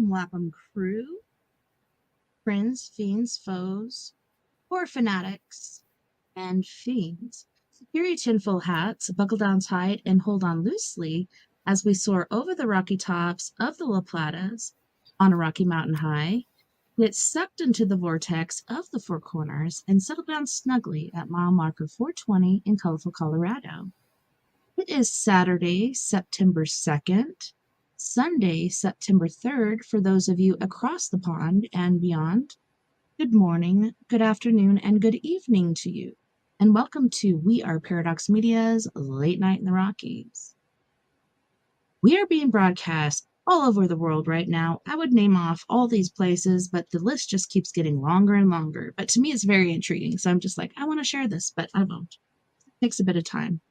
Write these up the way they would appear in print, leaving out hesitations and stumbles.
Welcome crew, friends, fiends, foes, horror fanatics, and fiends. Secure your tinfoil hats, buckle down tight, and hold on loosely as we soar over the rocky tops of the La Platas on a rocky mountain high, get sucked into the vortex of the Four Corners, and settle down snugly at mile marker 420 in colorful Colorado. It is Saturday, September 2nd, Sunday, September 3rd, for those of you across the pond and beyond. Good morning, good afternoon, and good evening to you, and welcome to We Are Paradox Media's Late Night in the Rockies. We are being broadcast all over the world right now. I would name off all these places, but the list just keeps getting longer and longer. But to me, it's very intriguing, so I'm just like, I want to share this, but I won't. It takes a bit of time.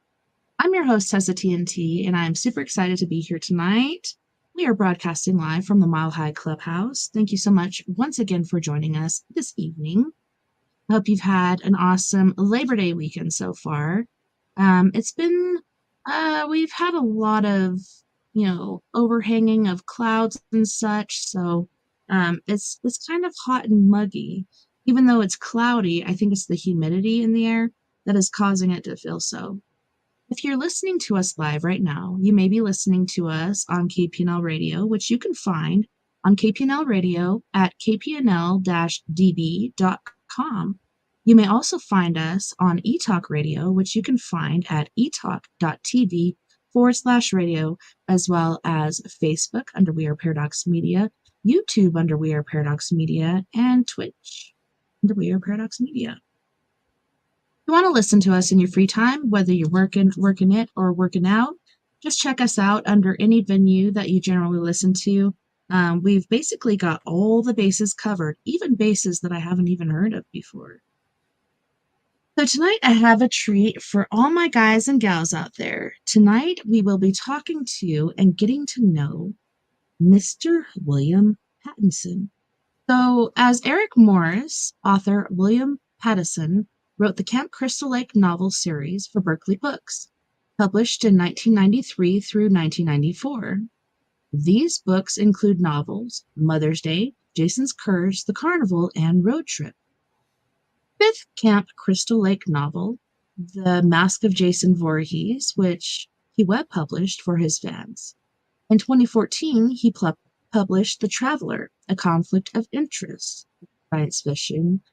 I'm your host, Tessa TNT, and I'm super excited to be here tonight. We are broadcasting live from the Mile High Clubhouse. Thank you so much once again for joining us this evening. I hope you've had an awesome Labor Day weekend so far. It's been, we've had a lot of, overhanging of clouds and such, so it's kind of hot and muggy. Even though it's cloudy, I think it's the humidity in the air that is causing it to feel so. If you're listening to us live right now, you may be listening to us on KPNL Radio, which you can find on KPNL Radio at kpnl-db.com. You may also find us on eTalk Radio, which you can find at etalk.tv/radio, as well as Facebook under We Are Paradox Media, YouTube under We Are Paradox Media, and Twitch under We Are Paradox Media. If you want to listen to us in your free time, whether you're working it, or working out, just check us out under any venue that you generally listen to. We've basically got all the bases covered, even bases that I haven't even heard of before. So tonight I have a treat for all my guys and gals out there. Tonight we will be talking to and getting to know Mr. William Pattison. So as Eric Morse, author William Pattison, wrote the Camp Crystal Lake novel series for Berkley Books, published in 1993 through 1994. These books include novels Mother's Day, Jason's Curse, The Carnival, and Road Trip. Fifth Camp Crystal Lake novel, The Mask of Jason Voorhees, which he web published for his fans. In 2014, he published The Traveler, A Conflict of Interest, science fiction,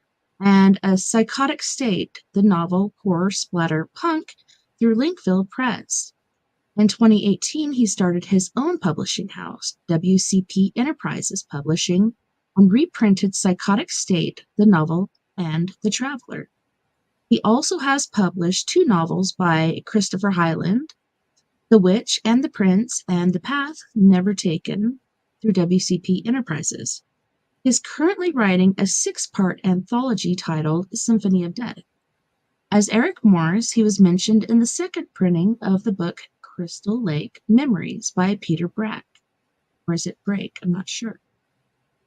and A Psychotic State, the novel horror Splatter Punk, through Linkville Press. In 2018, he started his own publishing house, WCP Enterprises Publishing, and reprinted Psychotic State, the novel, and The Traveler. He also has published two novels by Christopher Highland, The Witch and the Prince, and The Path Never Taken, through WCP Enterprises. He is currently writing a 6-part anthology titled Symphony of Death. As Eric Morse, he was mentioned in the second printing of the book Crystal Lake Memories by Peter Brack. Or is it Brake? I'm not sure.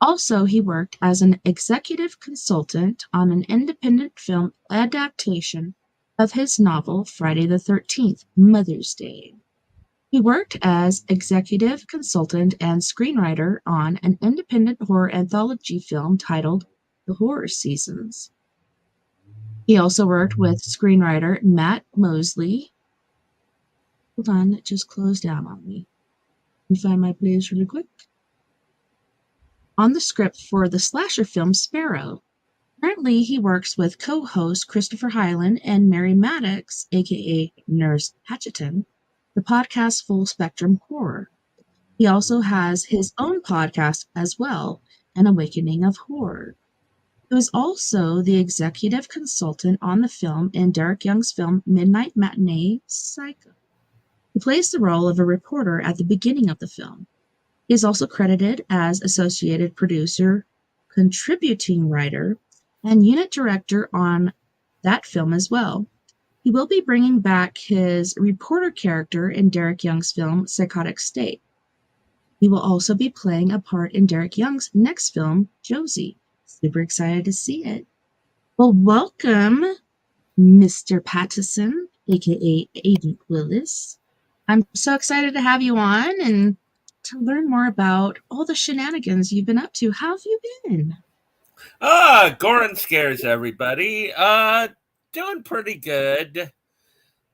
Also, he worked as an executive consultant on an independent film adaptation of his novel Friday the 13th, Mother's Day. He worked as executive consultant and screenwriter on an independent horror anthology film titled The Horror Seasons. He also worked with screenwriter Matt Mosley. Hold on, it just closed down on me. Let me find my place really quick. On the script for the slasher film Sparrow. Currently, he works with co-host Christopher Highland and Mary Maddox, aka Nurse Hatcheton, the podcast Full Spectrum Horror. He also has his own podcast as well, An Awakening of Horror. He was also the executive consultant on the film in Derek Young's film Midnight Matinee Psycho. He plays the role of a reporter at the beginning of the film. He is also credited as associated producer, contributing writer, and unit director on that film as well. He will be bringing back his reporter character in Derek Young's film Psychotic State. He will also be playing a part in Derek Young's next film, Josie. Super excited to see it. Well, welcome, Mr. Pattison, aka Agent Willis. I'm so excited to have you on and to learn more about all the shenanigans you've been up to. How have you been? Goran scares everybody. Doing pretty good.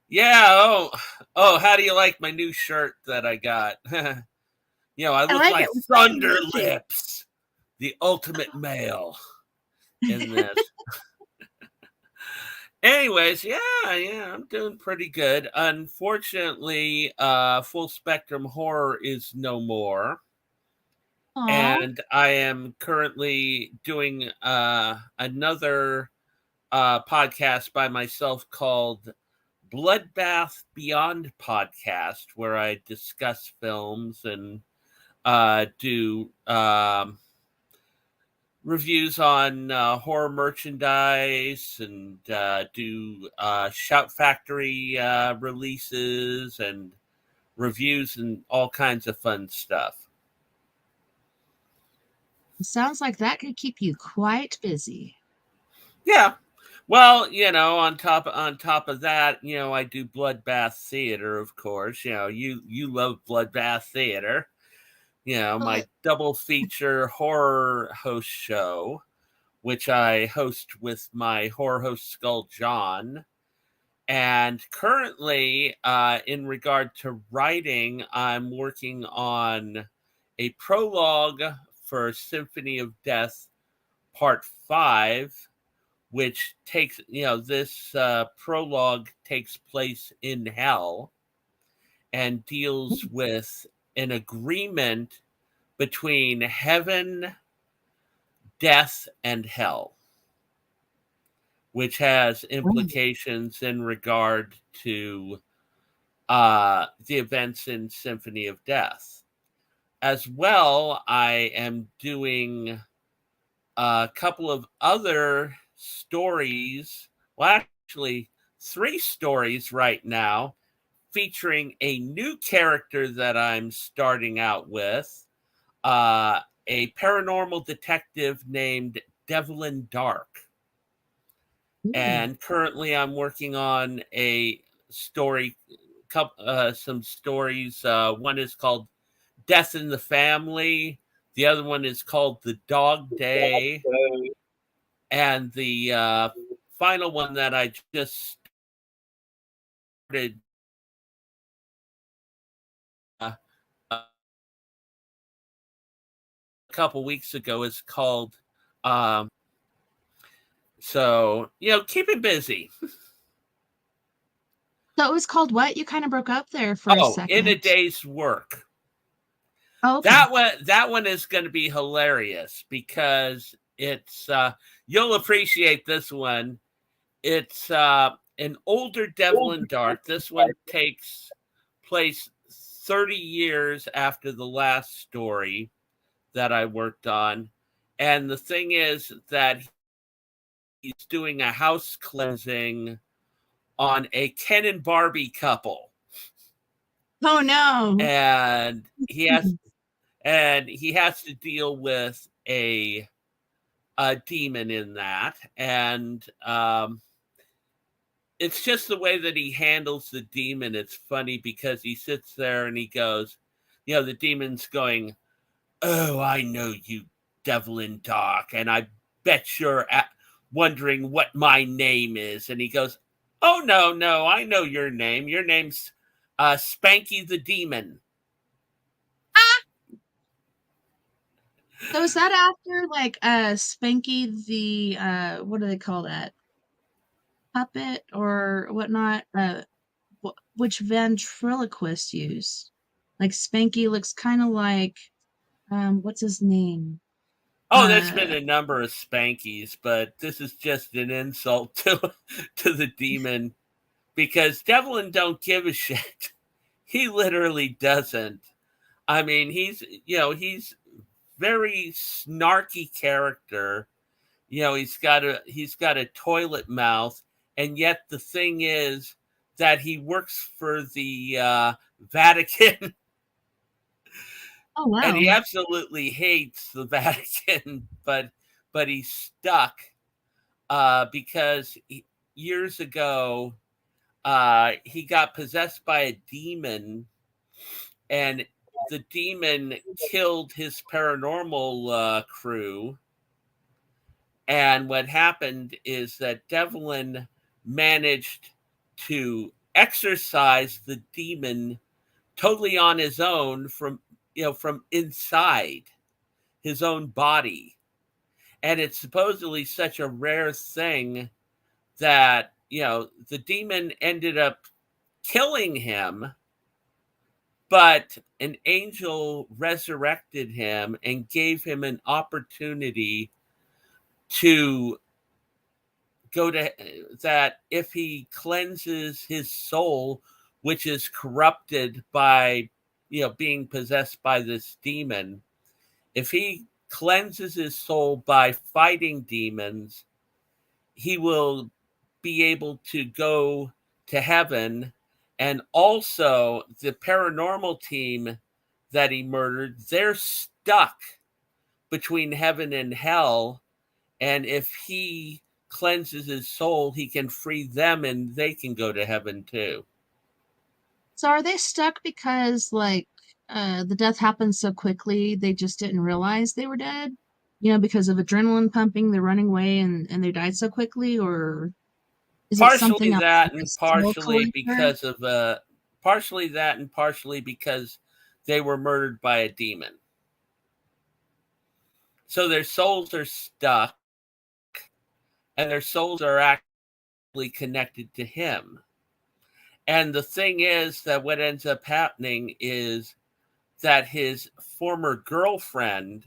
Yeah. How do you like my new shirt that I got? I look like Thunder Lips, the ultimate male in this. Anyways, yeah, I'm doing pretty good. Unfortunately, Full Spectrum Horror is no more. Aww. And I am currently doing another podcast by myself called Bloodbath Beyond Podcast, where I discuss films and do reviews on horror merchandise and do Shout Factory releases and reviews and all kinds of fun stuff. It sounds like that could keep you quite busy. Yeah. Well, on top of that, I do Bloodbath Theater, of course. You love Bloodbath Theater. My double feature horror host show, which I host with my horror host Skull John. And currently, in regard to writing, I'm working on a prologue for Symphony of Death Part 5, which takes, this prologue takes place in hell and deals with an agreement between heaven, death, and hell, which has implications in regard to the events in Symphony of Death. As well, I am doing a couple of other stories, well, actually 3 stories right now, featuring a new character that I'm starting out with, a paranormal detective named Devlin Dark. And currently I'm working on a story, some stories. One is called Death in the Family. The other one is called The Dog Day. And the final one that I just started a couple weeks ago is called keep it busy. So it was called what? You kind of broke up there for a second. In a Day's Work. Oh, okay. That one is going to be hilarious because it's you'll appreciate this one. It's an older Devlin Dark. This one takes place 30 years after the last story that I worked on. And the thing is that he's doing a house cleansing on a Ken and Barbie couple. Oh no. And he has to deal with a demon in that, and it's just the way that he handles the demon. It's funny because he sits there and he goes, the demon's going, "Oh, I know you, devil in dark, and I bet you're wondering what my name is." And he goes, "Oh, no, I know your name. Your name's Spanky the Demon." So is that after like Spanky the what do they call that? Puppet or whatnot? Which ventriloquist used? Like Spanky looks kind of like what's his name? Oh, there's been Uh a number of Spankies, but this is just an insult to the demon, because Devlin don't give a shit. He literally doesn't. I mean, he's very snarky character. He's got a toilet mouth, and yet the thing is that he works for the Vatican, oh and wow. he absolutely hates the Vatican, but he's stuck because years ago he got possessed by a demon, and the demon killed his paranormal crew. And what happened is that Devlin managed to exorcise the demon totally on his own from inside his own body. And it's supposedly such a rare thing that, the demon ended up killing him, but an angel resurrected him and gave him an opportunity to go to that if he cleanses his soul, which is corrupted by being possessed by this demon. If he cleanses his soul by fighting demons, he will be able to go to heaven. And also the paranormal team that he murdered, they're stuck between heaven and hell, and if he cleanses his soul, he can free them and they can go to heaven too. So are they stuck because like the death happened so quickly they just didn't realize they were dead? Because of adrenaline pumping, they're running away and they died so quickly, or is it Partially something else that, like a and soul partially because they were murdered by a demon. So their souls are stuck, and their souls are actually connected to him. And the thing is that what ends up happening is that his former girlfriend,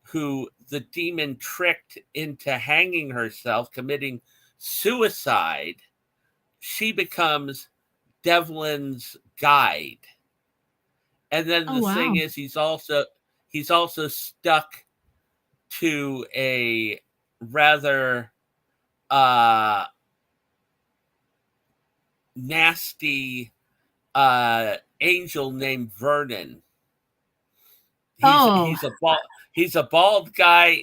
who the demon tricked into hanging herself, committing suicide, she becomes Devlin's guide. And then Oh the thing wow. is he's also stuck to a rather nasty angel named Vernon. He's Oh, he's a bald he's a bald guy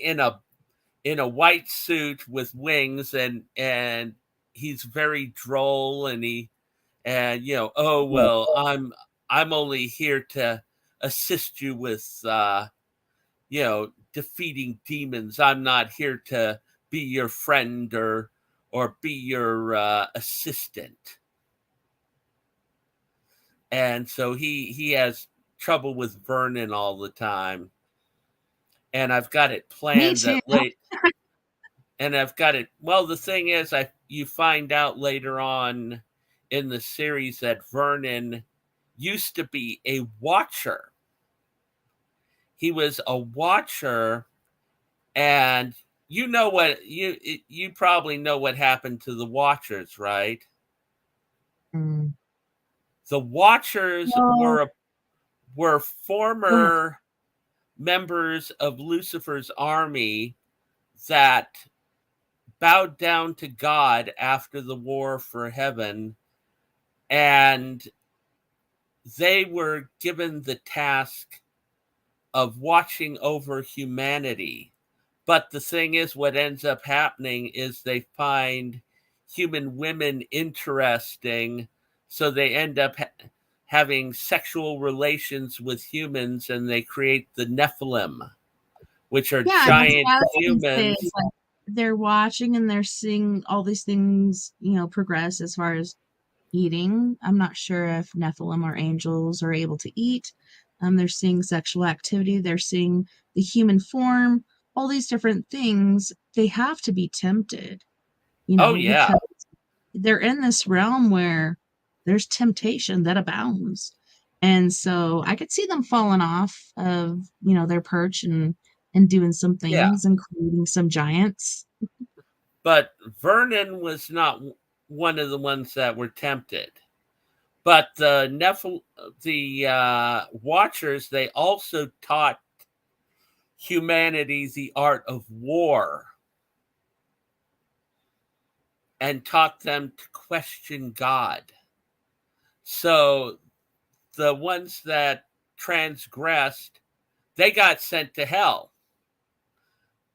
in a white suit with wings, and he's very droll, and oh well, I'm only here to assist you with defeating demons. I'm not here to be your friend or be your assistant. And so he has trouble with Vernon all the time. And I've got it me planned too. that late. And I've got it. Well, the thing is, you find out later on in the series that Vernon used to be a watcher. He was a watcher, and you probably know what happened to the Watchers, right? Mm. The Watchers No. were Ugh. former members of Lucifer's army that bowed down to God after the war for heaven, and they were given the task of watching over humanity. But the thing is, what ends up happening is they find human women interesting, so they end up having sexual relations with humans, and they create the Nephilim, which are Yeah, that's giant what I was gonna say. humans. It's like they're watching and they're seeing all these things, progress as far as eating. I'm not sure if Nephilim or angels are able to eat. They're seeing sexual activity, they're seeing the human form, all these different things. They have to be tempted, Oh, yeah. because they're in this realm where there's temptation that abounds. And so I could see them falling off of, their perch and doing some Yeah. things and creating some giants. But Vernon was not one of the ones that were tempted. But the Watchers, they also taught humanity the art of war and taught them to question God. So the ones that transgressed, they got sent to hell,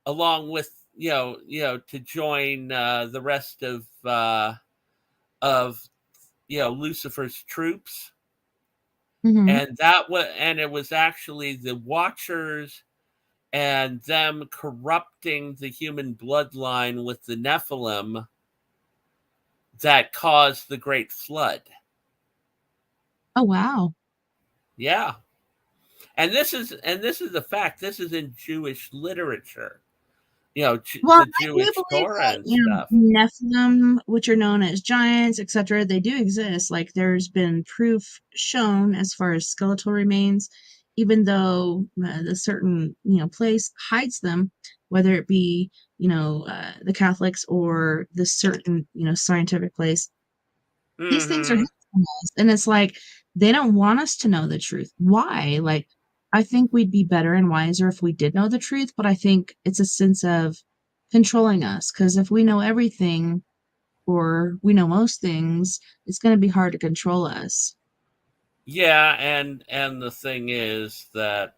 along with to join the rest of Lucifer's troops. Mm-hmm. And it was actually the Watchers and them corrupting the human bloodline with the Nephilim that caused the Great Flood. Oh, wow. Yeah. And this is a fact. This is in Jewish literature. Well, The I do Jewish believe Torah that, and stuff. Nephilim, which are known as giants, etc., they do exist. Like, there's been proof shown as far as skeletal remains, even though the certain, place hides them, whether it be, the Catholics or the certain, scientific place. These things are Mm-hmm. hidden from us, and it's like they don't want us to know the truth. Why? Like, I think we'd be better and wiser if we did know the truth, but I think it's a sense of controlling us, because if we know everything or we know most things, it's going to be hard to control us. Yeah, and the thing is that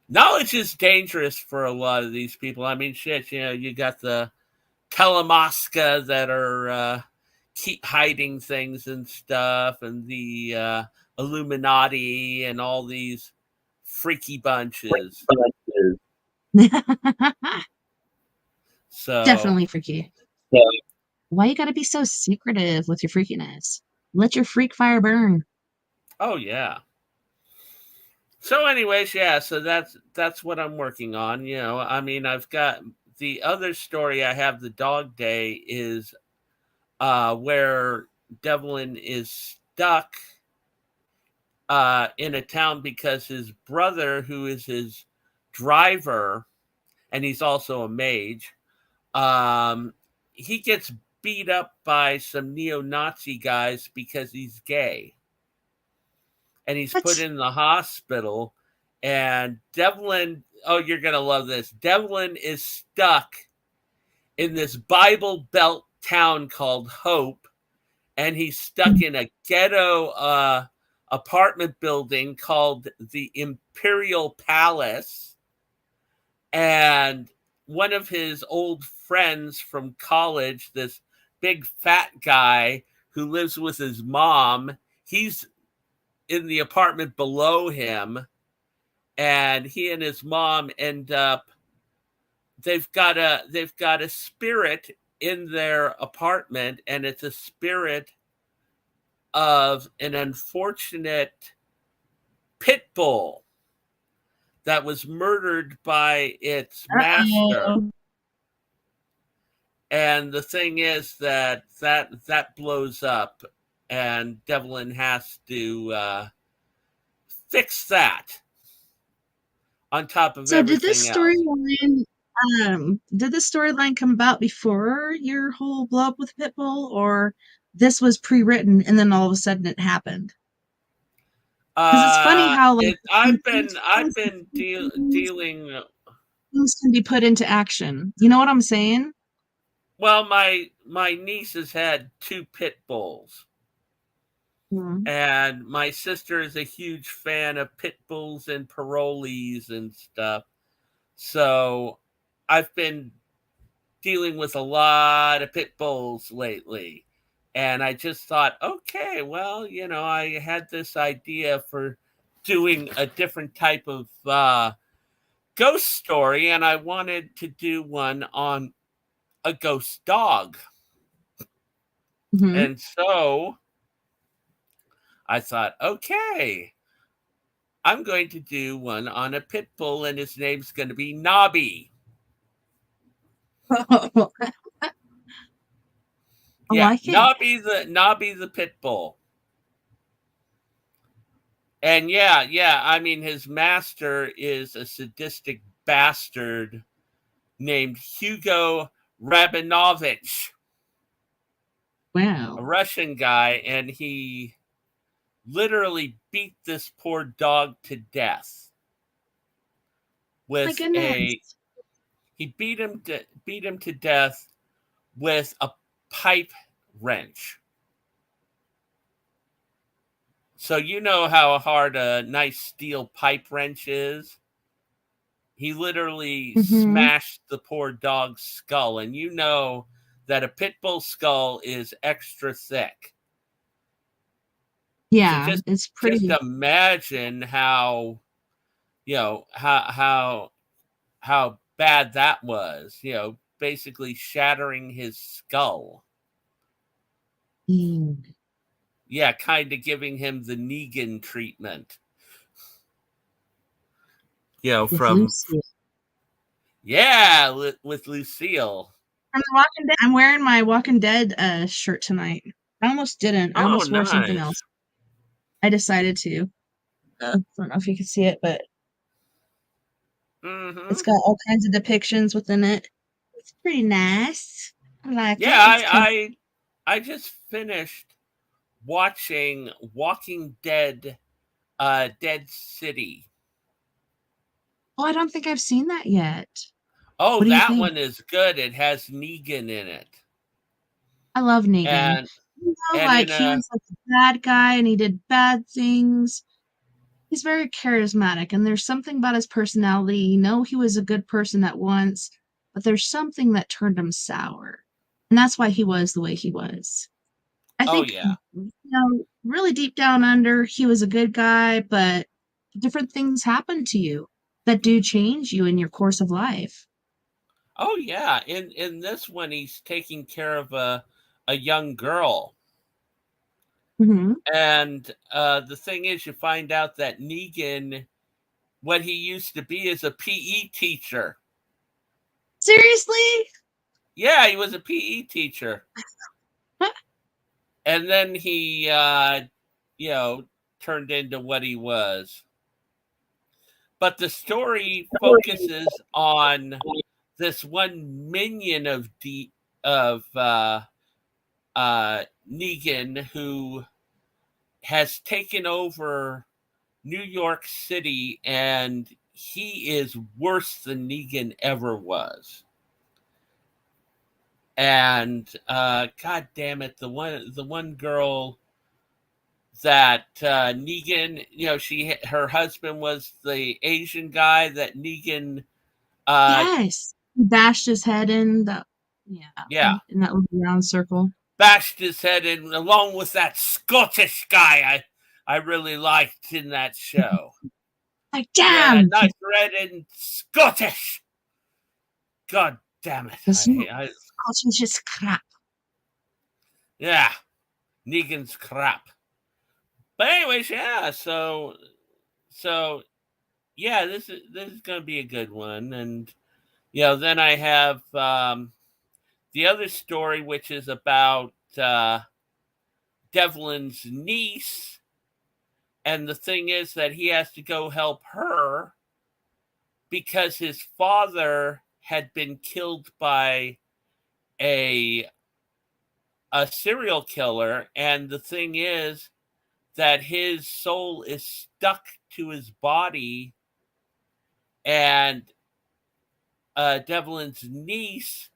knowledge is dangerous for a lot of these people. I mean, shit, you got the Telemasca that are keep hiding things and stuff, and the Illuminati and all these freaky bunches. So, Definitely freaky. yeah. Why you got to be so secretive with your freakiness? Let your freak fire burn. Oh yeah. So, anyways, yeah. So that's what I'm working on. I mean, I've got the other story. I have the Dog Day is where Devlin is stuck in a town because his brother, who is his driver, and he's also a mage, he gets beat up by some neo-Nazi guys because he's gay. And he's put What? in the hospital. And Devlin, oh, you're going to love this. Devlin is stuck in this Bible Belt town called Hope. And he's stuck in a ghetto apartment building called the Imperial Palace. And one of his old friends from college, this big fat guy who lives with his mom, he's in the apartment below him, and he and his mom end up they've got a spirit in their apartment, and it's a spirit of an unfortunate pit bull that was murdered by its master. Uh-oh. And the thing is that blows up, and Devlin has to fix that on top of So everything else. did this storyline come about before your whole blow up with Pitbull, or this was pre-written and then all of a sudden it happened? Because it's funny how like Dealing. things can be put into action. You know what I'm saying? Well, my niece has had two pit bulls, Mhm. And my sister is a huge fan of pit bulls and parolees and stuff. So I've been dealing with a lot of pit bulls lately. And I just thought, okay, well, I had this idea for doing a different type of ghost story, and I wanted to do one on a ghost dog. Mhm. And so I thought, okay, I'm going to do one on a pit bull, and his name's going to be Nobby. I Yeah, like it. Nobby the pit bull. And yeah, I mean, his master is a sadistic bastard named Hugo Rabinovich, a Wow. Russian guy, and he literally beat this poor dog to death My with goodness. he beat him to death with a pipe wrench. So you know how hard a nice steel pipe wrench is. He literally Mhm. smashed the poor dog's skull, and you know that a pit bull skull is extra thick. So Yeah, just it's just pretty. imagine how how bad that was. Basically shattering his skull. Mm. Yeah, kind of giving him the Negan treatment. With From Lucy. yeah, with Lucille. From The Walking Dead. I'm wearing my Walking Dead shirt tonight. I almost didn't. I Oh, almost wore something nice. else. I decided to. I don't know if you can see it, but it's Hmm. got all kinds of depictions within it. It's pretty nice. I like Yeah, it. It's kind of. I just finished watching Walking Dead, Dead City. Oh, I don't think I've seen that yet. Oh, What do you that think? one is good. It has Negan in it, I love Negan. and Like in he a was like a bad guy and he did bad things. He's very charismatic, and there's something about his personality. He was a good person at once, but there's something that turned him sour. And that's why he was the way he was. I oh think, yeah, really deep down under, he was a good guy, but different things happen to you that do change you in your course of life. oh yeah. In this one, he's taking care of a young girl. Hmm. And the thing is, you find out that Negan, what he used to be, is a PE teacher. Seriously? Yeah, he was a PE teacher. And then he, you know, turned into what he was. But the story focuses on this one minion of Negan who has taken over New York City, and he is worse than Negan ever was. And God damn it, the one girl that Negan, her husband was the Asian guy that Negan, uh, Yes. He bashed his head in the yeah, yeah, in that little round circle. bashed his head in, along with that Scottish guy I really liked in that show. Like, Yeah, damn! nice red and Scottish. God damn it! This culture just crap. Yeah, Negan's crap. But anyways, yeah. So yeah, this is gonna be a good one, and then I have the other story, which is about Devlin's niece, and the thing is that he has to go help her because his father had been killed by a a serial killer, and the thing is that his soul is stuck to his body, and Devlin's niece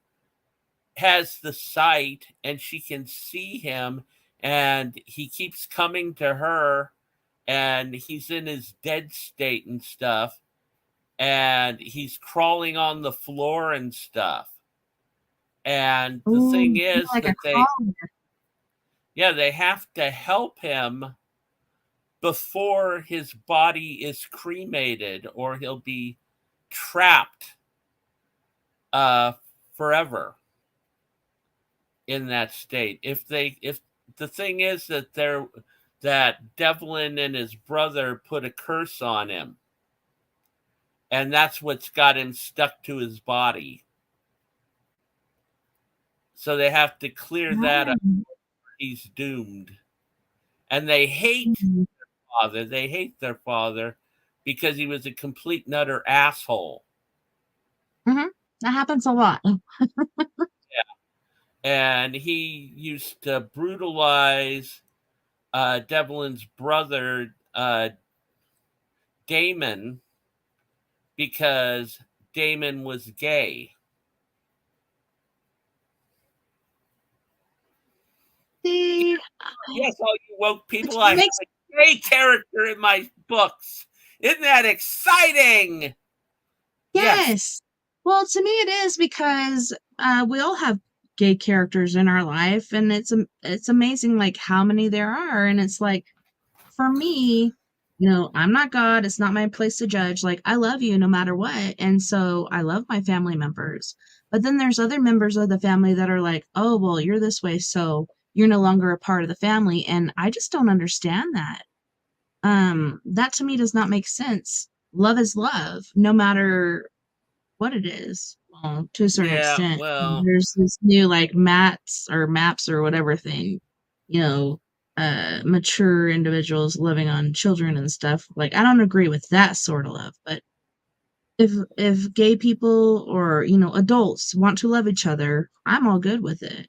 has the sight and she can see him, and he keeps coming to her, and he's in his dead state and stuff, and he's crawling on the floor and stuff. And the thing Ooh, is like a that crawler. they have to help him before his body is cremated, or he'll be trapped forever in that state. If the thing is that Devlin and his brother put a curse on him, and that's what's got him stuck to his body. So they have to clear that up. He's doomed. And they hate father. They hate their father because he was a complete and utter asshole. Mm-hmm. That happens a lot. And he used to brutalize Devlin's brother, Damon, because Damon was gay. See, Yes, all you woke people, I have a gay character in my books. Isn't that exciting? yes. Well, to me it is, because we all have gay characters in our life, and it's amazing like how many there are. And it's like, for me, I'm not God. It's not my place to judge. Like, I love you no matter what. And so I love my family members. But then there's other members of the family that are like, oh, well, you're this way, so you're no longer a part of the family. And I just don't understand that. That to me does not make sense. Love is love, no matter what it is. Well, to a certain extent. Well, There's this new like maps or whatever thing, mature individuals living on children and stuff. Like, I don't agree with that sort of love, but if gay people or adults want to love each other, I'm all good with it.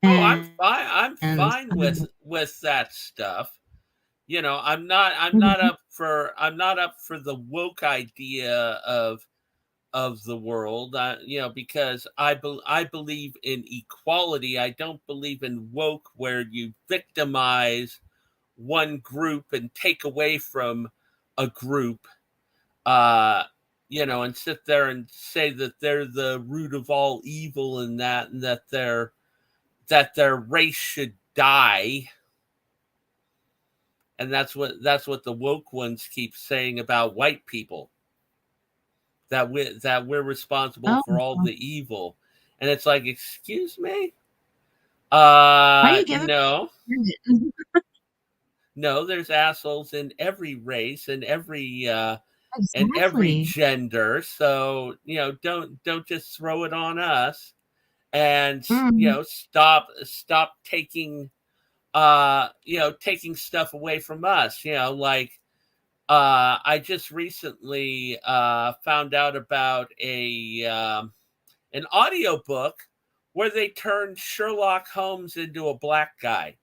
I'm And fine. I'm fine with that stuff. I'm not Mhm. I'm not up for the woke idea of the world. Because I believe in equality. I don't believe in woke, where you victimize one group and take away from a group. And sit there and say that they're the root of all evil, and that their race should die. And that's what the woke ones keep saying about white people, that we're responsible Oh, for all the evil. And it's like, excuse me? why are you giving No. me credit? No, there's assholes in every race and every Exactly. gender. So, don't just throw it on us. And Mm. stop taking stuff away from us. Like, I just recently found out about an audiobook where they turned Sherlock Holmes into a black guy.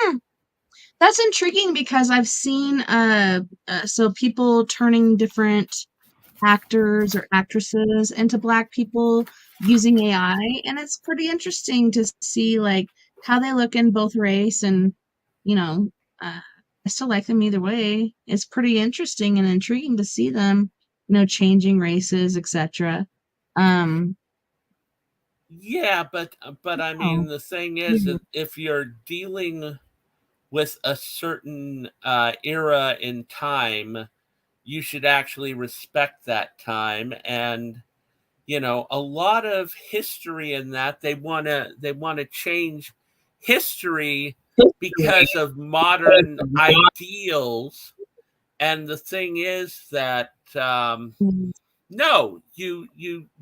Hmm. That's intriguing, because I've seen so people turning different actors or actresses into black people using AI, and it's pretty interesting to see like how they look in both race. And you know I still like them either way. It's pretty interesting and intriguing to see them changing races, etc. um Yeah, but I mean, oh, the thing is yeah. that if you're dealing with a certain era in time, you should actually respect that time. And a lot of history in that, they want to change history because of modern ideals. And the thing is that, no, you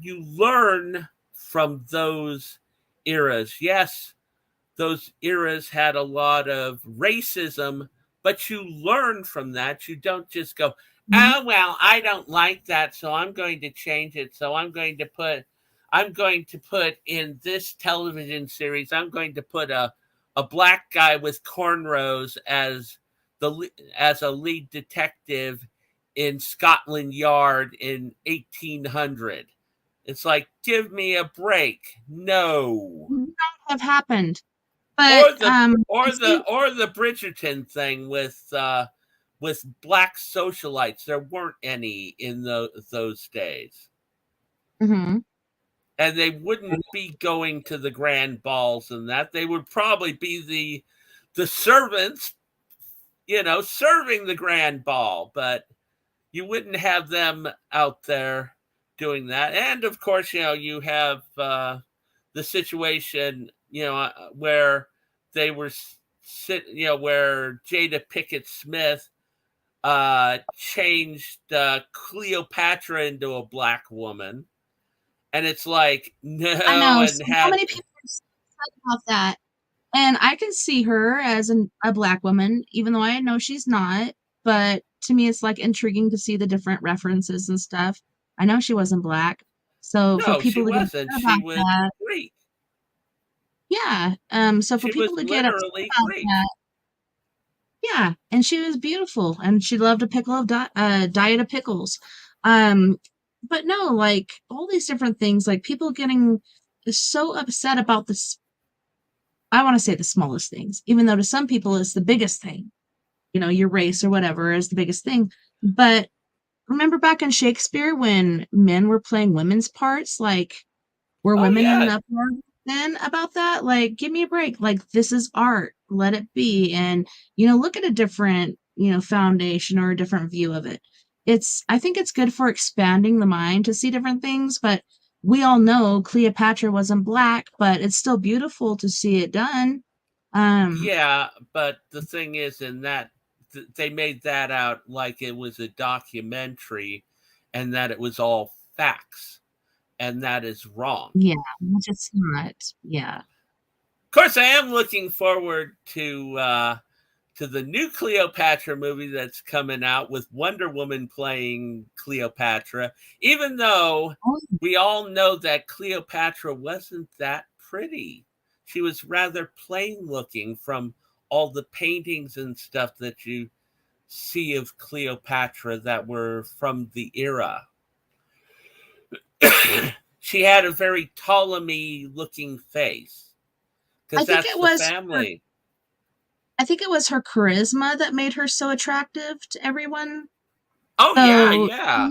learn from those eras. Yes, those eras had a lot of racism, but you learn from that. You don't just go, Mhm. oh, well, I don't like that, so I'm going to change it. So I'm going to put in this television series, I'm going to put a black guy with cornrows as a lead detective in Scotland Yard in 1800. It's like, give me a break. No. Not have happened. But Or I think the Bridgerton thing with black socialites. There weren't any in those days. mhm. And they wouldn't be going to the grand balls and that. They would probably be the servants, serving the grand ball, but you wouldn't have them out there doing that. And of course, you have the situation, where they were where Jada Pickett Smith changed Cleopatra into a black woman, and it's like I no, know and so had many people are so upset about that, and I can see her as a black woman, even though I know she's not, but to me, it's, like, intriguing to see the different references and stuff. I know she wasn't black, so for no, she people to get wasn't. upset She about was that. Greek. Yeah, so for She was people to get upset literally about Greek. that. Yeah, and she was beautiful, and she loved a diet of pickles. Um, but no, like, all these different things, like, people getting so upset about this I wanna say the smallest things, even though to some people it's the biggest thing. Your race or whatever is the biggest thing. But remember back in Shakespeare when men were playing women's parts, like, were Oh women in an yeah, uproar then about that? Like, give me a break. Like, this is art. Let it be. And, look at a different, foundation or a different view of it. I think it's good for expanding the mind to see different things, but we all know Cleopatra wasn't black, but it's still beautiful to see it done. Um, yeah. But the thing is, in that they made that out like it was a documentary, and that it was all facts, and that is wrong. yeah, which it's not. Yeah. Of course, I am looking forward to the new Cleopatra movie that's coming out with Wonder Woman playing Cleopatra, even though Oh, we all know that Cleopatra wasn't that pretty. She was rather plain looking from all the paintings and stuff that you see of Cleopatra that were from the era. She had a very Ptolemy looking face I because think that's it the was her family. I think it was her charisma that made her so attractive to everyone. Oh, yeah, So, yeah.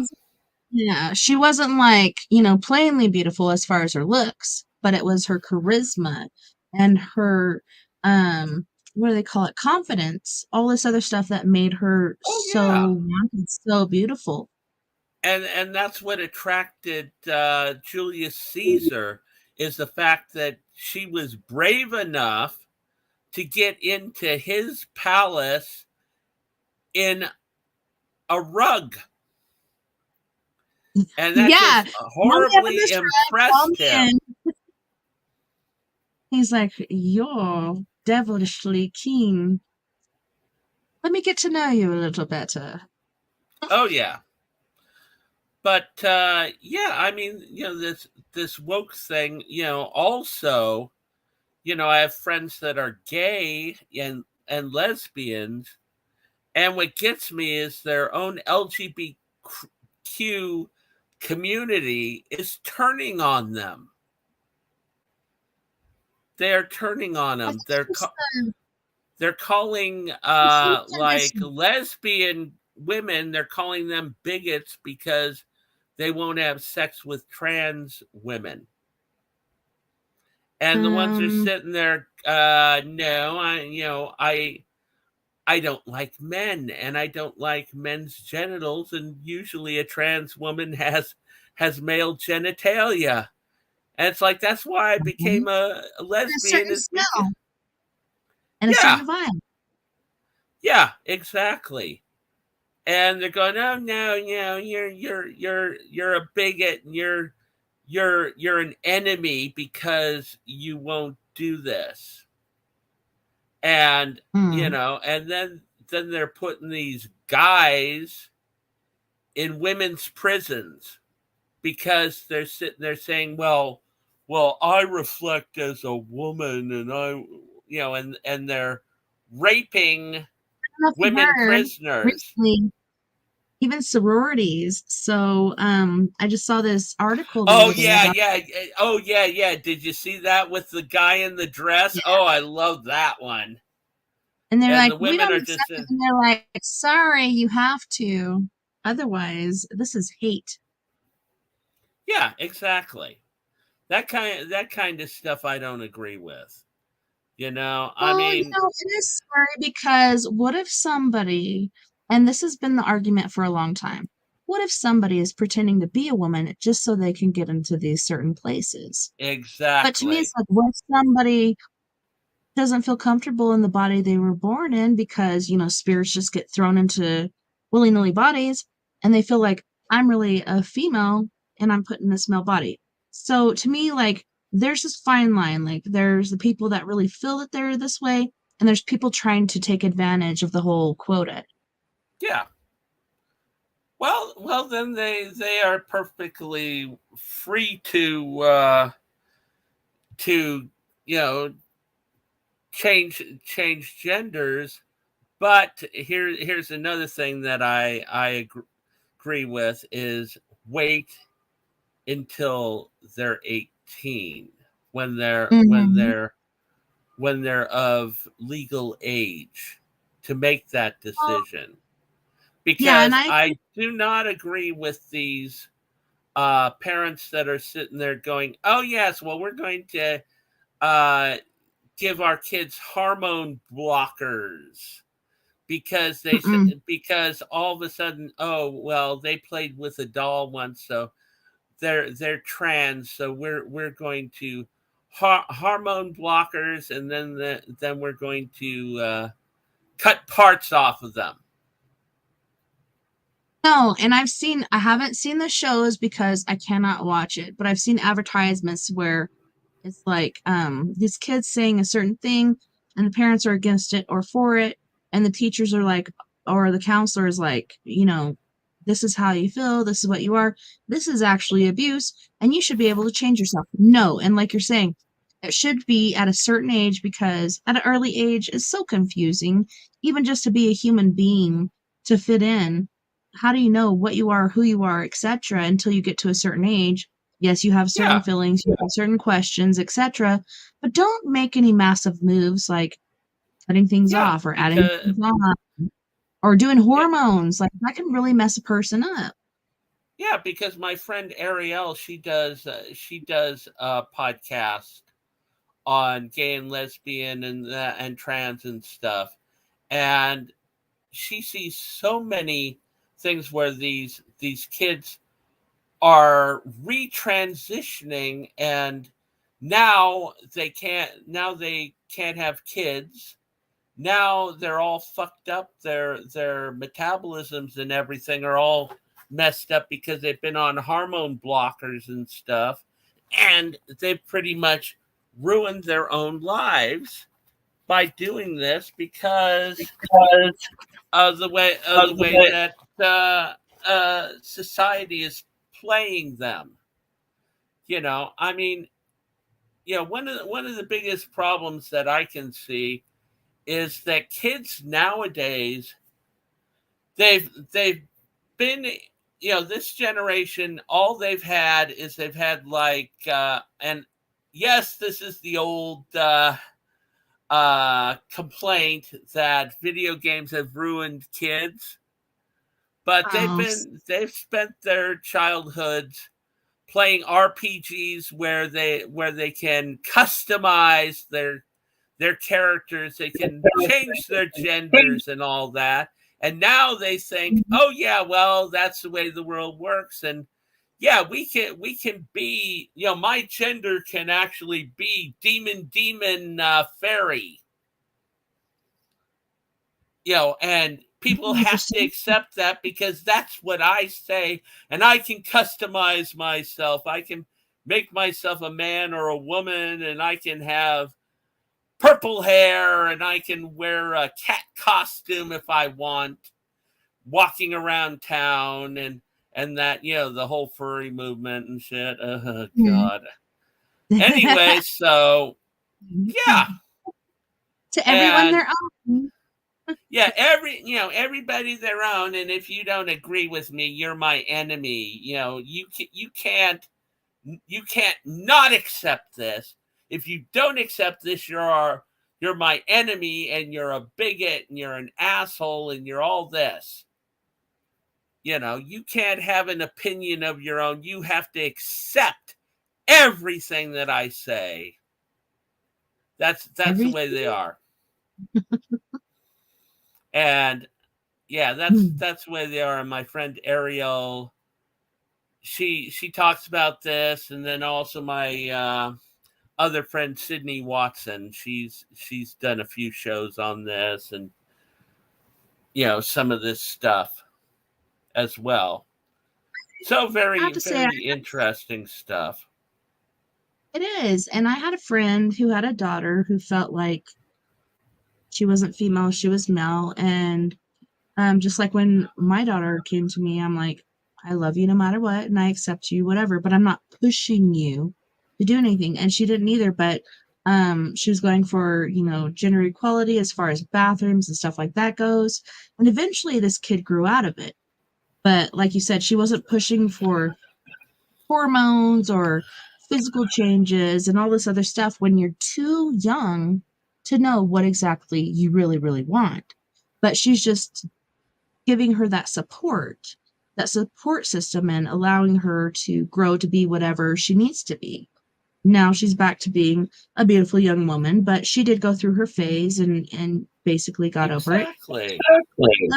yeah, she wasn't, like, plainly beautiful as far as her looks, but it was her charisma and her, what do they call it? Confidence, all this other stuff that made her Oh, yeah. so wanted, so beautiful. And that's what attracted Julius Caesar, is the fact that she was brave enough to get into his palace in a rug, and that Yeah, just "Call me up in horribly this rug, call impressed me him. in." He's like, "You're devilishly keen. Let me get to know you a little better." Oh yeah, but yeah, I mean, this woke thing, also, I have friends that are gay and lesbians. And what gets me is their own LGBTQ community is turning on them. They are turning on I them. think it's They're calling the seems in this like lesbian women. They're calling them bigots because they won't have sex with trans women. And the ones that are um, sitting there, no, I don't like men, and I don't like men's genitals, and usually a trans woman has male genitalia. And it's like that's why I mhm, became a and a lesbian, certain is because smell and a yeah, certain vibe. yeah, exactly. And they're going, oh no, you're a bigot, and you're an enemy because you won't do this. And Mm, and then they're putting these guys in women's prisons because they're sitting there saying, well, I reflect as a woman, and and they're raping I don't know if you women heard prisoners. recently, even sororities. So I just saw this article the Oh other day yeah, about, yeah. Oh yeah, yeah. Did you see that with the guy in the dress? yeah. Oh, I love that one. And they're And like, the we women don't are accept just it. And they're like, sorry, you have to. Otherwise, this is hate. yeah, exactly. That kind of stuff I don't agree with. I Well, mean, it is scary because what if somebody, and this has been the argument for a long time, what if somebody is pretending to be a woman just so they can get into these certain places? But to me, it's exactly. like, what if somebody doesn't feel comfortable in the body they were born in because, spirits just get thrown into willy-nilly bodies and they feel like I'm really a female and I'm put in this male body. So to me, like there's this fine line. Like there's the people that really feel that they're this way, and there's people trying to take advantage of the whole quota. Yeah. Well, then they are perfectly free to change genders. But here's another thing that I agree with is wait until they're 18 when they're when Mhm. they're when they're of legal age to make that Well, decision, yeah, and because I I do not agree with these parents that are sitting there going, "Oh yes, well we're going to uh, give our kids hormone blockers because mm-mm. because all of a sudden, oh well, they played with a doll once, so they're trans, so we're going to hormone blockers, and then we're going to cut parts off of them." No, and I haven't seen the shows because I cannot watch it, but I've seen advertisements where it's like these kids saying a certain thing and the parents are against it or for it, and the teachers are like, or the counselor is like, this is how you feel, this is what you are, this is actually abuse, and you should be able to change yourself. No, and like you're saying, it should be at a certain age because at an early age it's so confusing, even just to be a human being to fit in. How do you know what you are, who you are, etc., until you get to a certain age? Yes, you have certain Yeah, feelings, you have certain questions, etc., but don't make any massive moves like cutting things yeah, off or adding because things on or doing yeah, hormones. Like that can really mess a person up. yeah, because my friend Ariel, she does a podcast on gay and lesbian and trans and stuff, and she sees so many things where these kids are retransitioning, and now they can't have kids. Now they're all fucked up. Their metabolisms and everything are all messed up because they've been on hormone blockers and stuff, and they've pretty much ruined their own lives by doing this because of the way that society is playing them. I mean, one of the biggest problems that I can see is that kids nowadays, they've been, this generation, all they've had like and yes, this is the old complaint that video games have ruined kids, but they've Oh, been they've spent their childhoods playing RPGs where they can customize their characters, they can change their genders and all that. And now they think, "Oh yeah, well, that's the way the world works." And yeah, we can be, my gender can actually be demon fairy, and people have to 100%. accept that because that's what I say, and I can customize myself. I can make myself a man or a woman, and I can have purple hair, and I can wear a cat costume if I want, walking around town, and that, the whole furry movement and shit. Oh Mhm. god. Anyway, so yeah. To everyone And their own. Yeah, everybody their own, and if you don't agree with me, you're my enemy. You can't not accept this. If you don't accept this, you're my enemy, and you're a bigot, and you're an asshole, and you're all this. You can't have an opinion of your own. You have to accept everything that I say. That's the way they are. And yeah, that's the way they are. And my friend Ariel, she talks about this, and then also my other friend Sydney Watson, she's done a few shows on this, and some of this stuff as well. So I very, have to say, very interesting stuff. it is. And I had a friend who had a daughter who felt like she wasn't female, she was male. And just like when my daughter came to me, I'm like, I love you no matter what, and I accept you, whatever, but I'm not pushing you to do anything. And she didn't either, but she was going for, gender equality as far as bathrooms and stuff like that goes. And eventually this kid grew out of it. But like you said, she wasn't pushing for hormones or physical changes and all this other stuff when you're too young to know what exactly you really, really want. But she's just giving her that support system, and allowing her to grow to be whatever she needs to be. Now she's back to being a beautiful young woman, but she did go through her phase and basically got over it. Exactly.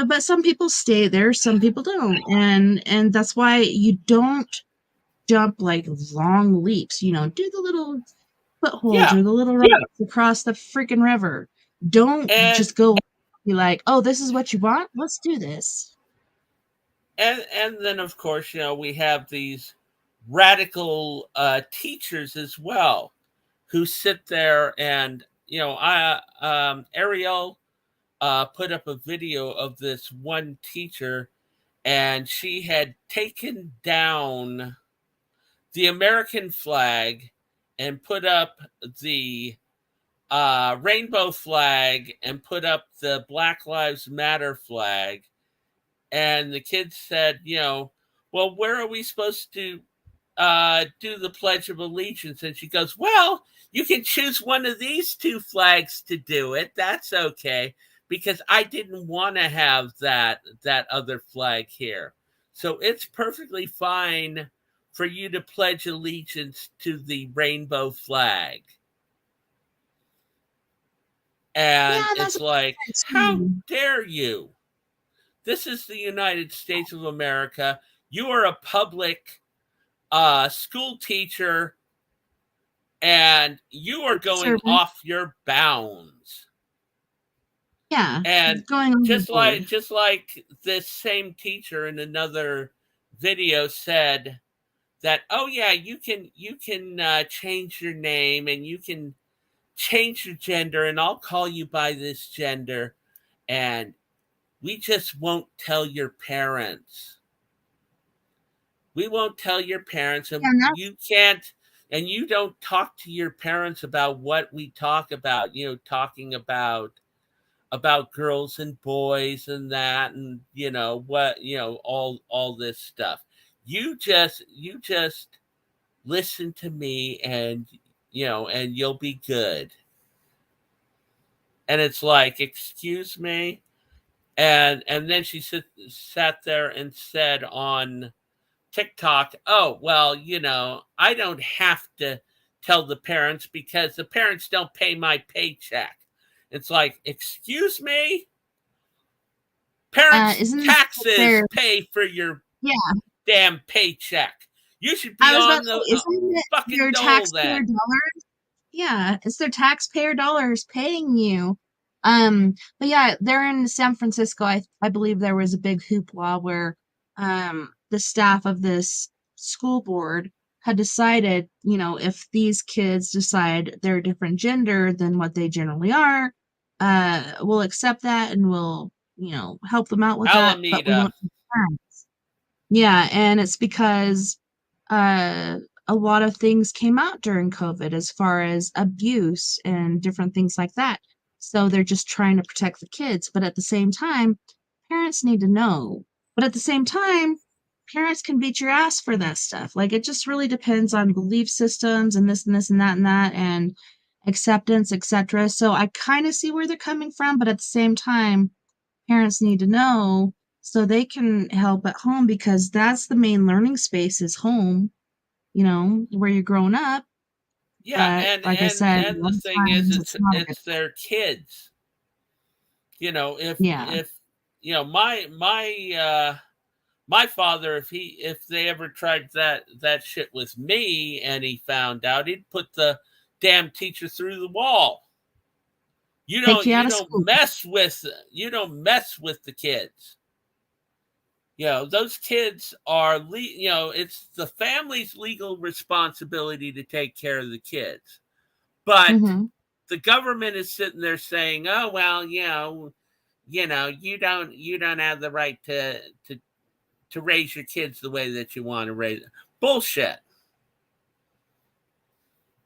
But some people stay there, some people don't. And that's why you don't jump like long leaps, do the little footholds Yeah. or the little rocks across the freaking river. Don't And just go be like, oh, this is what you want? Let's do this. and then of course, we have these radical teachers as well, who sit there, and I Ariel put up a video of this one teacher, and she had taken down the American flag and put up the rainbow flag and put up the Black Lives Matter flag. And the kids said, well, where are we supposed to do the Pledge of Allegiance? And she goes, well, you can choose one of these two flags to do it. That's okay, because I didn't want to have that other flag here. So it's perfectly fine for you to pledge allegiance to the rainbow flag. And Yeah, that's it's like, how too. dare you? This is the United States of America. You are a public school teacher, and you are going Servant. off your bounds. Yeah, And going overboard. just like this same teacher in another video said that, oh yeah, you can change your name, and you can change your gender, and I'll call you by this gender, and we just won't tell your parents. We won't tell your parents, and Yeah, you can't, and you don't talk to your parents about what we talk about, talking about girls and boys and that, and what, all this stuff. You just listen to me, and and you'll be good. And it's like, excuse me. And then she sat there and said on TikTok, oh, well, I don't have to tell the parents because the parents don't pay my paycheck. It's like, excuse me? Parents' isn't taxes there? pay for your Yeah, damn paycheck. You should be I was about on to say, the isn't it fucking your dole taxpayer then. dollars? Yeah, it's their taxpayer dollars paying you. But yeah, they're in San Francisco. I believe there was a big hoopla where the staff of this school board had decided, if these kids decide they're a different gender than what they generally are, we'll accept that and we'll, help them out with that, but we Alameda. won't take parents. Yeah, and it's because uh, a lot of things came out during COVID as far as abuse and different things like that. So they're just trying to protect the kids. But at the same time, parents need to know. But at the same time, parents can beat your ass for that stuff. Like, it just really depends on belief systems and this and this and that and that and acceptance, etc. So I kind of see where they're coming from, but at the same time, parents need to know so they can help at home, because that's the main learning space is home, where you're growing up. Yeah, But and like I and said, a and lot the of thing is, times it's not a good it's their kids. If yeah. my father, if they ever tried that shit with me and he found out, he'd put the damn teacher through the wall. You Take don't you out you of don't school. mess with you don't mess with the kids. Those kids are it's the family's legal responsibility to take care of the kids. But Mm-hmm. the government is sitting there saying, "Oh well, you don't have the right to raise your kids the way that you want to raise them." Bullshit.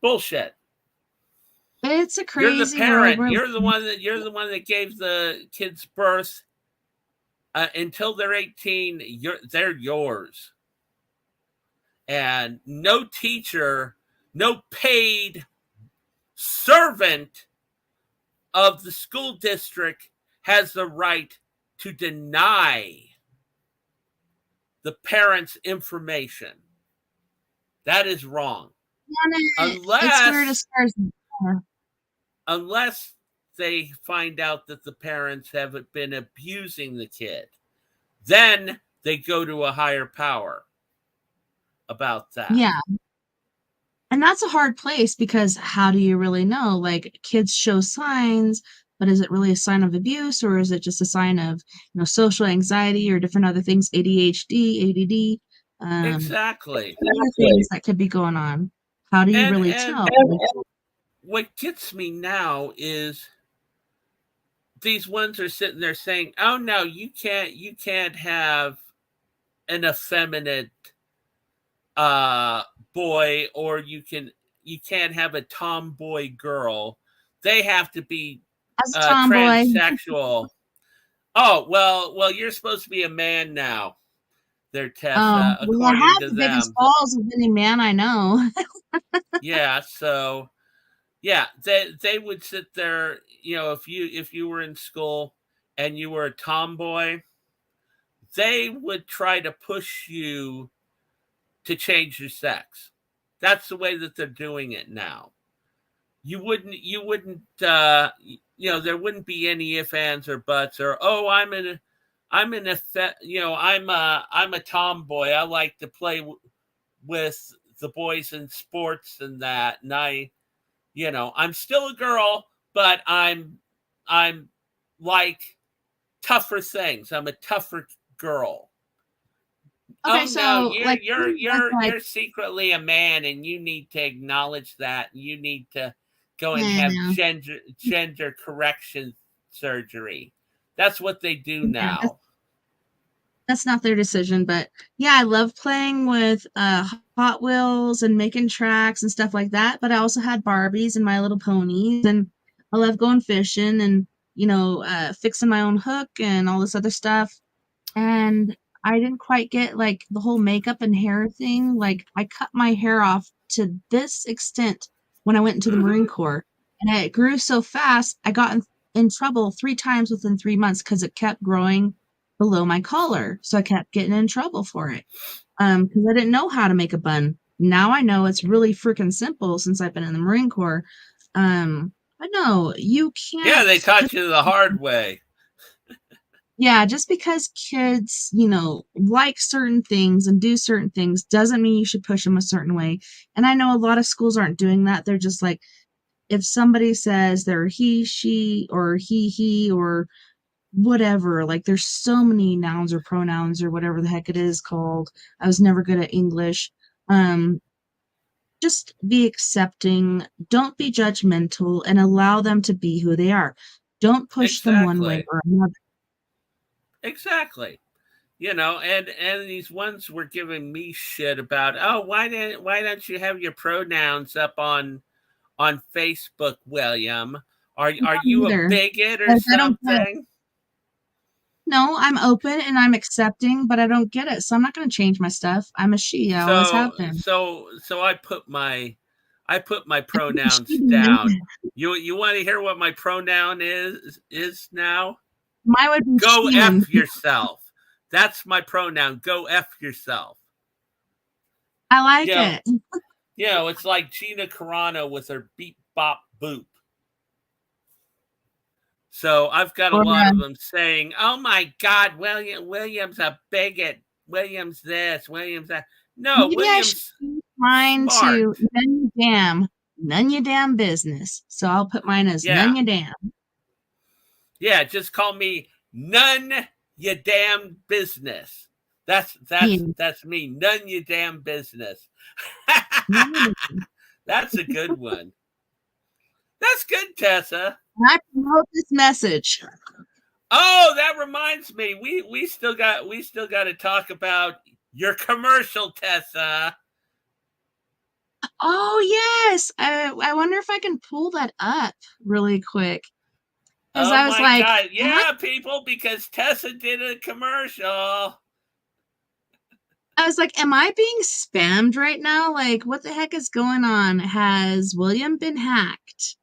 Bullshit. It's a You're the crazy world parent. we're You're the one that gave the kids birth. Until they're 18, they're yours. And no teacher, no paid servant of the school district has the right to deny the parents information. That is wrong. it's weird as Unless far as unless they find out that the parents have been abusing the kid, then they go to a higher power about that. yeah. And that's a hard place, because how do you really know? Like, kids show signs, but is it really a sign of abuse, or is it just a sign of, social anxiety or different other things, ADHD, ADD, Exactly. other things that could be going on? How do you And really and tell? what gets me now is these ones are sitting there saying, "Oh no, you can't have an effeminate boy, or you can't have a tomboy girl. They have to be As a tomboy, transsexual." Oh well, you're supposed to be a man now. They're oh, well, I according have to the biggest them. balls of any man I know. Yeah, so yeah, they would sit there. If you were in school and you were a tomboy, they would try to push you to change your sex. That's the way that they're doing it now. There wouldn't be any ifs, ands, or buts, or, oh, I'm a tomboy. I like to play with the boys in sports and that, and I'm still a girl, but I'm like tougher things. I'm a tougher girl. Okay, Oh no, so, like, like, you're secretly a man, and you need to acknowledge that. You need to go and yeah, have no, gender correction surgery. That's what they do yeah, now. that's not their decision. But yeah, I love playing with Hot Wheels and making tracks and stuff like that. But I also had Barbies and My Little Ponies, and I love going fishing and fixing my own hook and all this other stuff. And I didn't quite get like the whole makeup and hair thing. Like, I cut my hair off to this extent when I went into the Marine Mm-hmm. Corps, and it grew so fast I got in trouble 3 times within 3 months because it kept growing below my collar. So I kept getting in trouble for it. Because I didn't know how to make a bun. Now I know it's really freaking simple since I've been in the Marine Corps. But no, you Yeah, can't they taught just you the hard way. yeah, just because kids, like certain things and do certain things doesn't mean you should push them a certain way. And I know a lot of schools aren't doing that. They're just like, if somebody says they're he, she, or he, or whatever, like, there's so many nouns or pronouns or whatever the heck it is called. I was never good at English. Um, just be accepting, don't be judgmental, and allow them to be who they are. Don't push them one way Exactly. or another. Exactly. And these ones were giving me shit about, oh, why don't you have your pronouns up on Facebook, William? Are I don't you a either. bigot or Like, I don't get it. something? No, I'm open and I'm accepting, but I don't get it. So I'm not going to change my stuff. I'm a she. I always So have been. so I put my I think a she pronouns demon. down. You want to hear what my pronoun is now? Mine would be Go Sheeman. F yourself. That's my pronoun. Go F yourself. I like You know, it. it's like Gina Carano with her beep bop boop. So I've got a Or lot of them saying, "Oh my God, William's a bigot. William's this. William's that." No, maybe I should William's change mine smart. to none you damn business. So I'll put mine as Yeah, none you damn. yeah. Just call me none you damn business. That's Yeah. that's me. None you damn business. That's a good one. That's good, Tessa. I promote this message. Oh, that reminds me. We still got to talk about your commercial, Tessa. Oh yes. I wonder if I can pull that up really quick. Because Oh I was my like, God. Yeah, people, because Tessa did a commercial. am I being spammed right now? Like, what the heck is going on? Has William been hacked?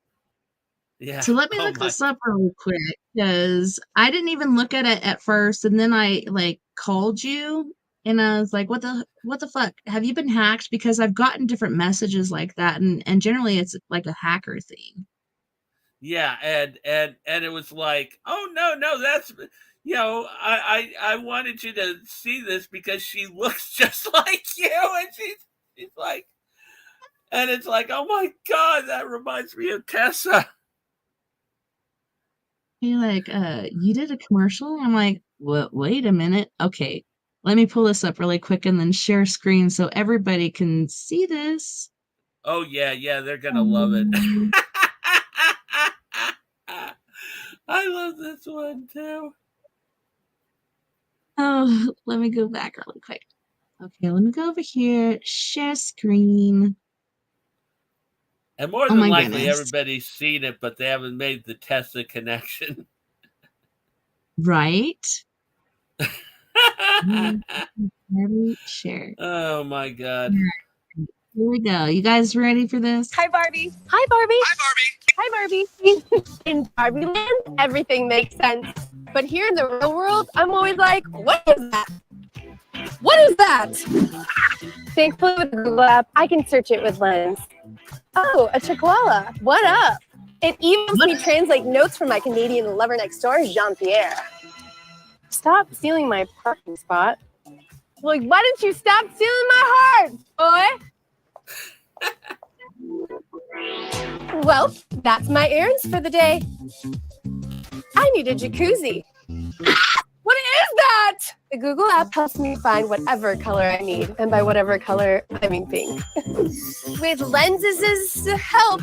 Yeah. So let me Oh look my. this up real quick because I didn't even look at it at first, and then I like called you and I was like, what the fuck? Have you been hacked? Because I've gotten different messages like that, and generally it's like a hacker thing. Yeah, and it was like, oh no, that's I wanted you to see this because she looks just like you, and she's like, and it's like, oh my God, that reminds me of Tessa. You're like, you did a commercial? I'm like, what? Wait a minute. Okay, let me pull this up really quick and then share screen so everybody can see this. Oh yeah, they're gonna love it. Um, I love this one too. oh, let me go back really quick. Okay, let me go over here, share screen. And more Oh than my likely, goodness. everybody's seen it, but they haven't made the Tessa connection. Right? Share. Oh my God. Here we go. You guys ready for this? Hi, Barbie. Hi, Barbie. Hi, Barbie. Hi, Barbie. In Barbie land, everything makes sense. But here in the real world, I'm always like, what is that? What is that? Thankfully, with the Google app, I can search it with Lens. Oh, a chihuahua. What up? It even helps me translate notes from my Canadian lover next door, Jean-Pierre. Stop stealing my parking spot. Like, why don't you stop stealing my heart, boy? Well, that's my errands for the day. I need a jacuzzi. What is that? The Google app helps me find whatever color I need. And by whatever color, I mean pink. With Lenses' help,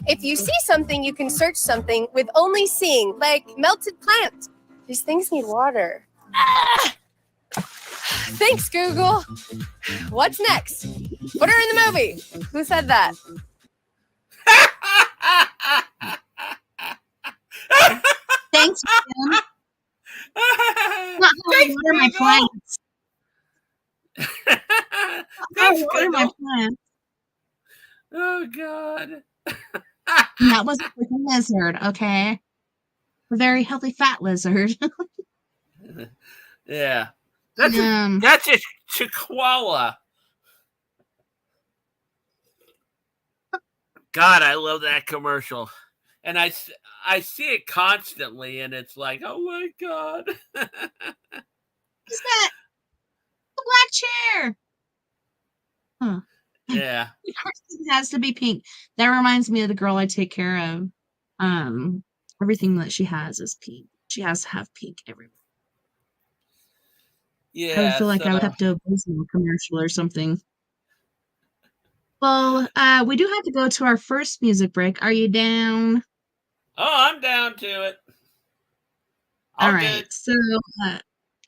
if you see something, you can search something with only seeing, like melted plant. These things need water. Ah! Thanks, Google. What's next? Put her in the movie. Who said that? Thanks, Jim. Not Thanks, water my Google. plants. Thanks, Water my Google. plants. Oh God. And that was a freaking lizard, okay? A very healthy fat lizard. Yeah. That's a chihuahua. God, I love that commercial. And I see it constantly, and it's like, oh my God. Who's that? The black chair. Huh. Yeah. Of course it has to be pink. That reminds me of the girl I take care of. Everything that she has is pink. She has to have pink everywhere. I would Yeah. feel like I would So, have to Bismol commercial or something. Well, we do have to go to our first music break. Are you down? oh, I'm down to it. All All right. good. So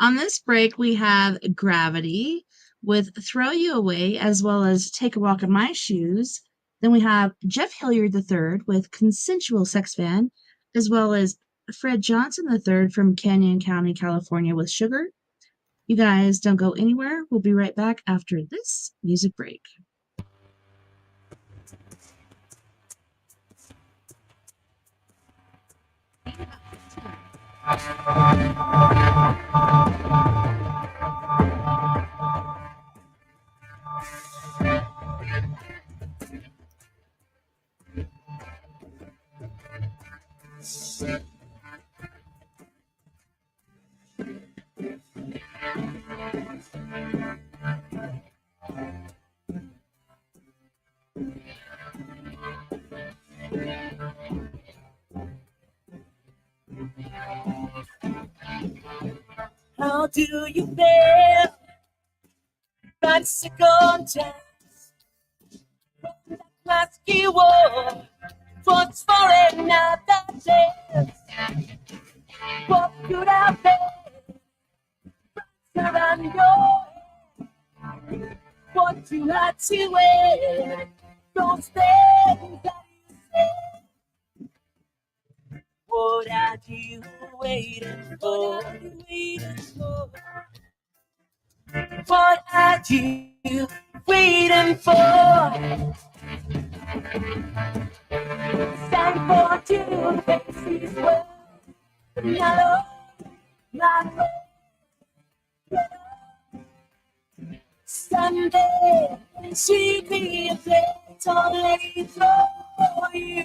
on this break, we have Gravity with Throw You Away, as well as Take a Walk in My Shoes. Then we have Jeff Hilliard III with Consensual Sex Fan, as well as Fred Johnson III from Canyon County, California with Sugar. You guys don't go anywhere. We'll be right back after this music break. How do you feel? Bicycle test. That mask you wore was for another dance. What could I be? Around your head. What you had to wear? Those things that you said. What are you waiting for? What are you waiting for? Stand for two faces, well, not my Sunday, she be a place only for you.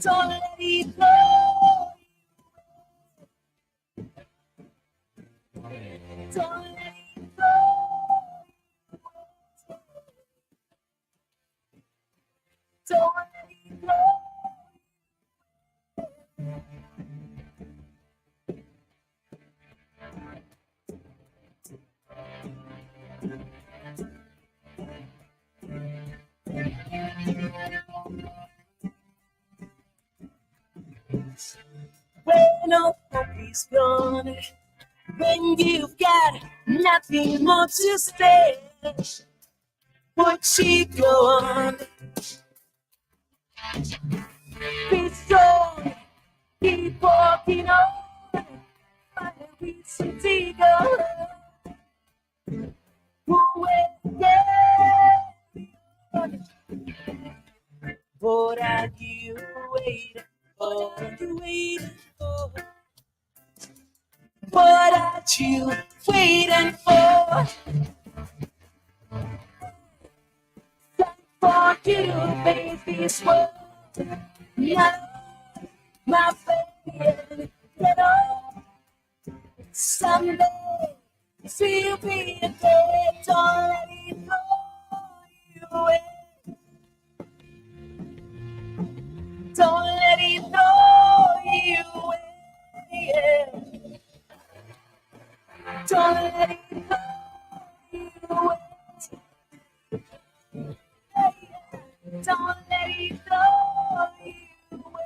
Don't let it go. Don't let it go. Don't let it go. When all hope is gone, when you've got nothing more to say, would she go on? Be strong, keep walking on, find a reason to go. What are you waiting for? What are you waiting for? What are you waiting for? Time for you to face this world. Not my favorite at all. Someday, she'll be a day. Don't let it go you away. Don't let it throw you away. Don't let it throw you away. Don't let it throw you away.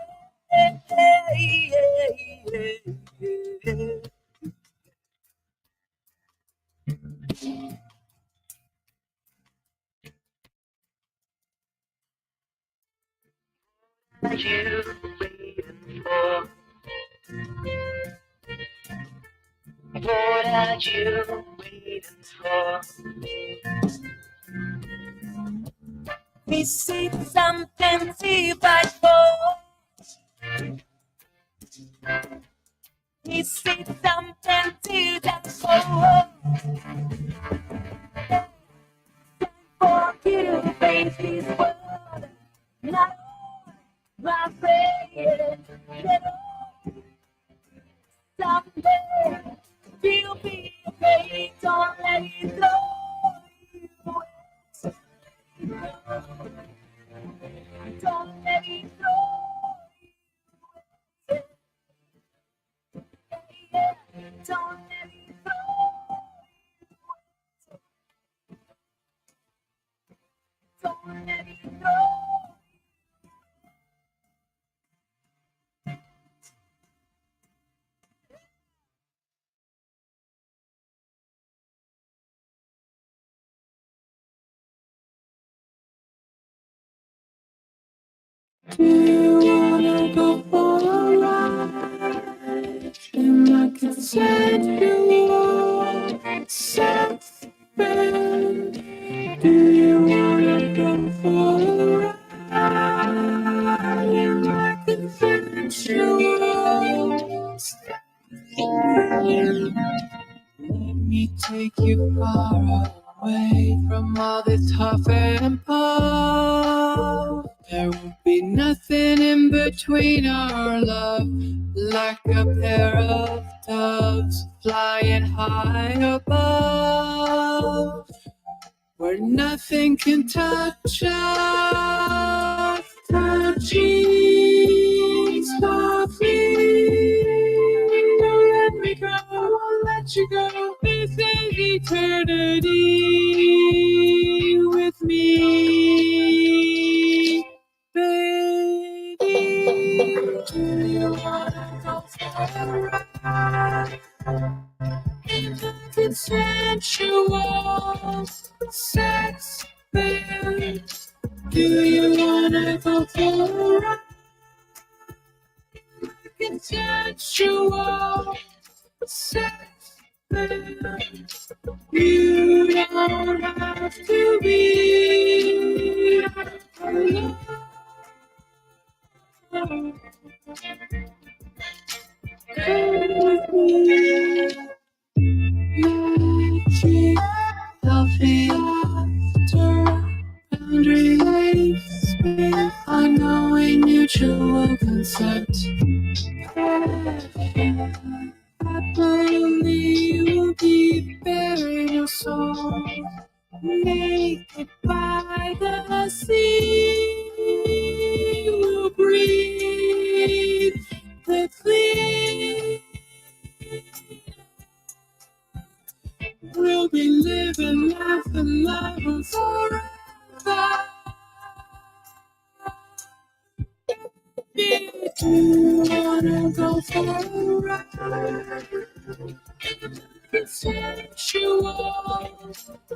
What are you waiting for? What are you waiting for? We see something to fight for. We see something to dance for. For you to face this world. Not my friend, someday you'll be okay. Don't let it go. Don't let it go. Don't let it go. Don't let it go. Do you wanna go for a ride in my consensual sex bed? Do you wanna go for a ride in my consensual sex bed? Let me take you far away from all this huff and puff. There won't be nothing in between our love, like a pair of doves flying high above, where nothing can touch us. Touching softly, don't let me go, won't let you go. This is eternity with me, baby. Do you wanna go for a ride in the consensual sex bed? Do you wanna go for a ride? Consensual sex bed. You don't have to be alone. Come with me. Magic, healthy after boundary space, unknowing mutual consent. Happily will be bearing your soul, naked by the sea. We'll breathe the clean. We'll be living, laughing, loving forever. Do you wanna go for a ride? Consensual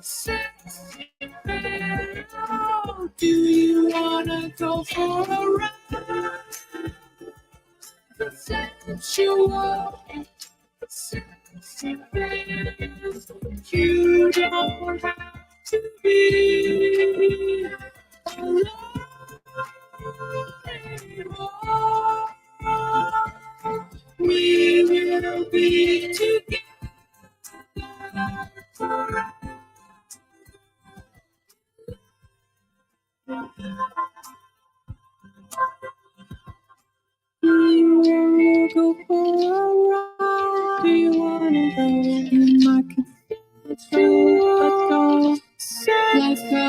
sex bed. Oh, do you wanna go for a ride? Consensual sex bed. You don't have to be alone anymore. We will be together forever. Do you wanna go for a ride? Do you wanna go in my consensual? Let's go.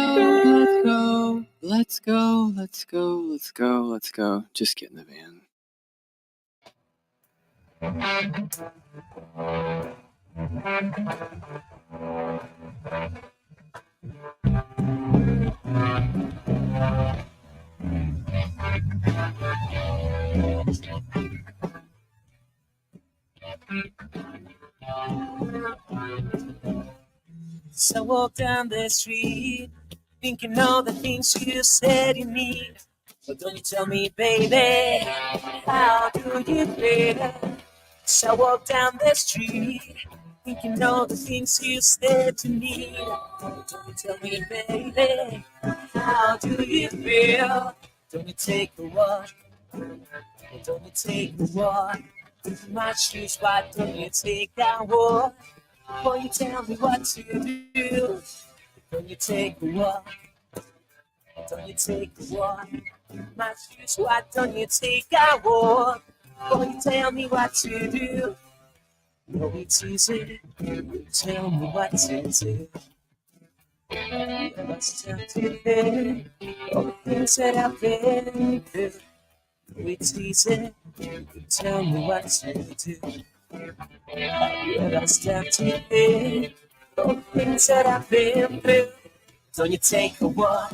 Let's go. Let's go. Let's go. Let's go. Just get in the van. So I walk down the street, thinking all the things you said you need. But don't you tell me, baby, how do you feel? So I walk down the street, thinking all the things you said to me. Don't you tell me, baby, how do you feel? Don't you take a walk? Don't you take a walk? With my shoes, why don't you take a walk? Will you tell me what to do? Don't you take a walk? Don't you take a walk? My shoes, why don't you take a walk? Will you tell me what to do? No, it's easy. Tell me what to do. What's time to do? All the things that I've been through. No, it's easy. Tell me what to do. What's time to do? All the things that I've been through. Don't you take a walk?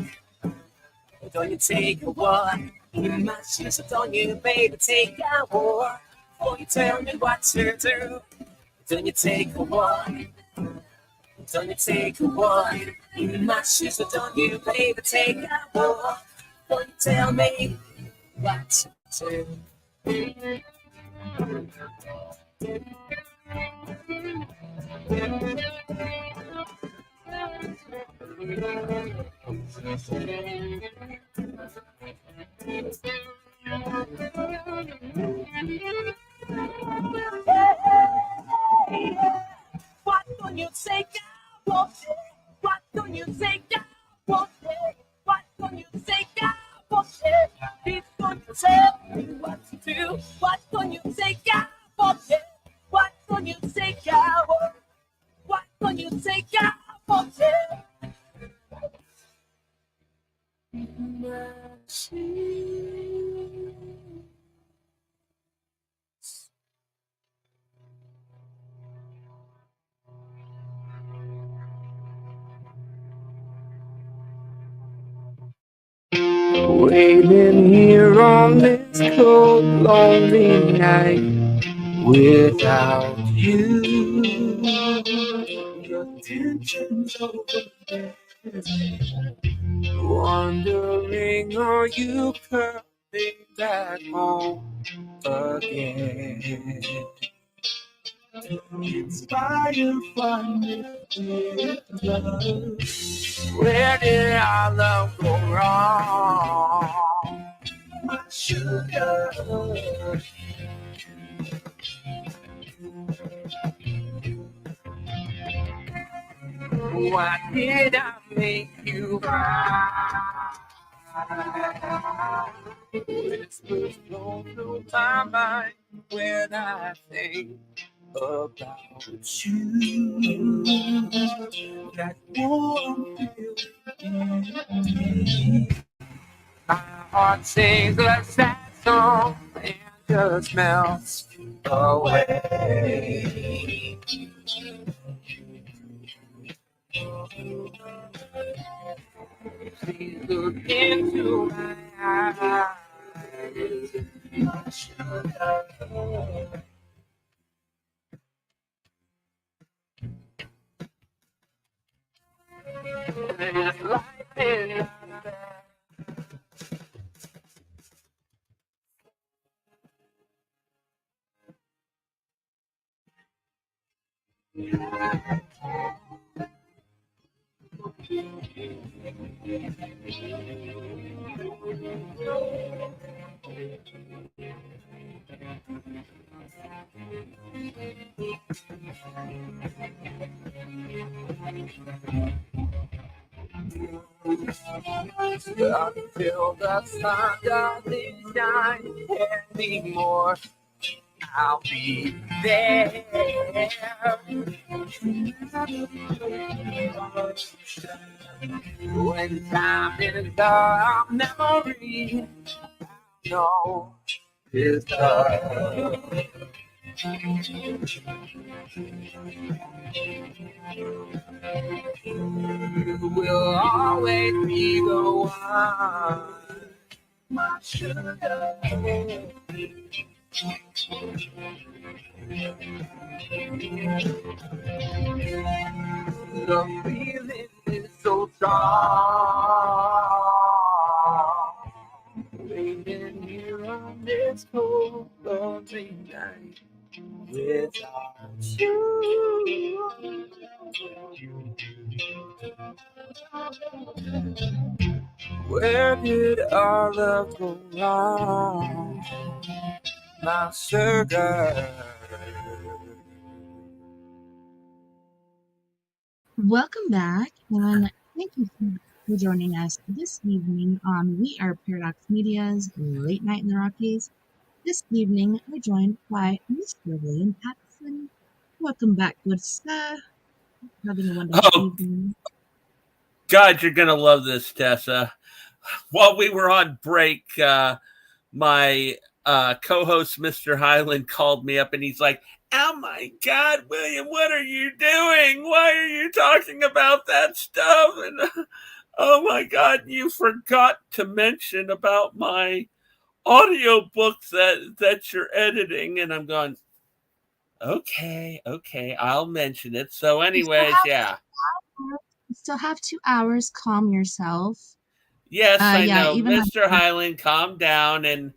Don't you take a walk? In my shoes, don't you, baby, take a walk? Won't you tell me what to do? Don't you take a walk? Don't you take a walk? In my shoes, don't you, baby, take a walk? Won't you tell me what to do. What don't you say, God won't say? What don't you say, God won't say? What don't you say, God won't say? He's going to tell me what to do. What don't you say, God won't say? What don't you say, God won't? What don't you say, God won't say? Waiting here on this cold, lonely night without you. Your tension's over there. Wondering, are you coming back home again? Inspired by love. Where did our love go wrong? My sugar. Why did I make you cry? Whispers flow through my mind when I think about you. That warm feeling in me. My heart sings a sad song and just melts away. Please look into my eyes, my sugar. There's life in there. Until the sun doesn't shine anymore, I'll be there. When time is a memory, no, it's love. You will always be the one, my sugar. The feeling is so strong. Waiting here on this cold, lonely night without you. Where did our love go wrong, my sugar? Welcome back, and thank you for joining us this evening on We Are Paradox Media's Late Night in the Rockies. This evening, we're joined by Mr. William Pattison. Welcome back, good sir. Having a wonderful evening. God, you're going to love this, Tessa. While we were on break, my co-host, Mr. Highland, called me up and he's like, oh my God, William, what are you doing? Why are you talking about that stuff? And oh my God, you forgot to mention about my audiobooks that you're editing. And I'm going, okay, I'll mention it. So anyways, yeah. You still have 2 hours. Calm yourself. Yes, I Yeah, know, even Mr. Highland, calm down, and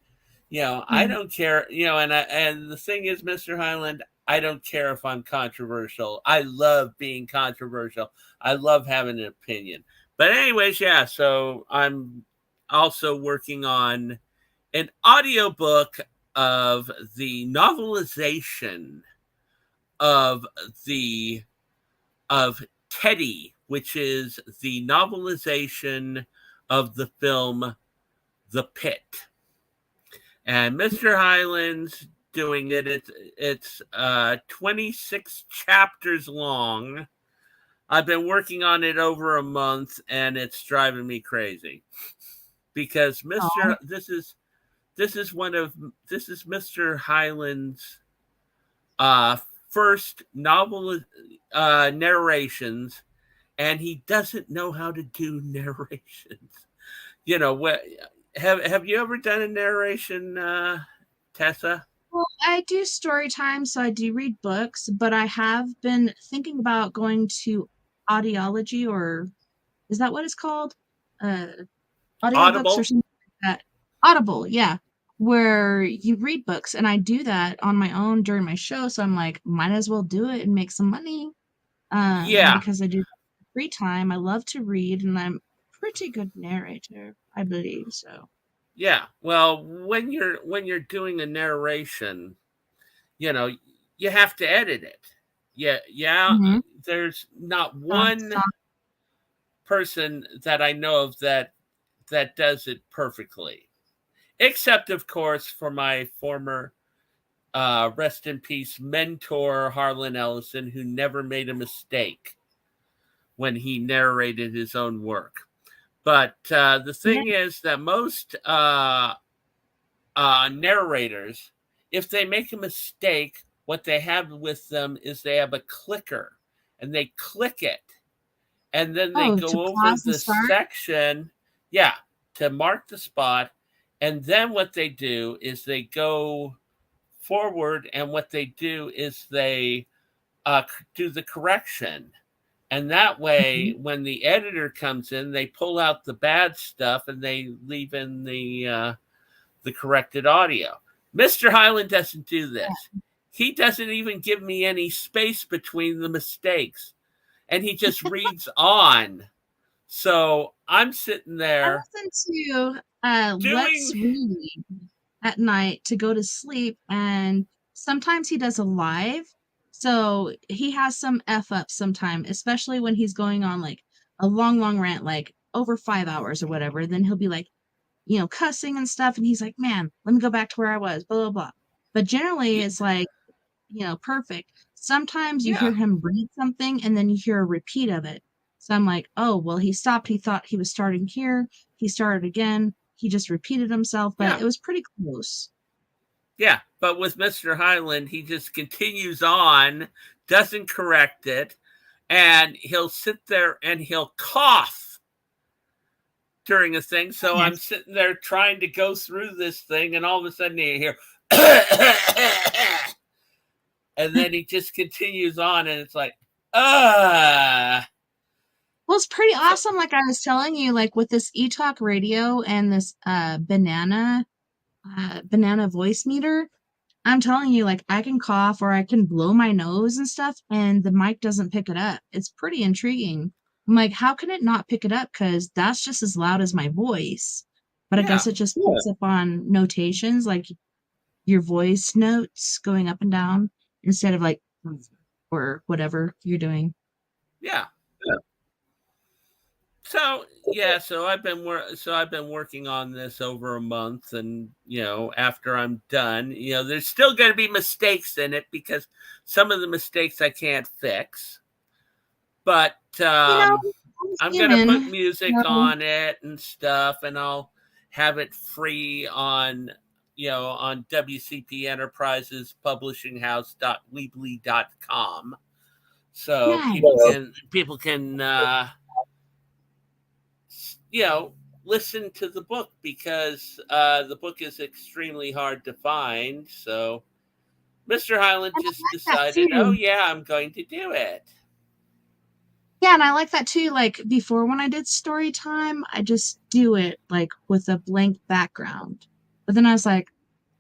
I yeah. don't care. And the thing is, Mr. Highland, I don't care if I'm controversial. I love being controversial. I love having an opinion. But anyways, yeah. So I'm also working on an audiobook of the novelization of the of Teddy, which is the novelization of the film The Pit. And Mr. Highland's doing it. It's 26 chapters long. I've been working on it over a month, and it's driving me crazy because Aw. this is Mr. Highland's uh, first novel narrations, and he doesn't know how to do narrations. What have you ever done a narration, Tessa? Well, I do story time, so I do read books, but I have been thinking about going to audiology, or is that what it's called? Uh, Audiobooks or Audible? something like that. Audible, yeah, where you read books, and I do that on my own during my show. So I'm like, might as well do it and make some money. Yeah, Because I do free time. I love to read, and I'm a pretty good narrator, I believe. So yeah. Well, when you're doing a narration, you know, you have to edit it. Yeah, yeah. mhm. There's not Stop, one stop. person that I know of that does it perfectly, except of course for my former rest in peace mentor Harlan Ellison, who never made a mistake when he narrated his own work. But the Yeah. thing is that most narrators, if they make a mistake, what they have with them is they have a clicker, and they click it, and then they Oh, to go over pause and the start. section, yeah, to mark the spot. And then what they do is they go forward, and what they do is they do the correction. And that way, Mhm. when the editor comes in, they pull out the bad stuff and they leave in the corrected audio. Mr. Highland doesn't do this. He doesn't even give me any space between the mistakes, and he just reads on. So I'm sitting I there listen to Let's doing, Read at night to go to sleep, and sometimes he does a live. So he has some F up sometime, especially when he's going on like a long rant, like over 5 hours or whatever. Then he'll be like, cussing and stuff, and he's like, "Man, let me go back to where I was." Blah blah blah. But generally, it's like, perfect. Sometimes you hear yeah, him read something and then you hear a repeat of it. So I'm like, oh, well, he stopped. He thought he was starting here. He started again. He just repeated himself, but yeah, it was pretty close. yeah. But with Mr. Highland, he just continues on, doesn't correct it, and he'll sit there and he'll cough during a thing. So I'm Yes. sitting there trying to go through this thing, and all of a sudden you hear, and then he just continues on, and it's like, ah. Well, it's pretty So, awesome. Like I was telling you, like with this e-talk radio and this banana voice meter, I'm telling you, like I can cough or I can blow my nose and stuff, and the mic doesn't pick it up. It's pretty intriguing. I'm like, how can it not pick it up? Because that's just as loud as my voice. But I yeah, guess it just picks up on notations, like your voice notes going up and down instead of like or whatever you're doing. yeah. So yeah, so I've been working on this over a month, and after I'm done, there's still going to be mistakes in it because some of the mistakes I can't fix. But You know, I'm I'm going to put human. music So on it and stuff, and I'll have it free on on WCP Enterprises Publishing House.weebly.com, so nice. people can you know, listen to the book because the book is extremely hard to find. So Mr. Highland I just like that decided, oh, too. yeah, I'm going to do it. Yeah, and I like that too. Like before when I did story time, I just do it like with a blank background. But then I was like,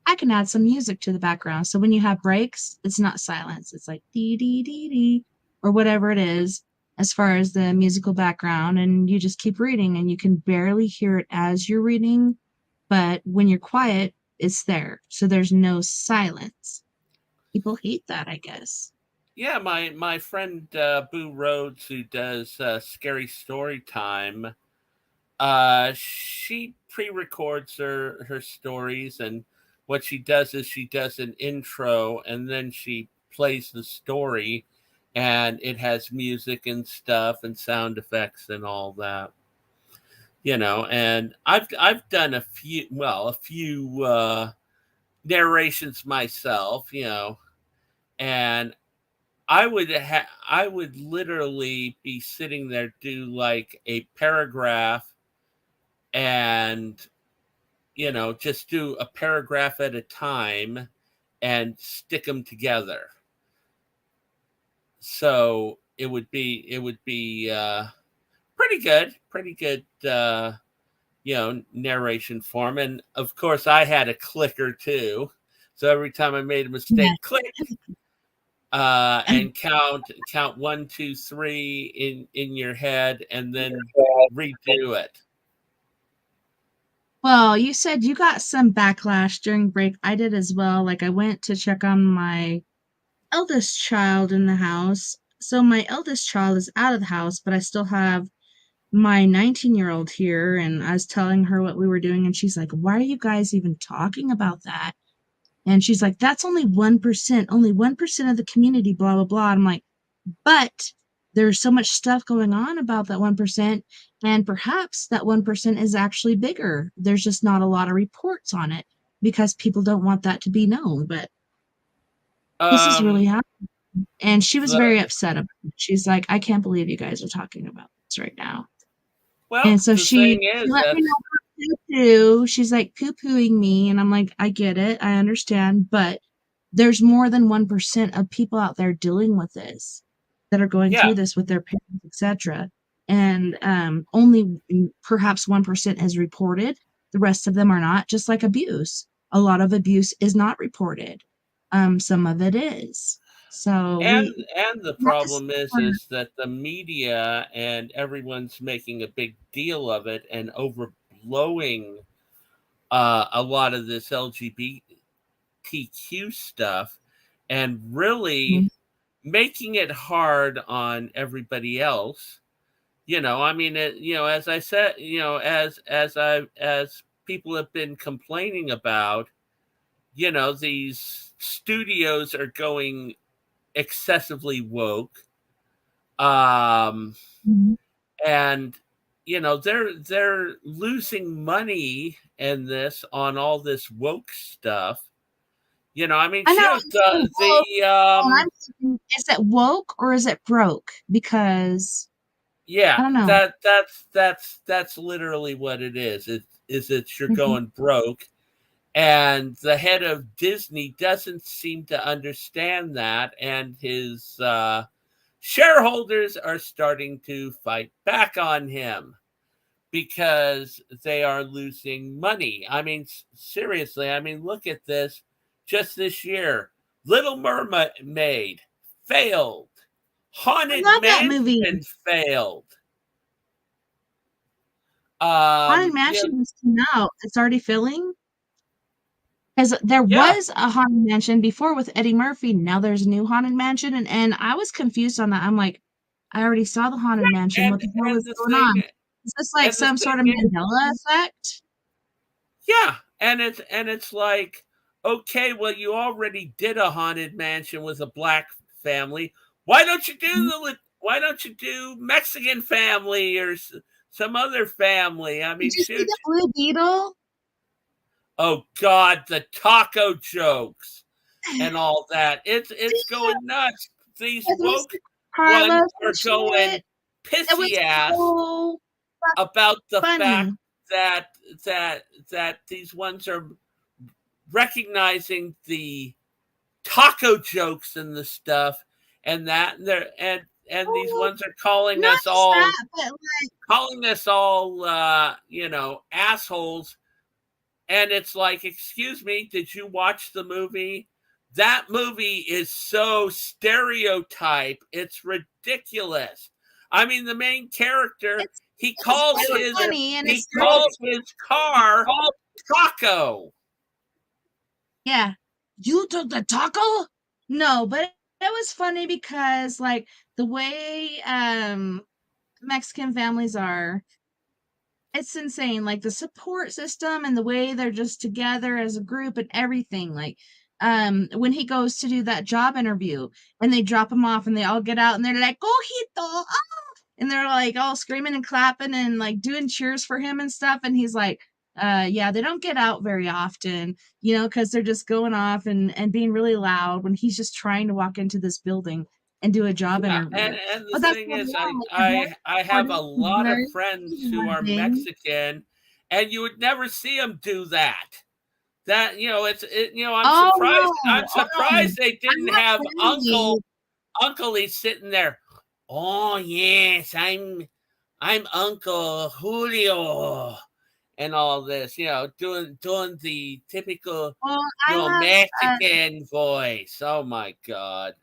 I can add some music to the background. So when you have breaks, it's not silence. It's like dee dee dee dee or whatever it is as far as the musical background. And you just keep reading and you can barely hear it as you're reading. But when you're quiet, it's there. So there's no silence. People hate that, I guess. Yeah, my friend Boo Rhodes, who does Scary Story Time, she pre-records her stories, and what she does is she does an intro, and then she plays the story, and it has music and stuff and sound effects and all that. And I've done a few narrations myself, and I would literally be sitting there, do like a paragraph, and just do a paragraph at a time and stick them together. So it would be pretty good narration form. And of course I had a clicker too, so every time I made a mistake, Yeah. click, and count 1, 2, 3 in your head, and then redo it. Well, you said you got some backlash during break. I did as well. Like I went to check on my eldest child in the house. So my eldest child is out of the house, but I still have my 19-year-old here. And I was telling her what we were doing, and she's like, "Why are you guys even talking about that?" And she's like, "That's only 1%, only 1% of the community, blah, blah, blah." I'm like, but there's so much stuff going on about that 1%, and perhaps that 1% is actually bigger. There's just not a lot of reports on it because people don't want that to be known. But this is really Um, happening. And she was the very upset about it. She's like, "I can't believe you guys are talking about this right now." well, And so the she thing is, let me know her poo-poo. She's like poo-pooing me, and I'm like, I get it, I understand, but there's more than 1% of people out there dealing with this that are going yeah. through this with their parents, etc. And only perhaps 1% is reported. The rest of them are not, just like abuse. A lot of abuse is not reported. Some of it is. So and we and the have to see problem is that the media and everyone's making a big deal of it and overblowing a lot of this LGBTQ stuff, and really making it hard on everybody else. I mean, as I said, as people have been complaining about, these studios are going excessively woke, um Mhm. and they're losing money in this, on all this woke stuff. I mean, I know shoot, it's so woke. And I'm thinking, is it woke or is it broke? Because yeah, I don't know. that's literally what it is. It's you're Mhm. going broke. And the head of Disney doesn't seem to understand that, and his shareholders are starting to fight back on him because they are losing money. I mean, seriously, I mean, look at this. Just this year, Little Mermaid failed. I Haunted love that movie. Mansion failed. Haunted Yeah, Mansion just came out. It's already filling. Because there yeah, was a Haunted Mansion before with Eddie Murphy. Now there's a new Haunted Mansion. And I was confused on that. I'm like, I already saw the Haunted Mansion. and What the hell and is the going thing on? Is this like and the some sort of thing Mandela effect? Yeah, and it's like, okay, well, you already did a haunted mansion with a black family. Why don't you do Mexican family or some other family? I Did mean, you see shoot. the Blue Beetle? Oh God, the taco jokes and all that. It's going nuts. These It was woke ones Carlos are and going shit. It was pissy ass so about the fact funny. that these ones are recognizing the taco jokes and the stuff, and that and they're these ones are calling Not us just all that, but assholes. And it's like, excuse me, did you watch the movie? That movie is so stereotype. It's ridiculous. I mean, the main character, he calls his car Taco. yeah. You took the taco? No, but it was funny because like the way Mexican families are, it's insane. Like the support system and the way they're just together as a group and everything. Like when he goes to do that job interview and they drop him off and they all get out and they're like, Cojito, ah! And they're like all screaming and clapping and like doing cheers for him and stuff. And he's like, yeah, they don't get out very often, you know, because they're just going off and being really loud when he's just trying to walk into this building and do a job interview. And the thing is, I have a lot of friends who are Mexican, and you would never see them do that. That, you know, I'm surprised. No. I'm surprised they didn't have Uncle. He's sitting there. Oh yes, I'm Uncle Julio, and all this, you know, doing the typical Mexican voice. Oh my God.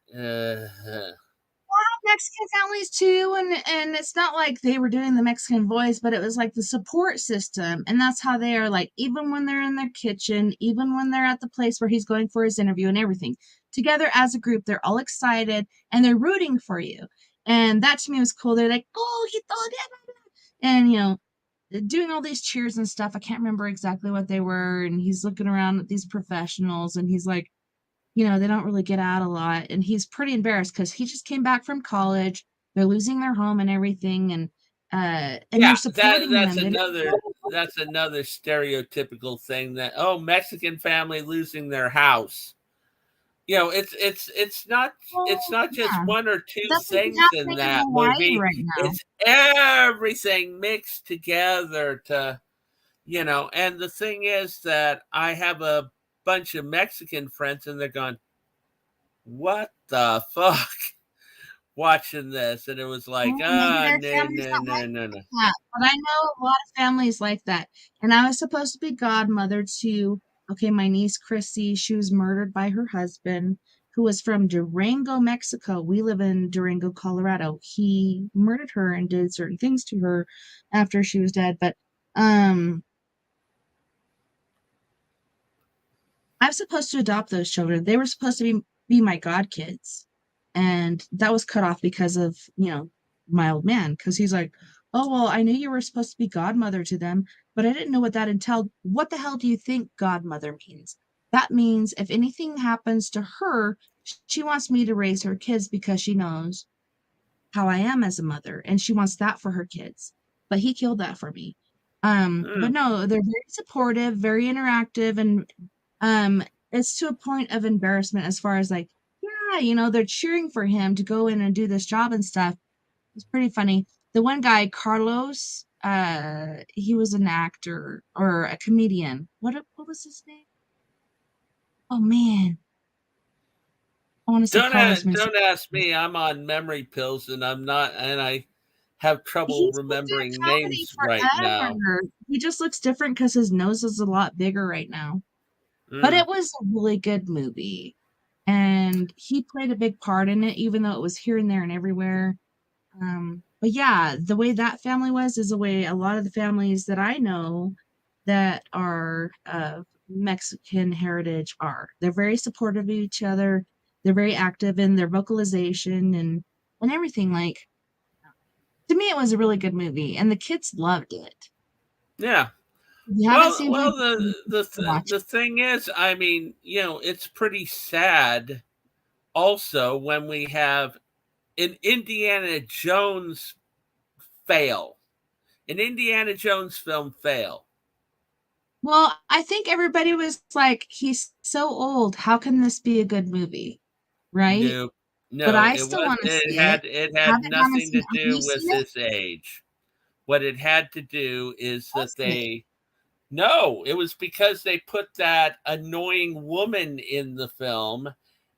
Mexican families too, and it's not like they were doing the Mexican voice, but it was like the support system, and that's how they are. Like even when they're in their kitchen, even when they're at the place where he's going for his interview and everything, together as a group, they're all excited and they're rooting for you, and that to me was cool. They're like, oh, he thought it, and you know, doing all these cheers and stuff. I can't remember exactly what they were, and he's looking around at these professionals, and he's like, you know, they don't really get out a lot. And he's pretty embarrassed because he just came back from college. They're losing their home and everything. And you're supporting them. That's another stereotypical thing that, oh, Mexican family losing their house. You know, it's not just one or two things in that movie. Right now. It's everything mixed together to, you know, and the thing is that I have a bunch of Mexican friends and they're going, what the fuck, watching this, and it was like, no. But I know a lot of families like that, and I was supposed to be godmother to my niece Chrissy. She was murdered by her husband, who was from Durango, Mexico. We live in Durango, Colorado. He murdered her and did certain things to her after she was dead, but I was supposed to adopt those children. They were supposed to be my godkids. And that was cut off because of, you know, my old man. Because he's like, oh, well, I knew you were supposed to be godmother to them, but I didn't know what that entailed. What the hell do you think godmother means? That means if anything happens to her, she wants me to raise her kids because she knows how I am as a mother. And she wants that for her kids. But he killed that for me. But no, they're very supportive, very interactive, and it's to a point of embarrassment as far as like, yeah, you know, they're cheering for him to go in and do this job and stuff. It's pretty funny. The one guy, Carlos, he was an actor or a comedian. What was his name? Oh man, I want to say don't ask me. I'm on memory pills and I have trouble remembering names right now. He just looks different because his nose is a lot bigger right now. But it was a really good movie, and he played a big part in it, even though it was here and there and everywhere. But yeah, the way that family was is the way a lot of the families that I know that are of Mexican heritage are. They're very supportive of each other. They're very active in their vocalization and everything. Like, to me, it was a really good movie, and the kids loved it. Yeah. The thing is, I mean, you know, it's pretty sad also when we have an Indiana Jones film fail. Well, I think everybody was like, he's so old. How can this be a good movie? Right? No, but I still want to see it. It had nothing to do with his age. What it had to do is that No, it was because they put that annoying woman in the film,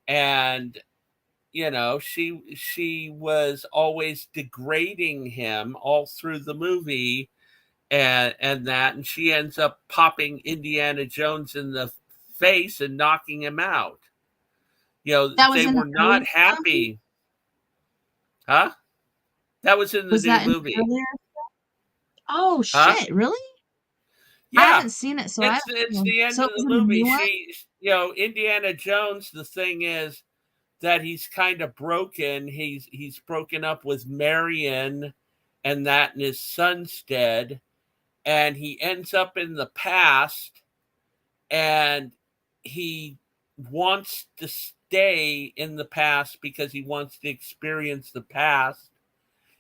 and she was always degrading him all through the movie, and she ends up popping Indiana Jones in the face and knocking him out. That was They in were the not earlier film? happy. Huh? That was in the Was new that in the movie. earlier? Oh Huh? shit! Really? I Yeah. haven't seen it, so I It's don't know. the end So of it the was in the movie. new one? Indiana Jones, the thing is that he's kind of broken. He's broken up with Marion and his son's dead, and he ends up in the past, and he wants to stay in the past because he wants to experience the past.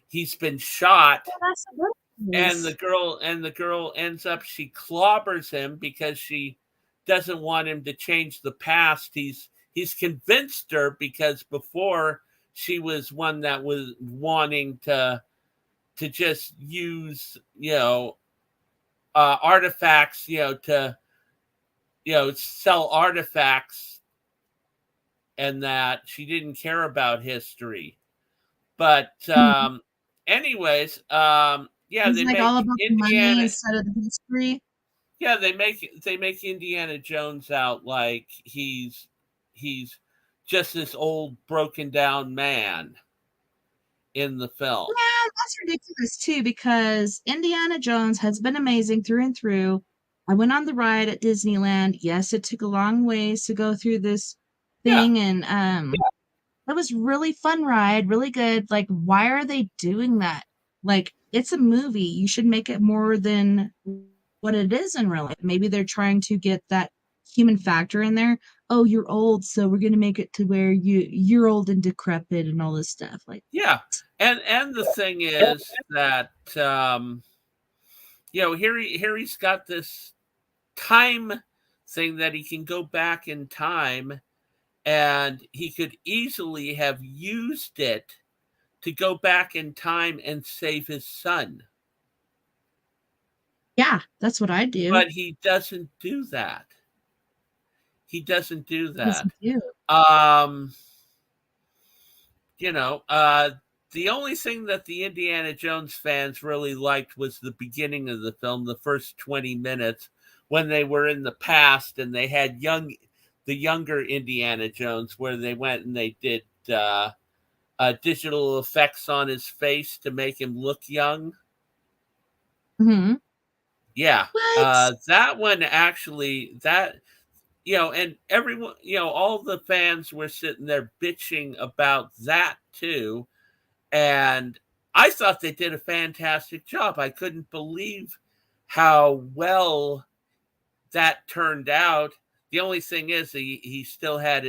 He's been shot, Yeah, that's the good and news. the girl ends up, she clobbers him because she doesn't want him to change the past. He's convinced her, because before she was one that was wanting to just use artifacts, to sell artifacts, and that she didn't care about history. But Mhm. anyways, yeah, It's they like all make about the money Indiana. instead of the history. Yeah, they make Indiana Jones out like he's just this old broken down man in the film. Yeah, that's ridiculous too, because Indiana Jones has been amazing through and through. I went on the ride at Disneyland. Yes, it took a long ways to go through this Yeah, thing, and it was really fun ride, really good. Like, why are they doing that? Like, it's a movie. You should make it more than what it is in real life. Maybe they're trying to get that human factor in there. Oh, you're old, so we're gonna make it to where you're old and decrepit and all this stuff. Like, yeah, and the thing is that he's got this time thing that he can go back in time, and he could easily have used it to go back in time and save his son. yeah, that's what I do. But he doesn't do that. He doesn't do Yes, that. I do. Um, you know, uh, the only thing that the Indiana Jones fans really liked was the beginning of the film, the first 20 minutes, when they were in the past and they had the younger Indiana Jones, where they went and they did digital effects on his face to make him look young. Hmm. Yeah, What? that one actually, and everyone, all the fans were sitting there bitching about that too. And I thought they did a fantastic job. I couldn't believe how well that turned out. The only thing is, he still had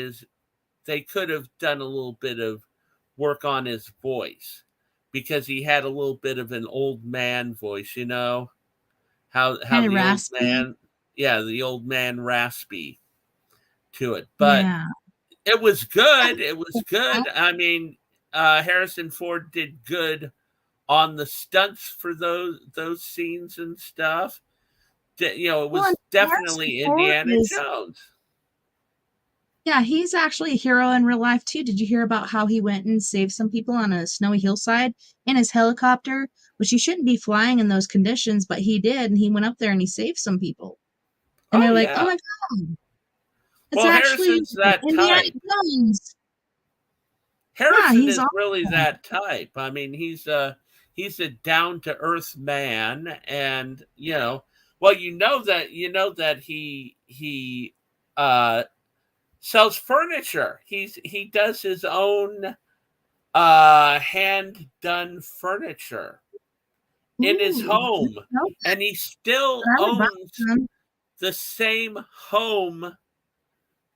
they could have done a little bit of work on his voice, because he had a little bit of an old man voice, how Kind of the old raspy. man, yeah, the old man raspy to it. But Yeah. it was good. It was good. I mean, Harrison Ford did good on the stunts for those scenes and stuff. It Well, and was Harrison definitely Ford Indiana is, Jones. yeah, he's actually a hero in real life too. Did you hear about how he went and saved some people on a snowy hillside in his helicopter, which he shouldn't be flying in those conditions, but he did, and he went up there and he saved some people. And Oh they're like, "Oh yeah. my God, it's Well, actually Harrison's that Indiana type. Jones." Yeah, Harrison he's is really awesome. that type. I mean, he's a down to earth man, and well, that he uh sells furniture. He does his own hand done furniture in his Ooh, I didn't home, know that, and he still but I would buy owns some. the same home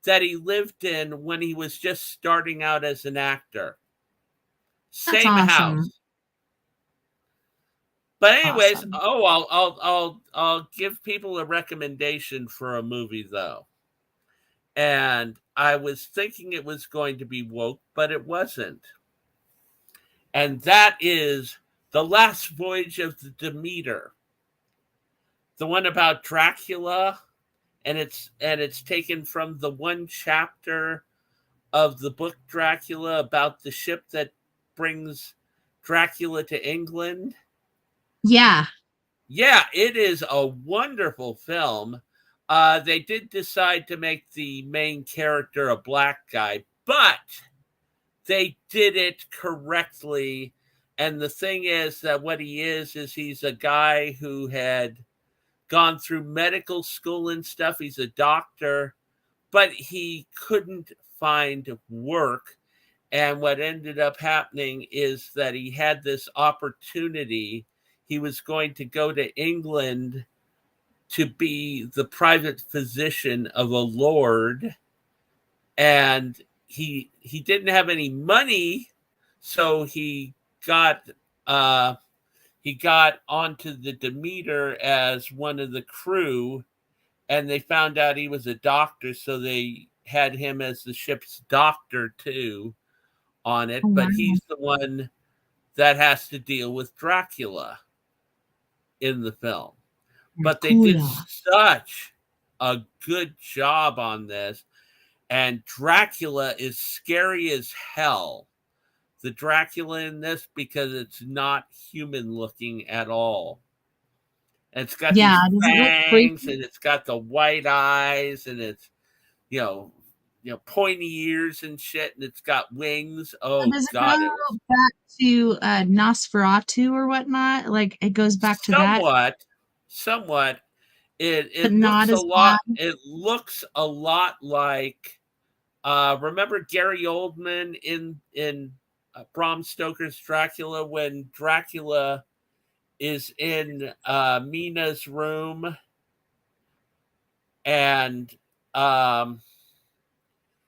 that he lived in when he was just starting out as an actor. That's Same awesome. house. But anyways, Awesome. I'll give people a recommendation for a movie though. And I was thinking it was going to be woke, but it wasn't. And that is The Last Voyage of the Demeter. The one about Dracula, and it's taken from the one chapter of the book Dracula about the ship that brings Dracula to England? Yeah. Yeah, it is a wonderful film. They did decide to make the main character a black guy, but they did it correctly. And the thing is that what he is he's a guy who had gone through medical school and stuff. He's a doctor, but he couldn't find work. And what ended up happening is that he had this opportunity. He was going to go to England to be the private physician of a lord. And he didn't have any money, so he got onto the Demeter as one of the crew, and they found out he was a doctor, so they had him as the ship's doctor too on it. Oh, wow. But he's the one that has to deal with Dracula in the film. But they did such a good job on this. And Dracula is scary as hell. The Dracula in this, because it's not human looking at all. And it's got these fangs, and it's got the white eyes, and it's, you know, pointy ears and shit, and it's got wings. Oh, does it God. go back to Nosferatu or whatnot? Like, it goes back to that? Somewhat. It not looks as a lot. bad? It looks a lot like. Remember Gary Oldman in Bram Stoker's Dracula, when Dracula is in Mina's room and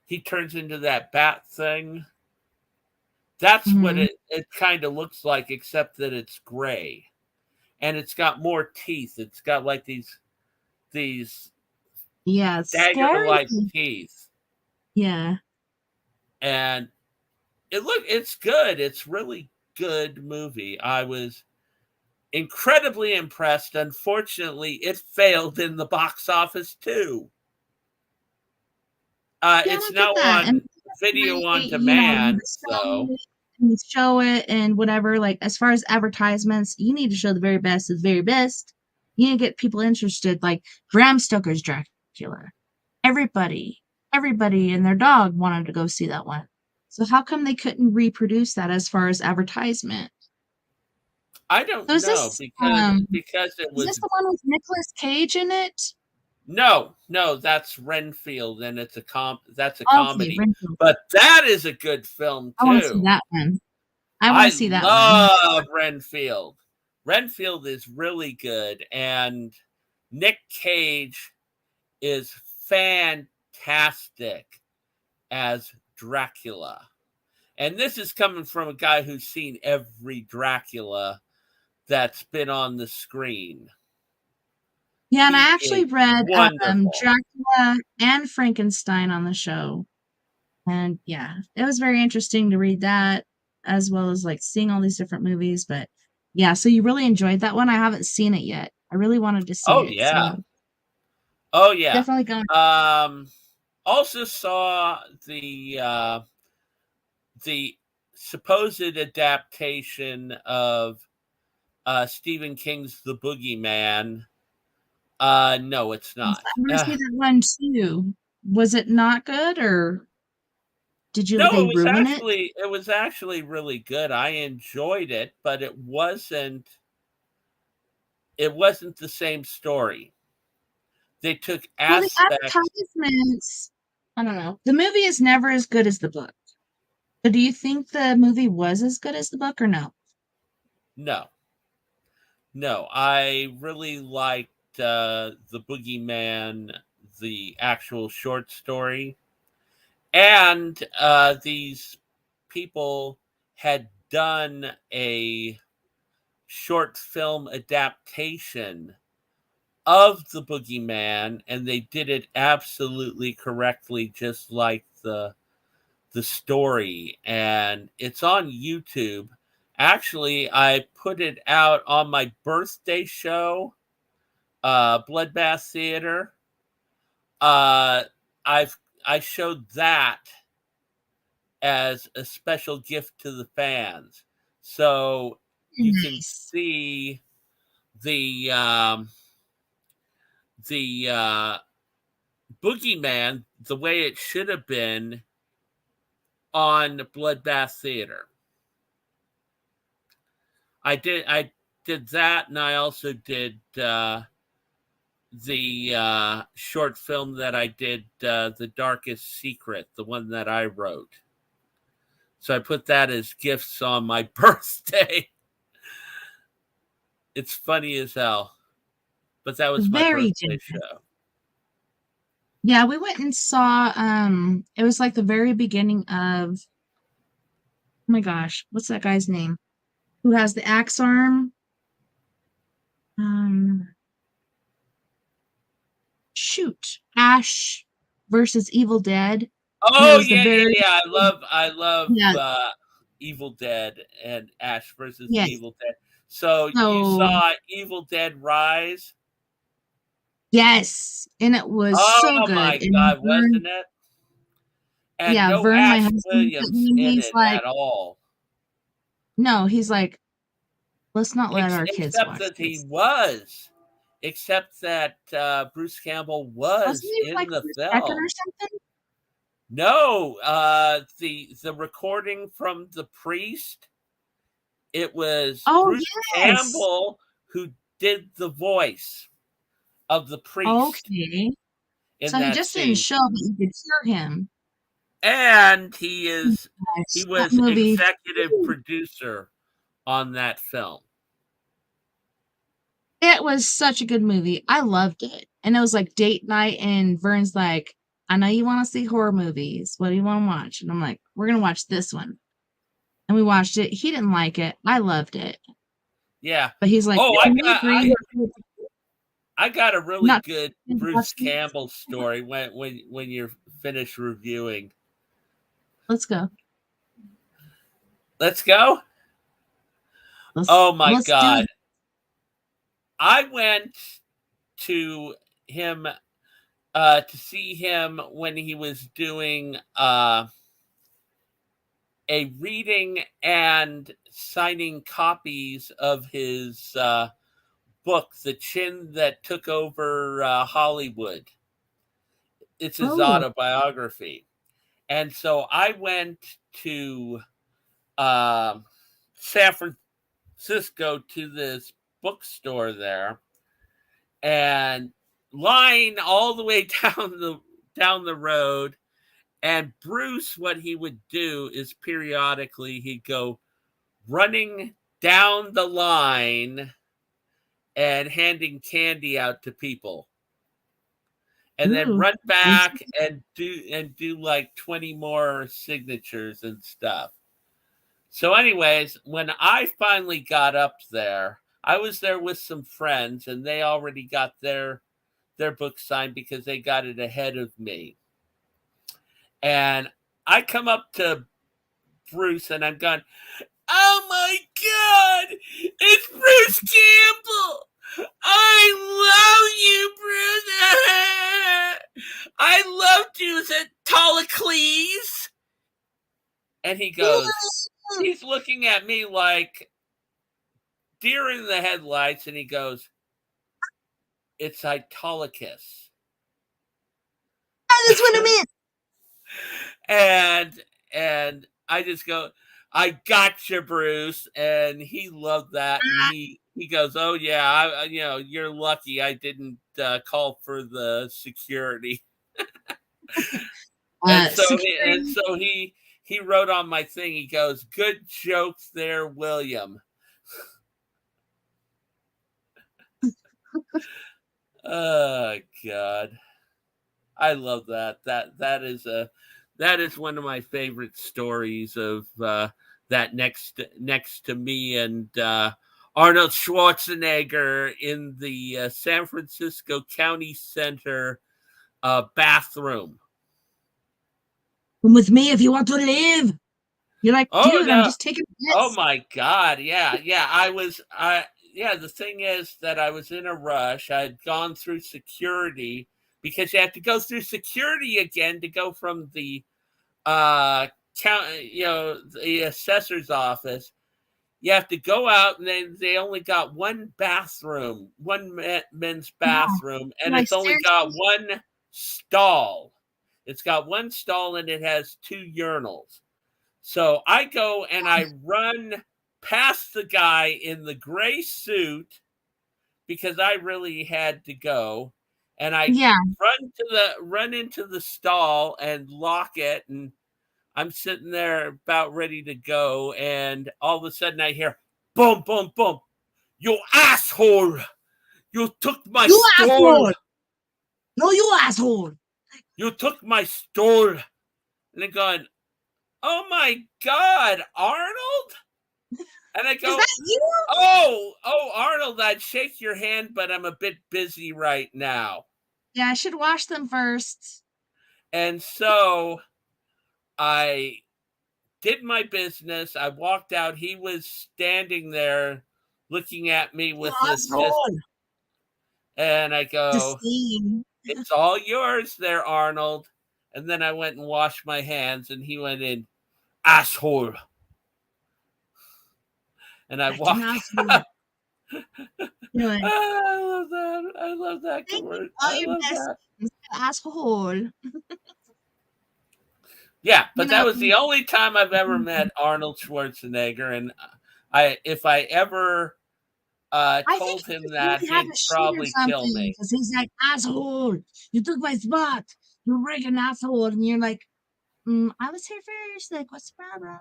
he turns into that bat thing? That's what it kind of looks like, except that it's gray. And it's got more teeth. It's got like these dagger-like teeth. Yeah. And it's good. It's really good movie. I was incredibly impressed. Unfortunately, it failed in the box office too. It's now on video on demand, so you show it and whatever. Like, as far as advertisements, you need to show the very best of the very best. You need to get people interested. Like Bram Stoker's Dracula. Everybody and their dog wanted to go see that one. So how come they couldn't reproduce that as far as advertisement? I don't know, because it was. Is this the one with Nicolas Cage in it? No, that's Renfield, and it's that's a comedy. Renfield. But that is a good film too. I want to see that one. I want to see that one. I love Renfield. Renfield is really good, and Nick Cage is fantastic as Dracula. And this is coming from a guy who's seen every Dracula that's been on the screen. Yeah, and I actually read Dracula and Frankenstein on the show. And yeah, it was very interesting to read that, as well as like seeing all these different movies. But yeah, so you really enjoyed that one? I haven't seen it yet. I really wanted to see it. Yeah. So oh yeah. Definitely going. Also saw the supposed adaptation of Stephen King's The Boogeyman. No, it's not. I want to see that one too. Was it not good, or did you? No, they it was ruin actually it was actually really good. I enjoyed it, but it wasn't the same story. They took aspects. The advertisements, I don't know. The movie is never as good as the book. But do you think the movie was as good as the book, or no? No, I really liked The Boogeyman, the actual short story. And these people had done a short film adaptation of The Boogeyman, and they did it absolutely correctly, just like the story. And it's on YouTube. Actually, I put it out on my birthday show, Bloodbath Theater. I showed that as a special gift to the fans. So you can Nice. see the Boogeyman the way it should have been on Bloodbath Theater. I did that, and I also did the short film that I did, The Darkest Secret, the one that I wrote. So I put that as gifts on my birthday. It's funny as hell. But that was my Very birthday generous. show. Yeah, we went and saw it was like the very beginning of, oh my gosh, what's that guy's name? Who has the axe arm? Shoot. Ash versus Evil Dead. And it Oh was the yeah, very yeah. I love yeah, Evil Dead and Ash versus yes. Evil Dead. So you So saw Evil Dead Rise? yes, and it was so Oh good. my And God, Vern, wasn't it? And yeah, no Vern, my Ash husband, Williams in he's it like, at all. no, he's like, let's not let our kids Except watch that he this. was. Except that Bruce Campbell Wasn't was he in like the for a second film. or something? No, the recording from The Priest, it was Oh Bruce yes. Campbell who did the voice of the priest Okay. in So he that just didn't scene. show, but you could hear him. And he Yes, that was movie. executive producer on that film. It was such a good movie. I loved it. And it was like date night, and Vern's like, I know you want to see horror movies. What do you want to watch? And I'm like, we're going to watch this one. And we watched it. He didn't like it. I loved it. Yeah. But he's like, Oh, yeah, we agree. I got a really Not good watch Bruce this. Campbell story when you're finished reviewing. Let's go. Let's go. Oh my Let's do God. it. I went to him to see him when he was doing a reading and signing copies of his book, The Chin That Took Over Hollywood. It's his Oh, autobiography. And so I went to San Francisco to this bookstore there, and line all the way down the road. And Bruce, what he would do is periodically he'd go running down the line and handing candy out to people, and then ooh. run back and do like 20 more signatures and stuff. So anyways, when I finally got up there, I was there with some friends, and they already got their book signed because they got it ahead of me. And I come up to Bruce, and I'm going, oh my God, it's Bruce Campbell. I love you, Bruce. I loved you as a Tolocles. And he goes, he's looking at me like deer in the headlights, and he goes, it's Autolycus. That's what I meant. And I just go, I got you, Bruce. And he loved that. And he goes, oh yeah, you're lucky I didn't call for the security. And so he wrote on my thing, he goes, good jokes there, William. Oh God. I love that. That is one of my favorite stories of that next to me and Arnold Schwarzenegger in the San Francisco County Center bathroom. Come with me if you want to live. You're like, dude, I'm just taking this. Oh my God. Yeah. The thing is that I was in a rush. I had gone through security because you have to go through security again to go from the the assessor's office. You have to go out, and they only got one bathroom, men's bathroom, and Like, it's only got one stall. It's got one stall, and it has 2 urinals. So I go and I run past the guy in the gray suit because I really had to go, and I run into the stall and lock it, and I'm sitting there about ready to go, and all of a sudden I hear, boom, boom, boom. You asshole! You took my stole! Asshole. No, you asshole! You took my stole! And I'm going, oh my God, Arnold? And I go, Is that you? Oh, Arnold, I'd shake your hand, but I'm a bit busy right now. Yeah, I should wash them first. And so I did my business. I walked out. He was standing there looking at me with this. And I go, it's all yours there, Arnold. And then I went and washed my hands, and he went in, asshole. And I walked out. Like, I love that word. I love that. Asshole. Yeah, but that was the only time I've ever met Arnold Schwarzenegger, and if I ever told him that, he'd probably kill me. Because he's like, asshole, you took my spot. You're freaking asshole. And you're like, I was here first. Like, what's the problem?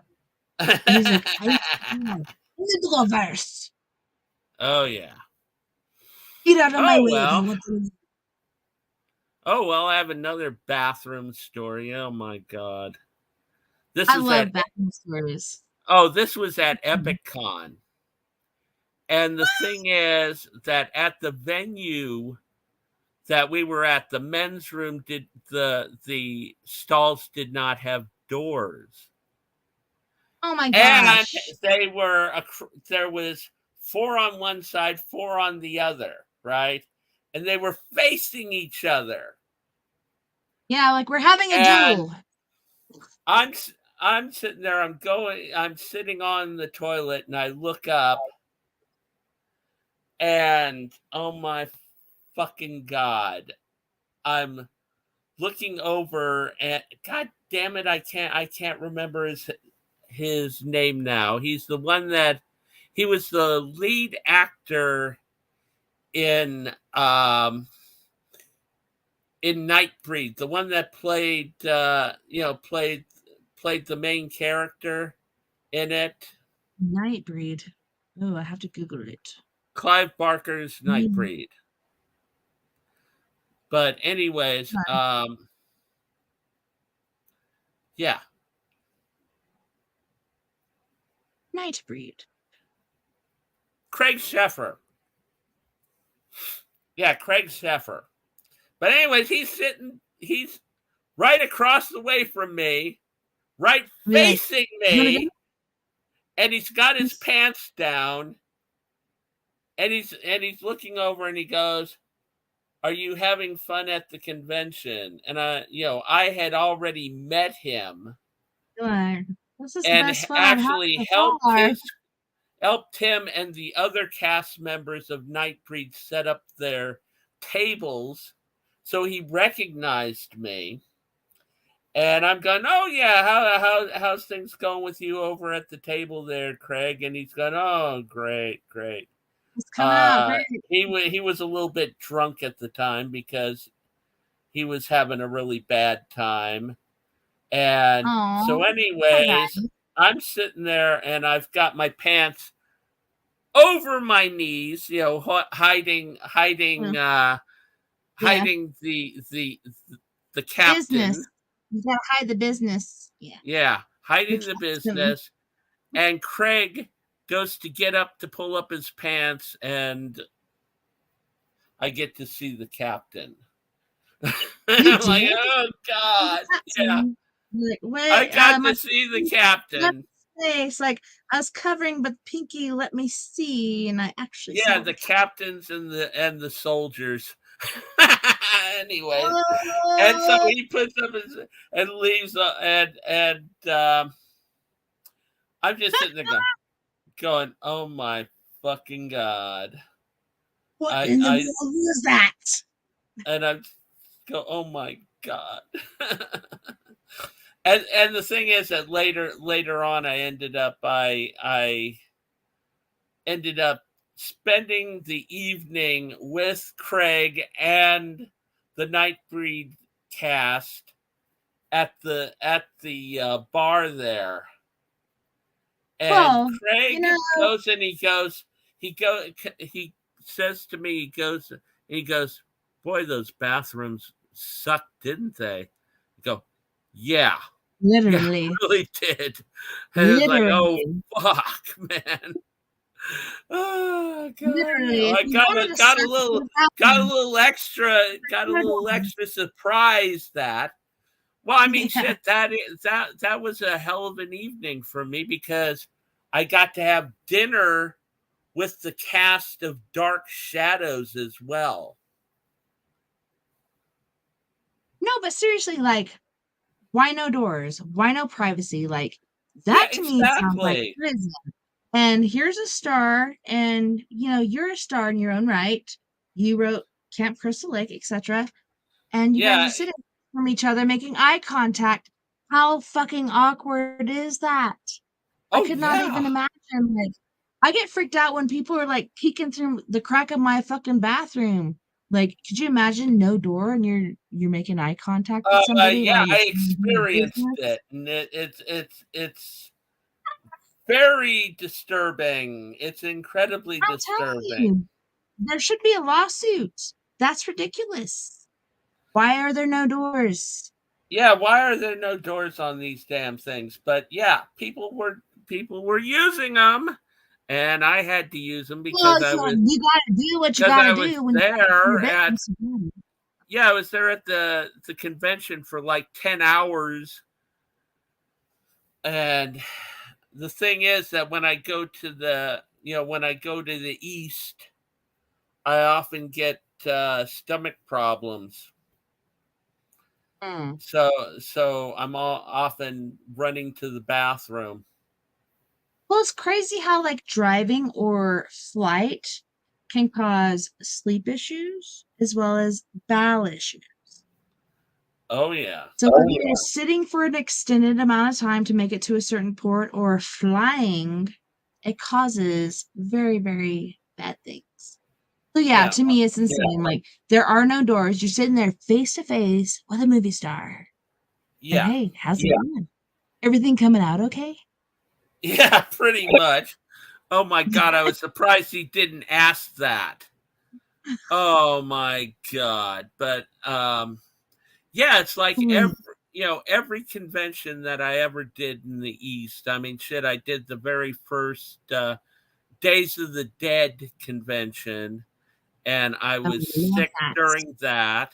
And he's like, I need to go first. Oh, yeah. Get out of my way. Well. Oh, well, I have another bathroom story. Oh, my God. I love bathroom stories. Oh, this was at EpicCon. And the thing is that at the venue that we were at, the men's room, the stalls did not have doors. Oh, my gosh. And there was 4 on one side, 4 on the other, right? And they were facing each other. Yeah, like we're having a duel. I'm sitting there, I'm sitting on the toilet, and I look up, and oh my fucking God, I'm looking over, and God damn it, I can't remember his name now. He's the one that he was the lead actor in Nightbreed, the one that played the main character in it. Nightbreed. Oh, I have to Google it. Clive Barker's Nightbreed. But anyways, yeah. Nightbreed. Craig Sheffer. Yeah, Craig Sheffer. But anyways, he's right across the way from me, right facing me, and he's got his pants down, and he's looking over, and he goes, "Are you having fun at the convention?" And I had already met him, and actually helped him and the other cast members of Nightbreed set up their tables. So he recognized me, and I'm going, "Oh yeah, how's things going with you over at the table there, Craig?" And he's going, "Oh, great." It's coming out great. He was a little bit drunk at the time because he was having a really bad time, and so anyways, I'm sitting there and I've got my pants over my knees, hiding the captain. Business. You gotta hide the business. Yeah, hiding the business. And Craig goes to get up to pull up his pants, and I get to see the captain. I'm like, oh God, yeah. Like, wait, I got to see the captain. It's like I was covering, but Pinky let me see, and I actually the captains and the soldiers Anyways, and so he puts up his and leaves, I'm just sitting there going, oh my fucking god! What in the world was that? And I go, oh my god! and the thing is that later on, I ended up spending the evening with Craig and the Nightbreed cast at the bar there. And Craig goes and he says to me, he goes, boy, those bathrooms sucked, didn't they? I go, yeah. Literally. Yeah, really did. And it's like, oh fuck, man. Oh god! Literally, I got a little extra surprise that. Well, I mean, shit, that was a hell of an evening for me because I got to have dinner with the cast of Dark Shadows as well. No, but seriously, like, why no doors? Why no privacy? Like, that to me sounds like prison. And here's a star, and you're a star in your own right. You wrote Camp Crystal Lake, etc. And you guys are sitting from each other making eye contact. How fucking awkward is that? I could not even imagine. Like, I get freaked out when people are like peeking through the crack of my fucking bathroom. Like, could you imagine no door and you're making eye contact with somebody? Yeah, I experienced it, and it's very disturbing. It's incredibly disturbing. There should be a lawsuit. That's ridiculous. Why are there no doors? Yeah, why are there no doors on these damn things? But yeah, people were using them, and I had to use them because you gotta do what you gotta do when you're there. I was there at the convention for like 10 hours, and the thing is that when I go to the east, I often get stomach problems. So I'm often running to the bathroom. Well, it's crazy how like driving or flight can cause sleep issues as well as bowel issues. Oh yeah. So whether you're sitting for an extended amount of time to make it to a certain port or flying, it causes very, very bad things. So yeah, to me it's insane. Like, there are no doors. You're sitting there face to face with a movie star. Yeah. And, hey, how's it going? Everything coming out okay? Yeah, pretty much. Oh my god, I was surprised he didn't ask that. Oh my god. But yeah, it's like every convention that I ever did in the East. I mean, shit, I did the very first Days of the Dead convention, and I was sick during that.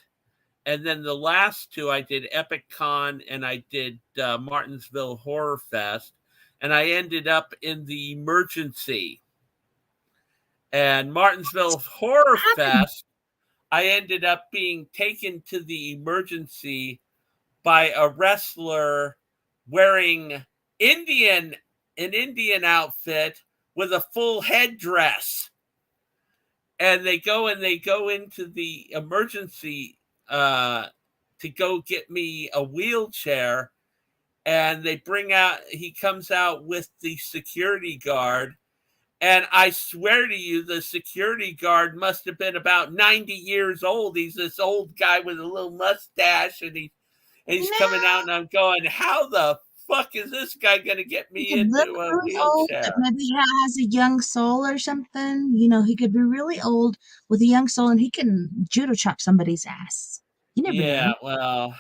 And then the last two, I did Epic Con and I did Martinsville Horror Fest, and I ended up in the emergency. And Martinsville Horror Fest, I ended up being taken to the emergency by a wrestler wearing an Indian outfit with a full headdress. And they go into the emergency to go get me a wheelchair. And he comes out with the security guard. And I swear to you, the security guard must have been about 90 years old. He's this old guy with a little mustache, and he's coming out, and I'm going, how the fuck is this guy going to get me into a wheelchair? Maybe he has a young soul or something. He could be really old with a young soul, and he can judo chop somebody's ass. You never know. Well,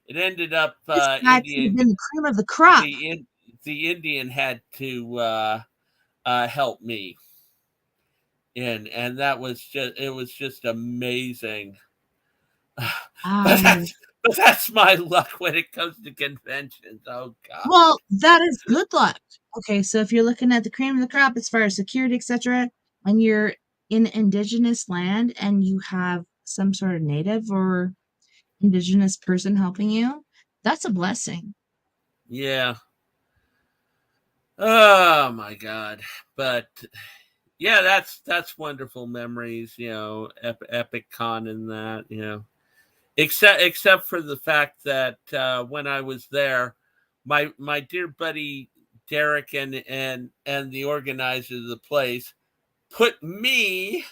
it ended up this guy could have been the cream of the crop. The Indian had to help me, and that was just amazing. But that's my luck when it comes to conventions. Oh god. Well, that is good luck. Okay, so if you're looking at the cream of the crop as far as security, etc., and you're in indigenous land and you have some sort of native or indigenous person helping you, that's a blessing. Yeah. Oh my God. But yeah, that's wonderful memories, Epic Con and that, except for the fact that when I was there, my dear buddy Derek and the organizer of the place put me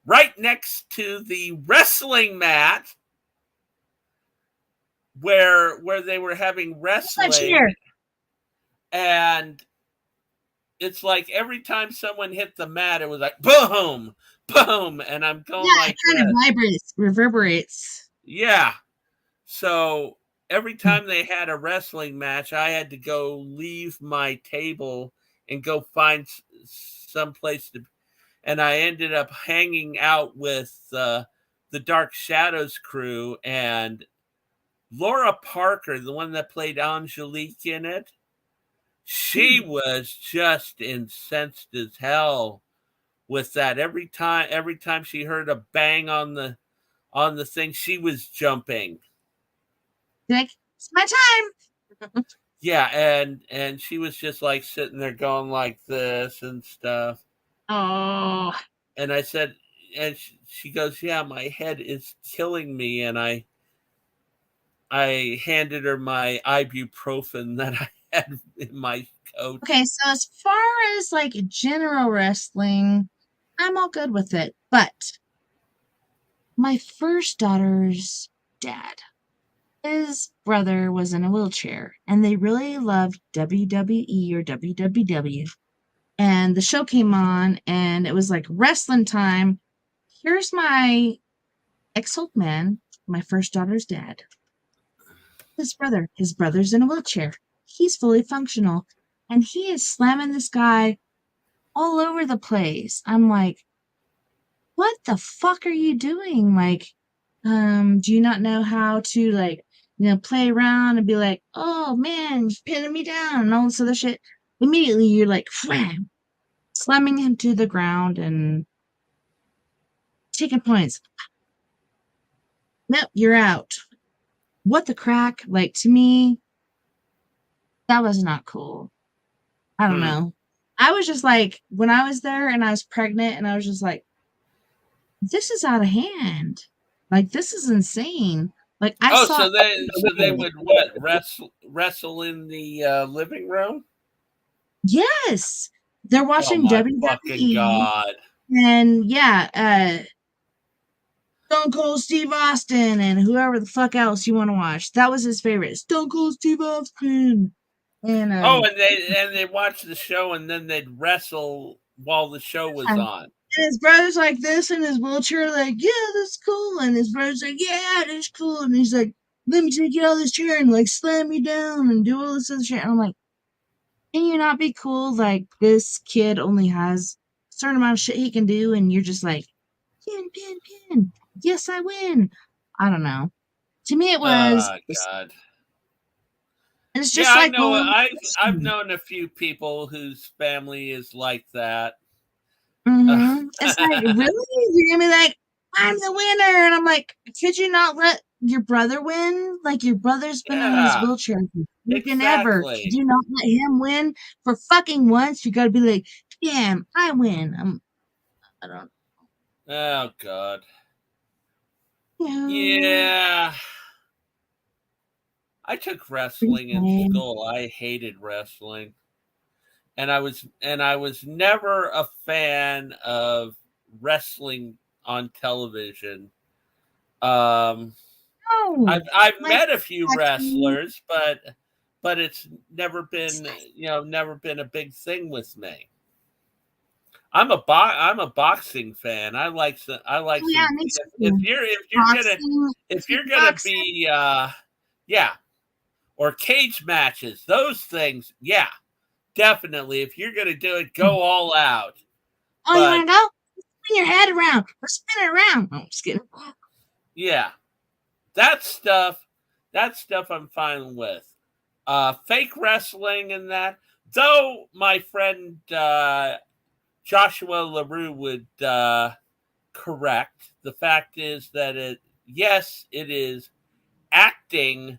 right next to the wrestling mat where they were having wrestling, and it's like every time someone hit the mat, it was like boom, boom, and I'm going like it kind of vibrates, reverberates. Yeah. So every time they had a wrestling match, I had to go leave my table and go find some place to, and I ended up hanging out with the Dark Shadows crew, and Laura Parker, the one that played Angelique in it. She was just incensed as hell with that. Every time she heard a bang on the thing, she was jumping. Like, it's my time. Yeah, and she was just like sitting there going like this and stuff. Oh. And I said, and she goes, yeah, my head is killing me. And I handed her my ibuprofen that I had in my coat. Okay, so as far as like general wrestling, I'm all good with it. But my first daughter's dad, his brother was in a wheelchair, and they really loved WWE or WWW. And the show came on, and it was like wrestling time. Here's my ex-old man, my first daughter's dad. His brother's in a wheelchair. He's fully functional, and he is slamming this guy all over the place. I'm like, what the fuck are you doing? Like, do you not know how to, like, play around and be like, oh man, you're pinning me down and all this other shit? Immediately you're like, wham, slamming him to the ground and taking points. Nope, you're out. What the crack? Like, to me, that was not cool. I don't know. I was just like, when I was there and I was pregnant, and I was just like, this is out of hand. Like, this is insane. Like, I saw. So they would what, wrestle in the living room? Yes, they're watching my WWE. Fucking God. And yeah, Stone Cold Steve Austin and whoever the fuck else you want to watch. That was his favorite. Stone Cold Steve Austin. And and they watched the show, and then they'd wrestle while the show was on. And his brother's like this in his wheelchair, like, yeah, that's cool. And his brother's like, yeah, that's cool. And he's like, let me take you out of this chair and like slam you down and do all this other shit. And I'm like, can you not be cool? Like, this kid only has a certain amount of shit he can do, and you're just like, pin. Yes, I win. I don't know. To me, it was. Oh, God. It's just like, I know. I've known a few people whose family is like that. Mm-hmm. It's like, really? You're gonna be like, I'm the winner, and I'm like, could you not let your brother win? Like, your brother's been in his wheelchair for ever. Could you not let him win for fucking once? You gotta be like, damn, I win. I don't. Oh God. Yeah. Yeah. I took wrestling in school. I hated wrestling. And I was never a fan of wrestling on television. I've met a few wrestlers, but it's never been a big thing with me. I'm a boxing fan. I like if you're gonna be or cage matches, those things, yeah. Definitely. If you're going to do it, go all out. Oh, you want to go? Spin your head around. Or spin it around. I'm just kidding. Yeah. That stuff I'm fine with. Fake wrestling and that. Though my friend Joshua LaRue would correct. The fact is that yes, it is acting,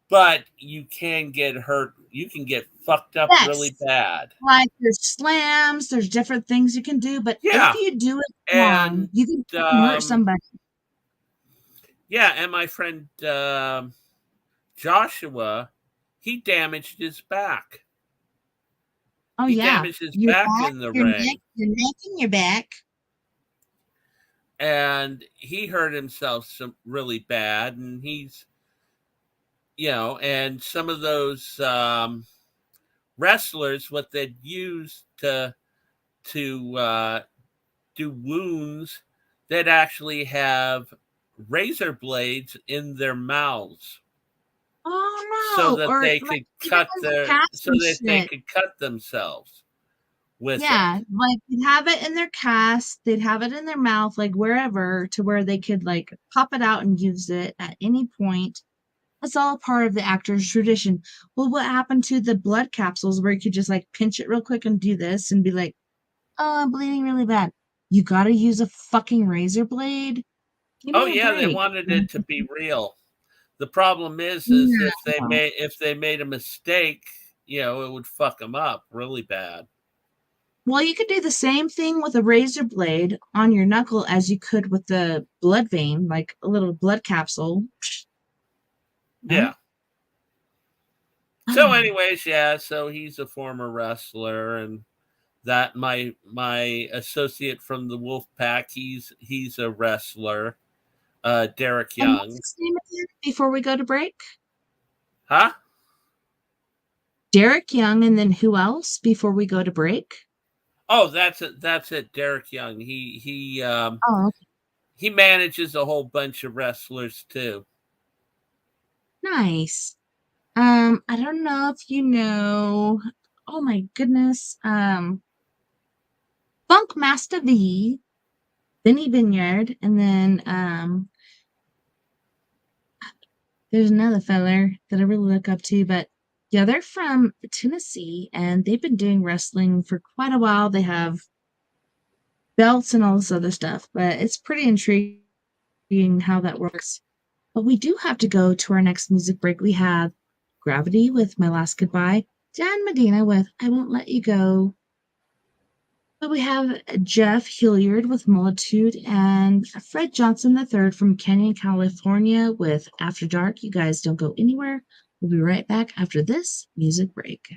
but you can get hurt. You can get fucked up really Yes. bad. Like there's slams, there's different things you can do, but Yeah. if you do it And wrong, you can hurt somebody. yeah, and my friend Joshua, he damaged his back. Oh He yeah, damaged his your back back, in the your ring. neck, and your back. And he hurt himself really bad, and he's, and some of those wrestlers, what they'd use to do wounds, they'd actually have razor blades in their mouths Oh so no! that Or they like could even in the cast and shit. cut themselves with Yeah, it. like they'd have it in their cast, they'd have it in their mouth, like wherever, to where they could like pop it out and use it at any point. It's all part of the actor's tradition. Well, what happened to the blood capsules where you could just like pinch it real quick and do this and be like, oh, I'm bleeding really bad. You gotta use a fucking razor blade? Give Oh me a yeah, they break. wanted it to be real. The problem is No. if they made a mistake, it would fuck them up really bad. Well, you could do the same thing with a razor blade on your knuckle as you could with the blood vein, like a little blood capsule. Yeah. No? So, anyways, yeah. So he's a former wrestler, and that my associate from the Wolfpack, he's a wrestler. Derek And what's Young. his name again before we go to break? Huh? Derek Young, and then who else before we go to break? Oh, that's it. That's it. Derek Young. Oh, okay. He manages a whole bunch of wrestlers too. Nice. I don't know if you know. Oh my goodness. Funk Master V, Benny Vineyard, and then there's another feller that I really look up to, but yeah, they're from Tennessee and they've been doing wrestling for quite a while. They have belts and all this other stuff, but it's pretty intriguing how that works. But we do have to go to our next music break. We have Gravity with My Last Goodbye, Dan Medina with I Won't Let You Go. But we have Jeff Hilliard with Multitude and Fred Johnson III from Canyon, California with After Dark. You guys don't go anywhere. We'll be right back after this music break.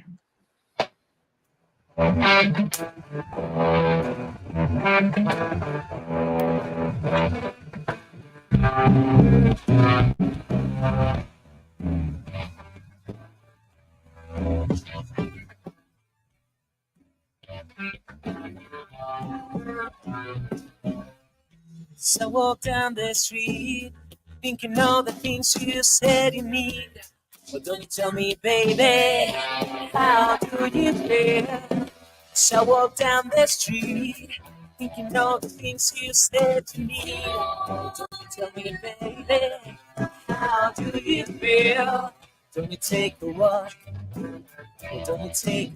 So I walk down the street, thinking all the things you said you need. But don't you tell me, baby, how do you feel? So I walk down the street, thinking all the things you said to me. Don't you tell me, baby, how do you feel? Don't you take a walk? Don't you take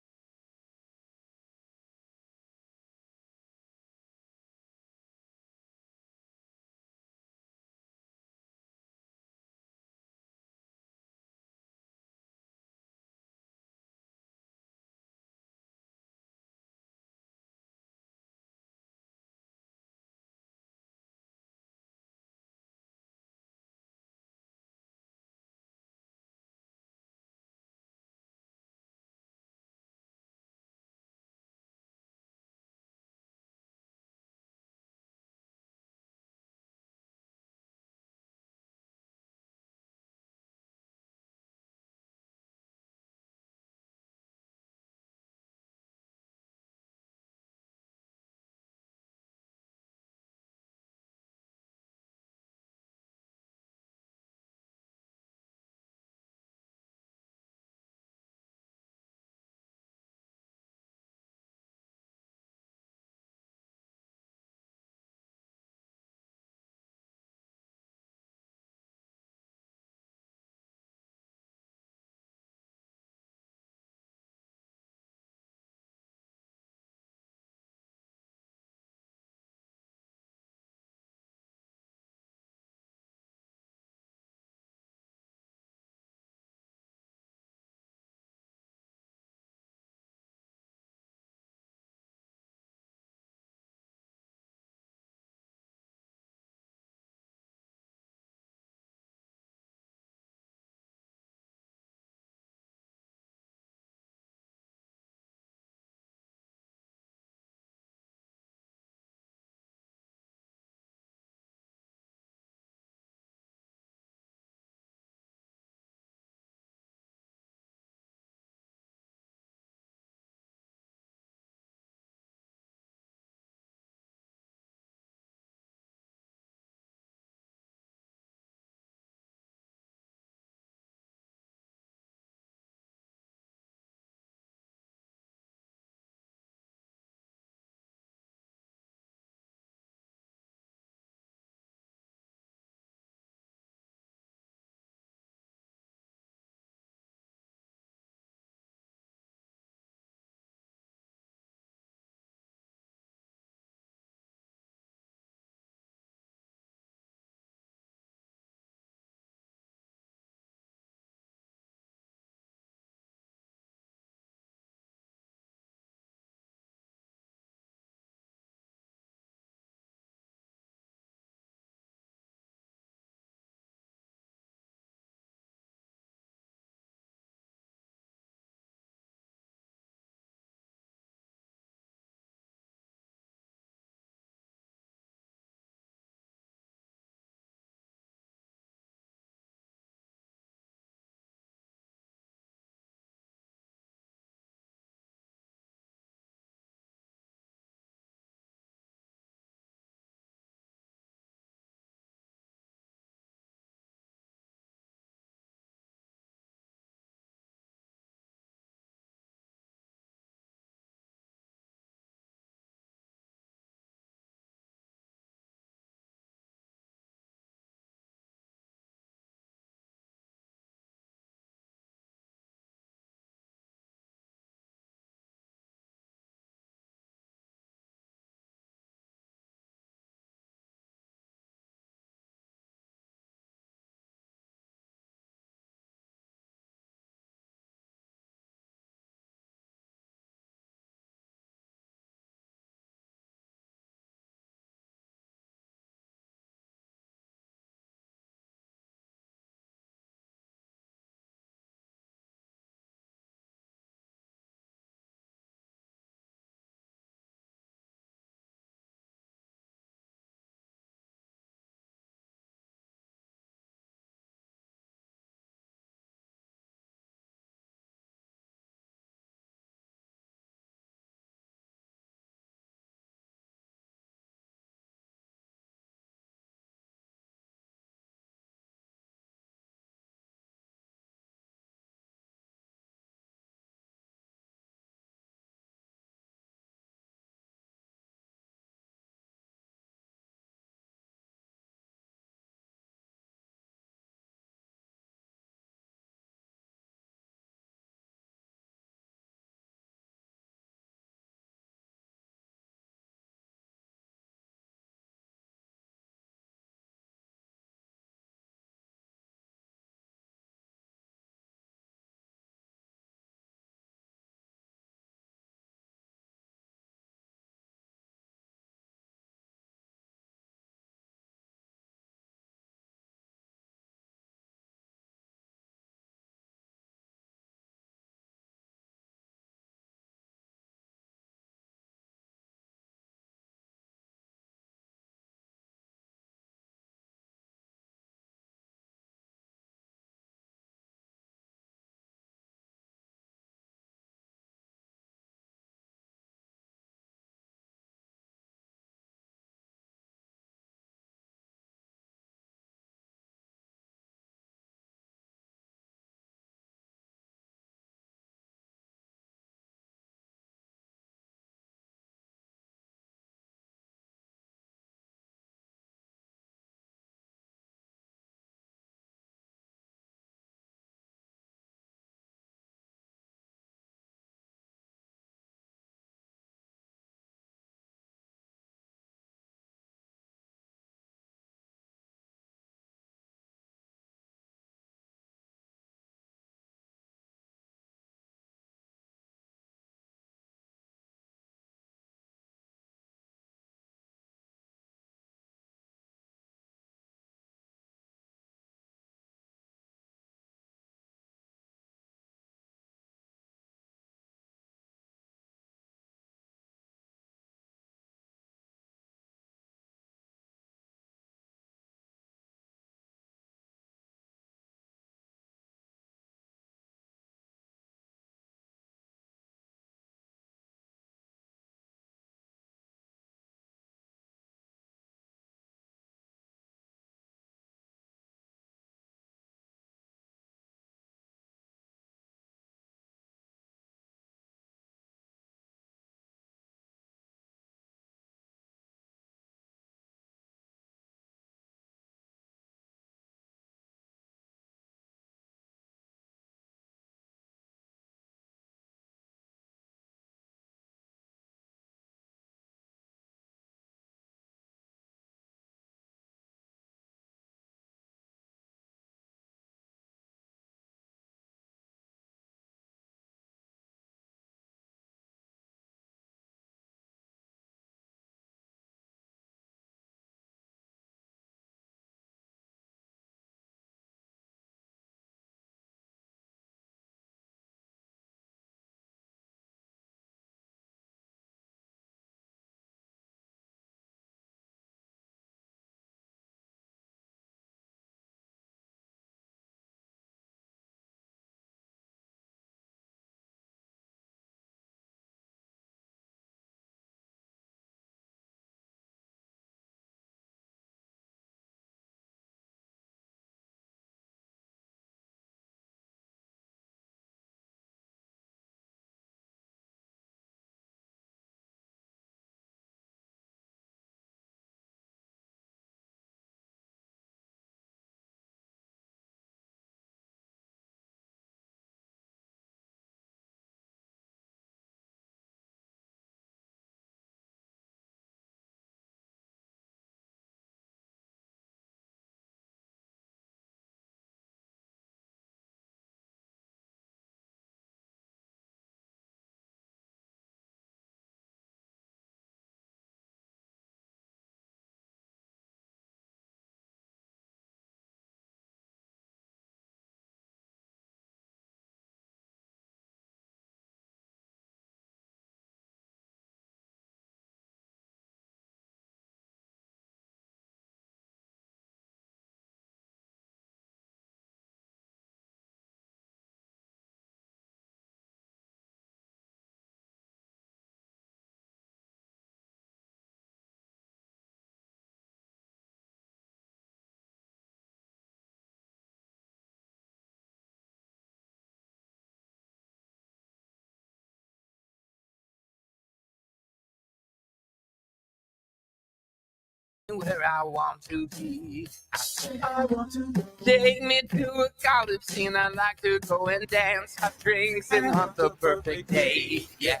where I want to be. I said I want to take me to a college scene. I'd like to go and dance, have drinks, and hunt the perfect day. Yeah.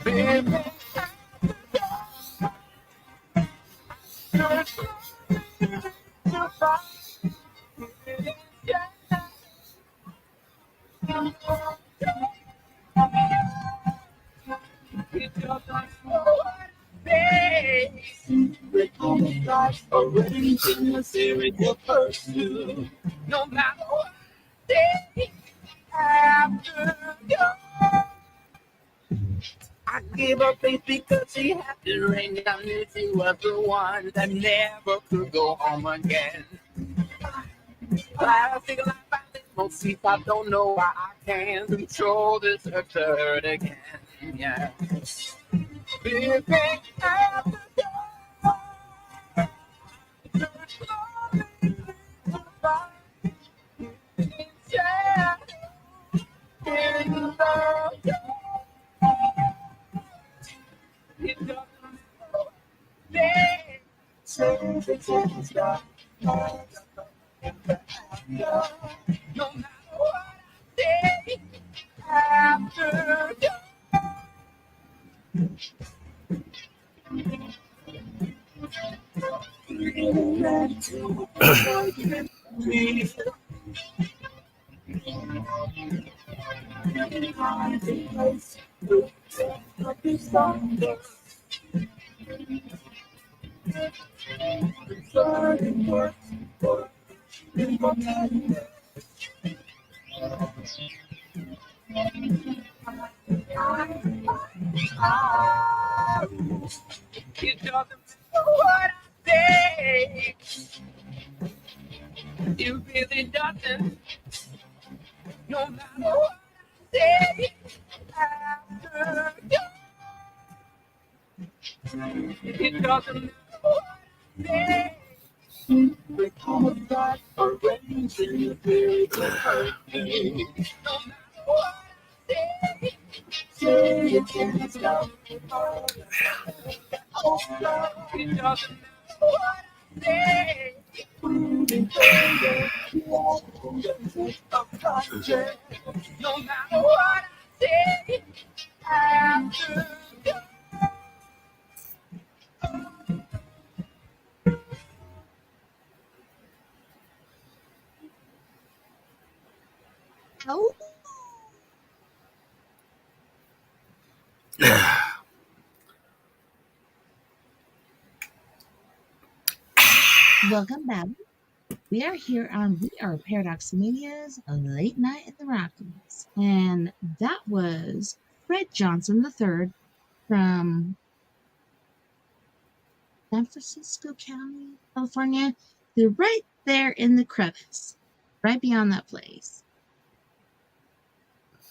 Baby, no matter what day after dark, I gave up faith because he had to rain down knew she was the one that never could go home again. I think like I won't sleep, I don't know why I can't control this urge to hurt again. Yeah. Baby, after dark, yeah. In love, it doesn't matter. No matter what day after dark. It doesn't matter what I say. It really doesn't. No matter what I say. After dark. It doesn't matter what I say. Because God arranged it very perfectly. No matter what I say. Say it can't stop. Oh, God, it doesn't matter what I say. No matter what I say. After Oh. Welcome back. We are here on We Are Paradox Media's Late Night in the Rockies. And that was Fred Johnson III from San Francisco County, California. They're right there in the crevice, right beyond that place.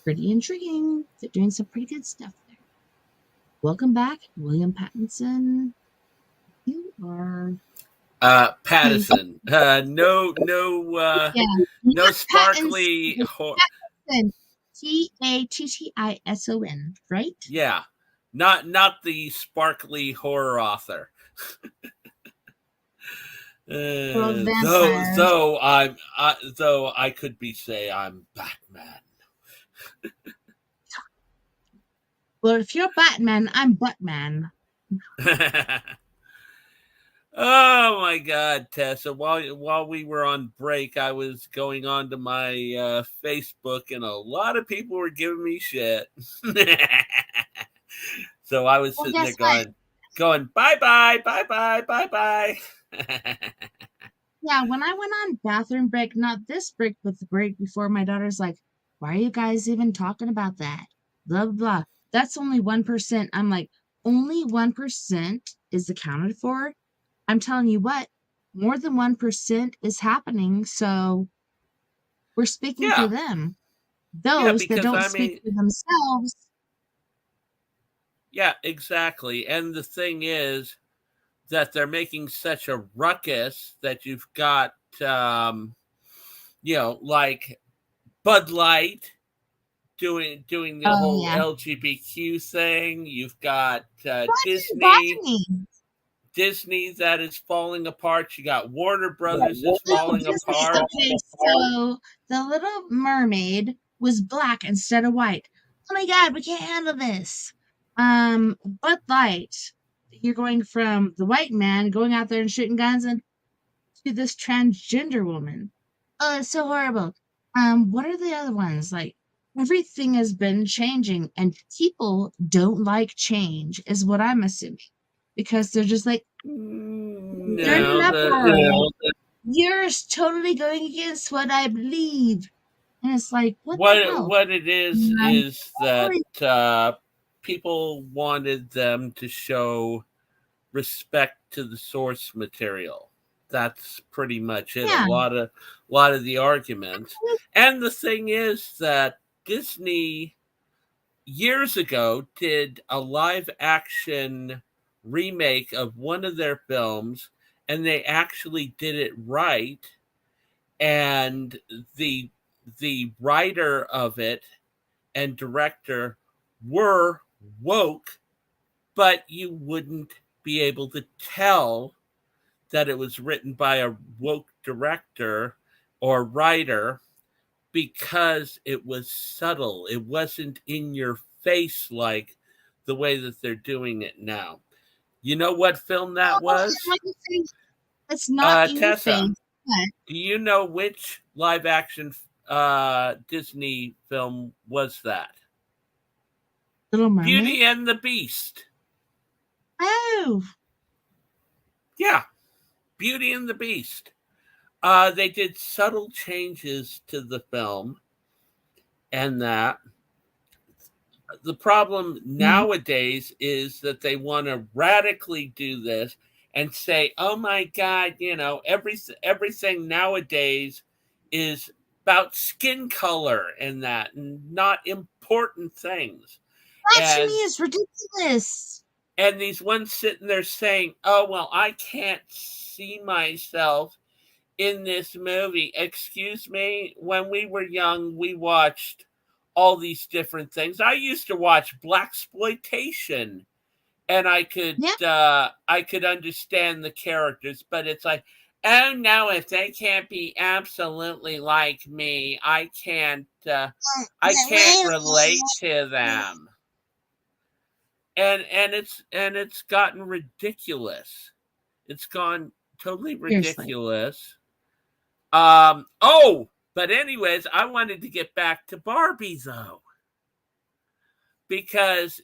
Pretty intriguing. They're doing some pretty good stuff there. Welcome back, William Pattison. You are Pattison. No sparkly. Pattison. Pattison, right? Yeah, not the sparkly horror author. Though I could say I'm Batman. Well, if you're Batman, I'm Buttman. Oh my God, Tessa! While we were on break, I was going on to my Facebook, and a lot of people were giving me shit. So I was sitting there going, bye bye. Yeah, when I went on bathroom break, not this break, but the break before, my daughter's like, "Why are you guys even talking about that? Blah blah blah. That's only 1%." I'm like, only 1% is accounted for. I'm telling you what, more than 1% is happening. So we're speaking for them. Those that don't speak for themselves. Yeah, exactly. And the thing is that they're making such a ruckus that you've got, like Bud Light doing the whole LGBTQ thing. You've got Disney. Disney that is falling apart. You got Warner Brothers is falling apart. Okay, so the Little Mermaid was black instead of white. Oh my God, we can't handle this. Bud Light, you're going from the white man going out there and shooting guns and to this transgender woman. Oh, it's so horrible. What are the other ones? Like, everything has been changing, and people don't like change, is what I'm assuming. Because they're just like, you're totally going against what I believe. And it's like, what it is that people wanted them to show respect to the source material. That's pretty much it. Yeah. A lot of the arguments. And the thing is that Disney years ago did a live action remake of one of their films, and they actually did it right. And the writer of it and director were woke, but you wouldn't be able to tell that it was written by a woke director or writer because it was subtle. It wasn't in your face like the way that they're doing it now. You know what film that was? It's not in your Tessa, face. do you know which live action Disney film was that? Little Mermaid? Beauty and the Beast. Oh. Yeah. Beauty and the Beast. They did subtle changes to the film, and that the problem nowadays is that they want to radically do this and say, oh my God, everything nowadays is about skin color and that, and not important things. That to me is ridiculous. And these ones sitting there saying, oh, well, I can't see myself in this movie. Excuse me, when we were young, we watched all these different things. I used to watch blaxploitation, and I could understand the characters, but it's like, oh no, if they can't be absolutely like me, I can't relate to them. And it's gotten ridiculous. It's gone totally ridiculous. But anyways, I wanted to get back to Barbie though, because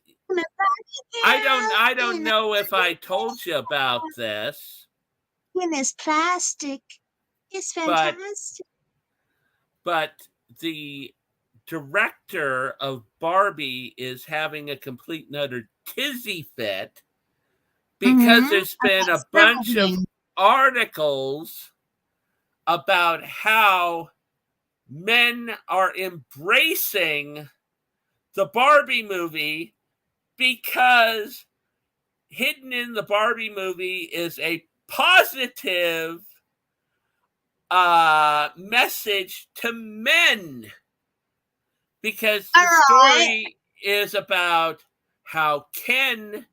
I don't know if I told you about this. And it's plastic. It's fantastic. But the director of Barbie is having a complete and utter tizzy fit because there's been a bunch of articles about how men are embracing the Barbie movie because hidden in the Barbie movie is a positive message to men, because the story is about how Ken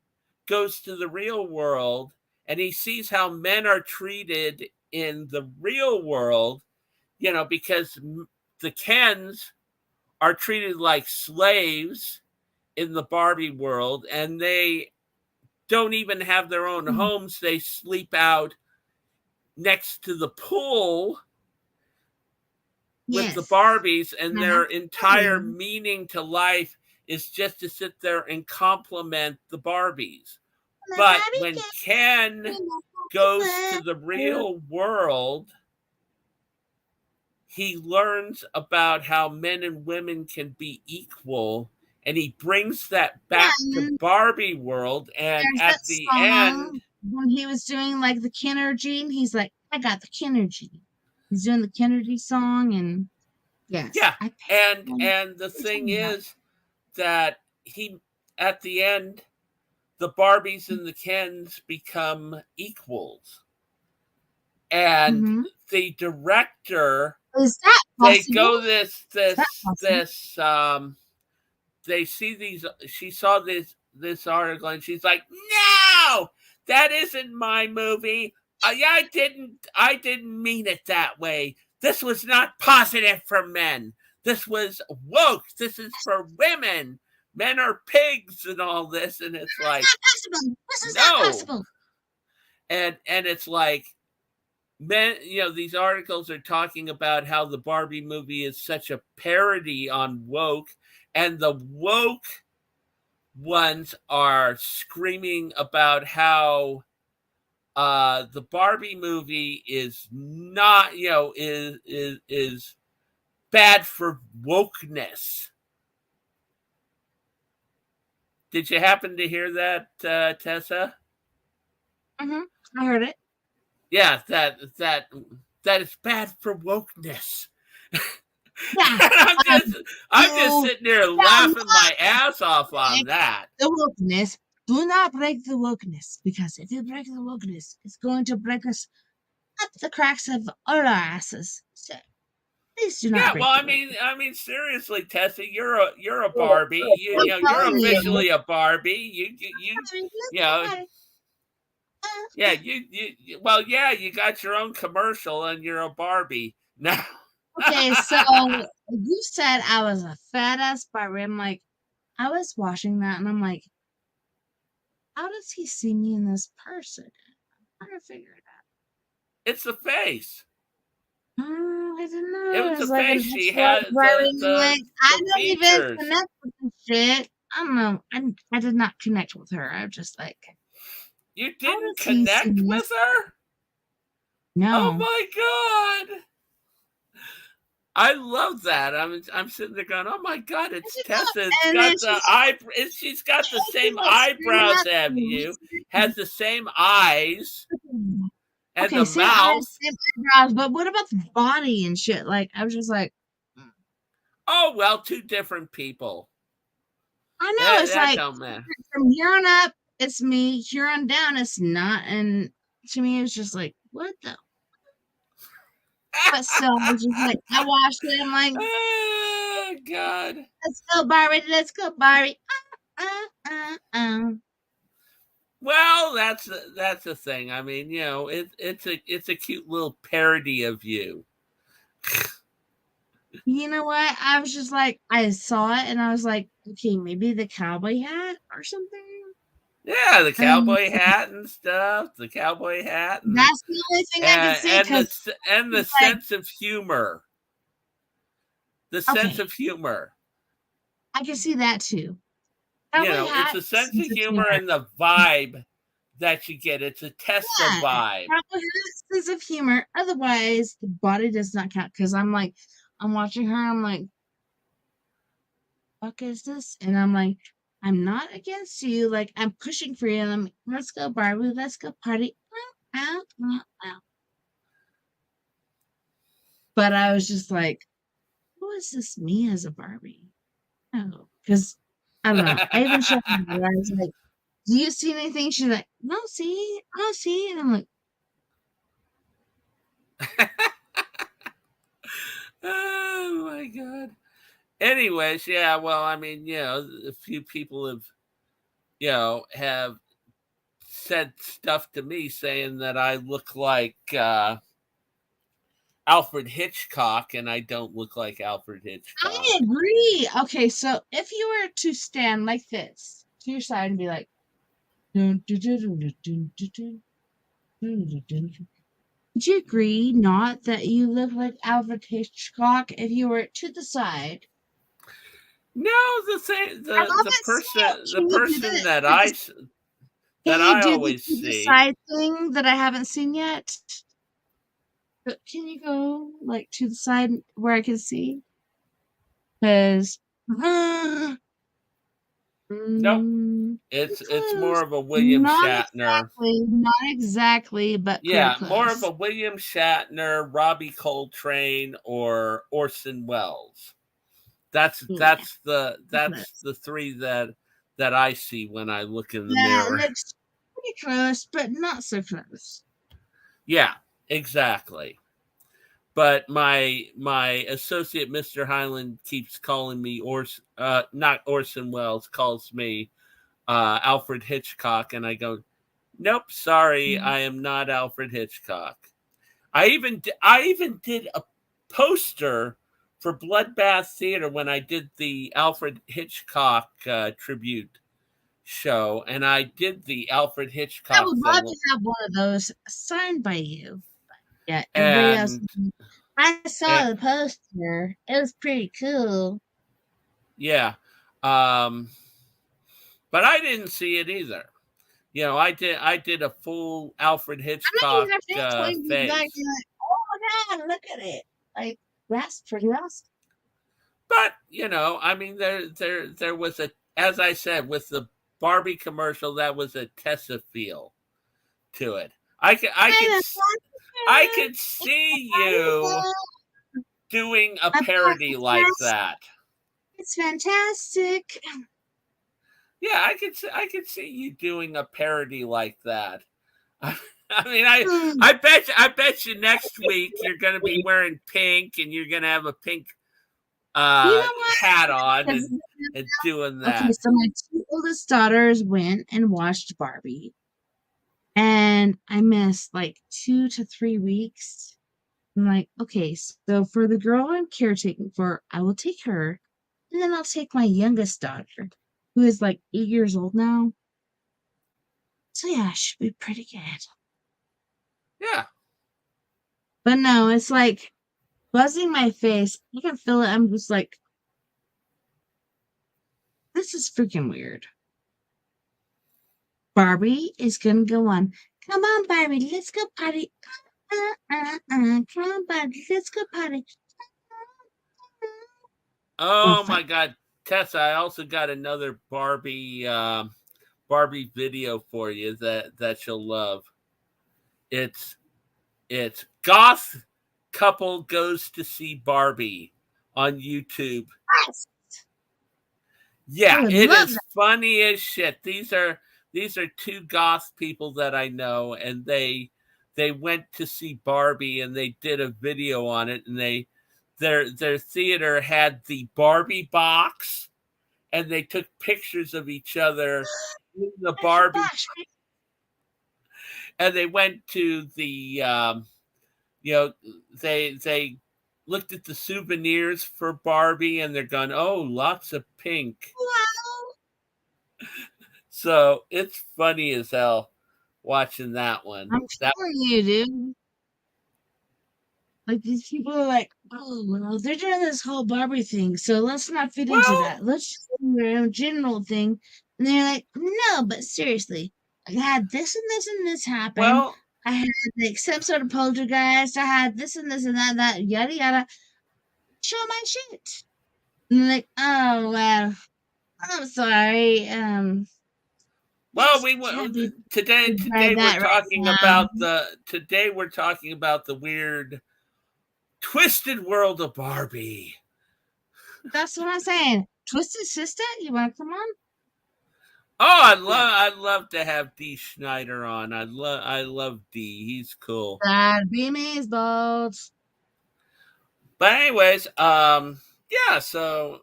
goes to the real world and he sees how men are treated in the real world, because the Kens are treated like slaves in the Barbie world, and they don't even have their own homes. They sleep out next to the pool with the Barbies, and their entire meaning to life is just to sit there and compliment the Barbies. But when Ken goes to the real world, he learns about how men and women can be equal, and he brings that back to Barbie world. And at the end, when he was doing like the Kinergy, he's like, I got the Kinergy. He's doing the Kinergy song, and and the thing is that he, at the end, the Barbies and the Kens become equals. And the director, is that possible? They go they see these, she saw this article and she's like, no, that isn't my movie. I didn't mean it that way. This was not positive for men. This was woke. This is for women. Men are pigs and all this. And it's like, Possible. This is not no. possible. And it's like, men, these articles are talking about how the Barbie movie is such a parody on woke, and the woke ones are screaming about how the Barbie movie is not, is bad for wokeness. Did you happen to hear that, Tessa? Mm-hmm. I heard it. Yeah, that is bad for wokeness. Yeah. I'm just sitting there laughing my ass off on that. The wokeness. Do not break the wokeness, because if you break the wokeness, it's going to break us up the cracks of our asses. So please do not. Yeah, break well, the I mean, seriously, Tessa, you're a Barbie. You're officially a Barbie. You got your own commercial and you're a Barbie now. Okay, so you said I was a fat ass Barbie. I'm like, I was watching that and I'm like, how does he see me in this person? I'm trying to figure it out. It's the face. I didn't know. It was the like face she had. I don't features. even connect with this shit. I don't know. I did not connect with her. I'm just like, you didn't connect with her? No. Oh my god! I love that. I'm sitting there going, "Oh my god, it's Tessa! She's got the same eyebrows as you, has the same eyes, and the same mouth." Eyes, same eyebrows, but what about the body and shit? Like, I was just like, oh well, two different people. I know. It's like from here on up, it's me. Here on down, it's not. And to me, it's just like, what the. But so I was just like, I watched it. I'm like, oh god, let's go, Barbie. Let's go, Barbie. Well, that's the thing. I mean, it's a cute little parody of you. You know what? I was just like, I saw it and I was like, okay, maybe the cowboy hat or something. Yeah, the cowboy hat and stuff. The cowboy hat. And, that's the only thing I can see. And the sense of humor. The sense of humor. I can see that too. It's a sense of humor and the vibe that you get. It's a Tessa vibe. Cowboy hat, sense of humor. Otherwise, the body does not count. Because I'm watching her. I'm like, fuck is this? And I'm like, I'm not against you. Like, I'm pushing for you. And I'm like, let's go, Barbie. Let's go party. But I was just like, who is this me as a Barbie? No. Because, I don't know. I even showed her. I was like, do you see anything? She's like, no, see. I don't see. And I'm like, oh, my God. Anyways, yeah, well, I mean, a few people have said stuff to me saying that I look like Alfred Hitchcock, and I don't look like Alfred Hitchcock. I agree. Okay, so if you were to stand like this to your side and be like, would you agree not that you look like Alfred Hitchcock if you were to the side? No, the person that I always see. The side thing that I haven't seen yet. But can you go like to the side where I can see? Because nope, it's more of a William Shatner. Not exactly, but yeah, more of a William Shatner, Robbie Coltrane, or Orson Welles. That's the three that I see when I look in the mirror. It looks pretty close, but not so close. Yeah, exactly. But my associate, Mr. Highland, keeps calling me not Orson Welles, calls me Alfred Hitchcock, and I go, Nope, sorry, I am not Alfred Hitchcock. I even did a poster for Bloodbath Theater when I did the Alfred Hitchcock tribute show, and I did the Alfred I Hitchcock would love thing. to have one of those signed by you. Yeah, everybody else. And I saw the poster. It was pretty cool. yeah, but I didn't see it either. You know, I did a full Alfred Hitchcock You're like, face. oh my god, look at it! Like that's pretty awesome. But you know, I mean, there was a, as I said, with the Barbie commercial, that was a Tessa feel to it. I could see you doing a parody like that. It's fantastic. Yeah, I could see you doing a parody like that. I mean, I bet you next week you're going to be wearing pink and you're going to have a pink hat on and doing that. Okay, so my two oldest daughters went and watched Barbie, and I missed like 2 to 3 weeks. I'm like, okay, so for the girl I'm caretaking for, I will take her, and then I'll take my youngest daughter, who is like 8 years old now. So yeah, it should be pretty good. Yeah. But no, it's like buzzing my face. I can feel it. I'm just like, this is freaking weird. Barbie is gonna go on. Come on, Barbie, let's go party. Come on, Barbie, let's go party. Oh my God, Tessa! I also got another Barbie video for you that you'll love. It's goth couple goes to see Barbie on YouTube. Yes. Yeah, it is funny as shit. These are two goth people that I know, and they went to see Barbie and they did a video on it, and their theater had the Barbie box, and they took pictures of each other in the Barbie. And they went to the they looked at the souvenirs for Barbie, and they're going, oh, lots of pink. Wow. So it's funny as hell watching that one. I'm telling you, dude. Like, these people are like, oh, well, they're doing this whole Barbie thing, so let's not fit into that. Let's just do their own general thing. And they're like, no, but seriously, I had this and this and this happen. Well, I had like some sort of poltergeist. I had this and this and that, yada yada. Show my shit. And they're like, oh well, I'm sorry. Well, today we're talking about the weird, twisted world of Barbie. That's what I'm saying. Twisted Sister, you want to come on? Oh, I'd love to have D. Schneider on. I love D. He's cool. That'd be me, balls. But anyways, yeah. So,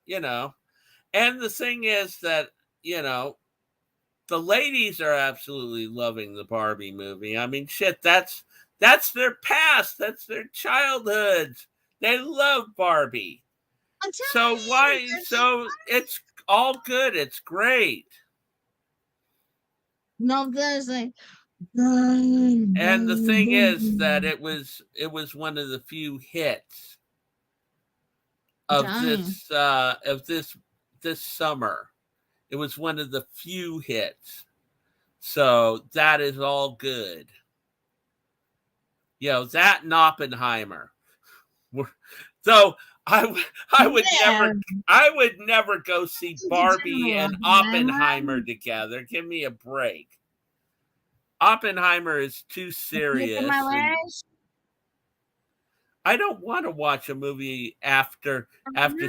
and the thing is that the ladies are absolutely loving the Barbie movie. I mean, shit, that's their past. That's their childhoods. They love Barbie. So it's all good. It's great. No, there's like. And the thing is that it was one of the few hits of this summer. It was one of the few hits. So that is all good. That and Oppenheimer. So I would never go see Barbie and Oppenheimer together. Give me a break. Oppenheimer is too serious. I don't want to watch a movie after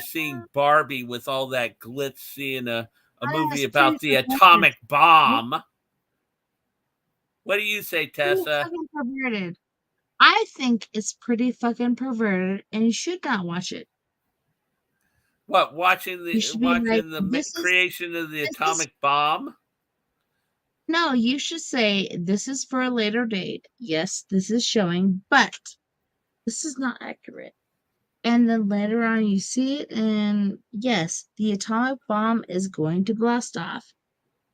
seeing Barbie with all that glitz, seeing a movie about the atomic bomb. What do you say, Tessa? Perverted. I think it's pretty fucking perverted, and you should not watch it. What, watching the creation of the atomic bomb? No, you should say this is for a later date. Yes, this is showing, but this is not accurate. And then later on you see it, and yes, the atomic bomb is going to blast off.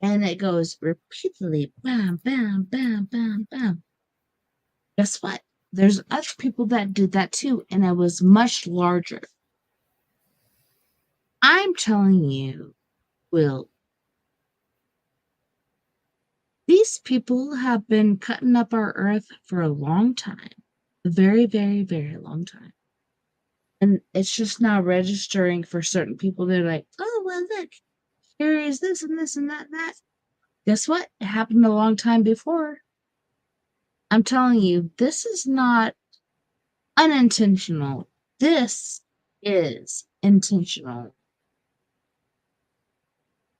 And it goes repeatedly, bam, bam, bam, bam, bam. Guess what? There's other people that did that too, and it was much larger. I'm telling you, Will, these people have been cutting up our earth for a long time. A very, very, very long time. And it's just now registering for certain people. They're like, oh, well, look, here is this and this and that and that. Guess what? It happened a long time before. I'm telling you, this is not unintentional. This is intentional.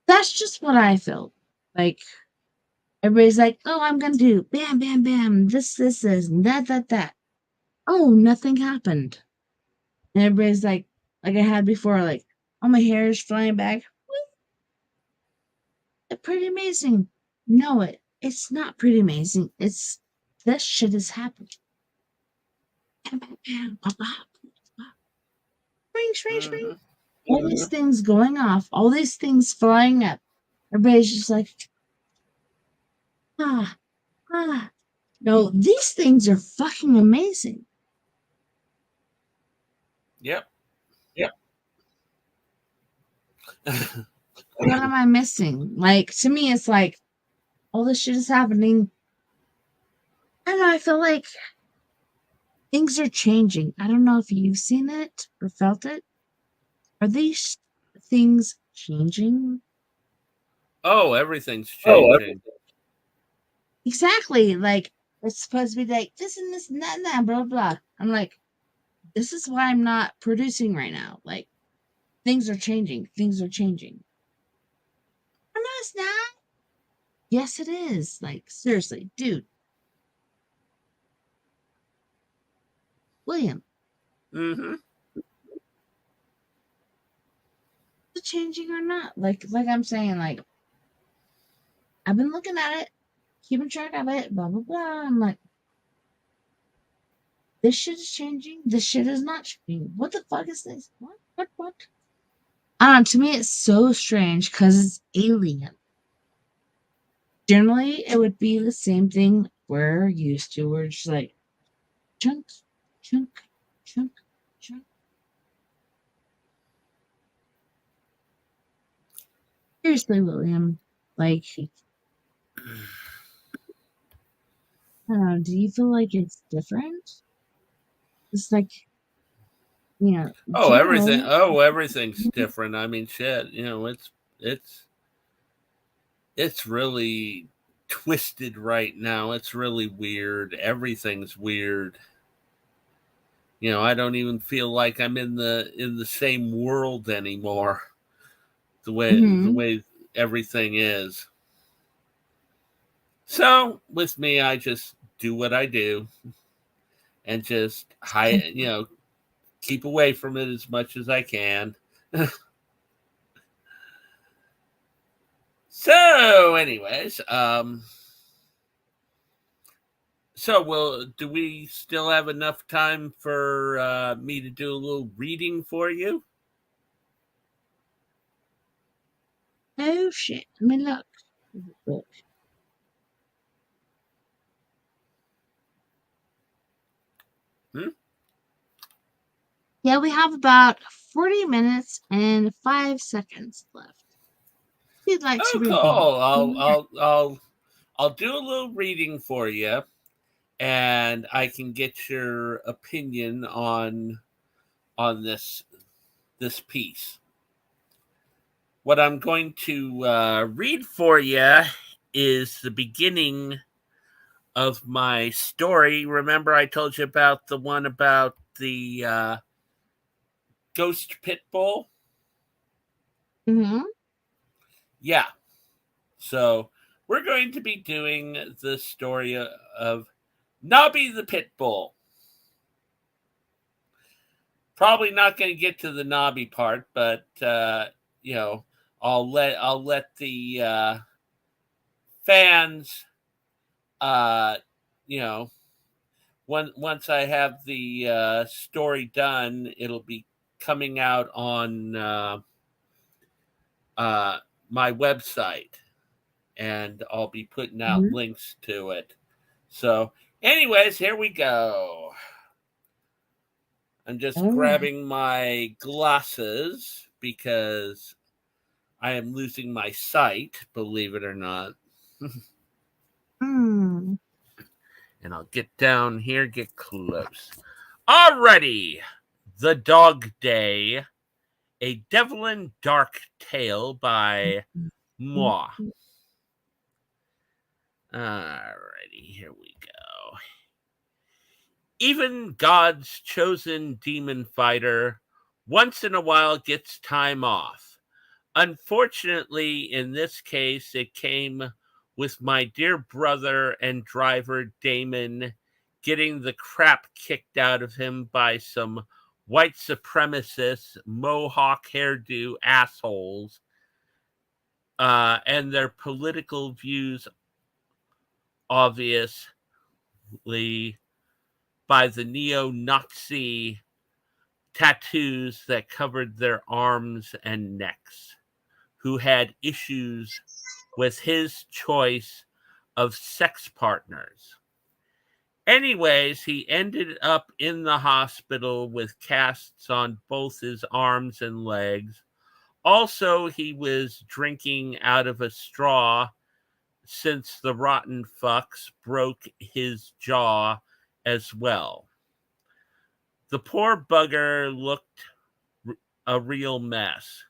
That's just what I felt. Like, everybody's like, oh, I'm going to do bam, bam, bam, this, and that. Oh, nothing happened. And everybody's like I had before, like, oh, my hair is flying back. It's pretty amazing. No, it's not pretty amazing. It's this shit is happening. Bam, bam, bam, bam, bam. Spring. All these things going off, all these things flying up. Everybody's just like, ah. No, these things are fucking amazing. Yep. What am I missing? Like, to me, it's like, all this shit is happening. I don't know, I feel like things are changing. I don't know if you've seen it or felt it. Are these things changing? Oh, everything's changing. Exactly. Like, it's supposed to be like this and this and that and that, blah, blah. I'm like, this is why I'm not producing right now. Like, things are changing. Oh, no, it's not. Yes, it is. Like, seriously, dude. William. Mm-hmm. Is it changing or not? Like I'm saying, like, I've been looking at it, keeping track of it, blah, blah, blah. I'm like, this shit is changing. This shit is not changing. What the fuck is this? What? To me, it's so strange because it's alien. Generally, it would be the same thing we're used to. We're just like, chunk. Seriously, William, like, do you feel like it's different? It's like, Oh, generally, everything's different. I mean, shit. It's really twisted right now. It's really weird. Everything's weird. I don't even feel like I'm in the same world anymore. The way everything is. So with me, I just do what I do, and just hide. Keep away from it as much as I can. So, anyways, do we still have enough time for me to do a little reading for you? Oh shit! I mean, look. Yeah, we have about 40 minutes and 5 seconds left. If you'd like to read Cool. I'll do a little reading for you, and I can get your opinion on this piece. What I'm going to read for you is the beginning of my story. Remember, I told you about the one about the ghost pit bull? Mm-hmm. Yeah. So we're going to be doing the story of Nobby the pit bull. Probably not going to get to the Nobby part, but I'll let the fans, you know, once I have the story done, it'll be coming out on my website, and I'll be putting out Mhm. links to it. So, anyways, here we go. I'm just All right. grabbing my glasses because I am losing my sight, believe it or not. Hmm. And I'll get down here, get close. Alrighty. The Dog Day, A Devlin Dark Tale by Moi. Alrighty, here we go. Even God's chosen demon fighter once in a while gets time off. Unfortunately, in this case, it came with my dear brother and driver Damon getting the crap kicked out of him by some white supremacist mohawk hairdo assholes and their political views obviously by the neo-Nazi tattoos that covered their arms and necks, who had issues with his choice of sex partners. Anyways, he ended up in the hospital with casts on both his arms and legs. Also, he was drinking out of a straw since the rotten fucks broke his jaw as well. The poor bugger looked a real mess.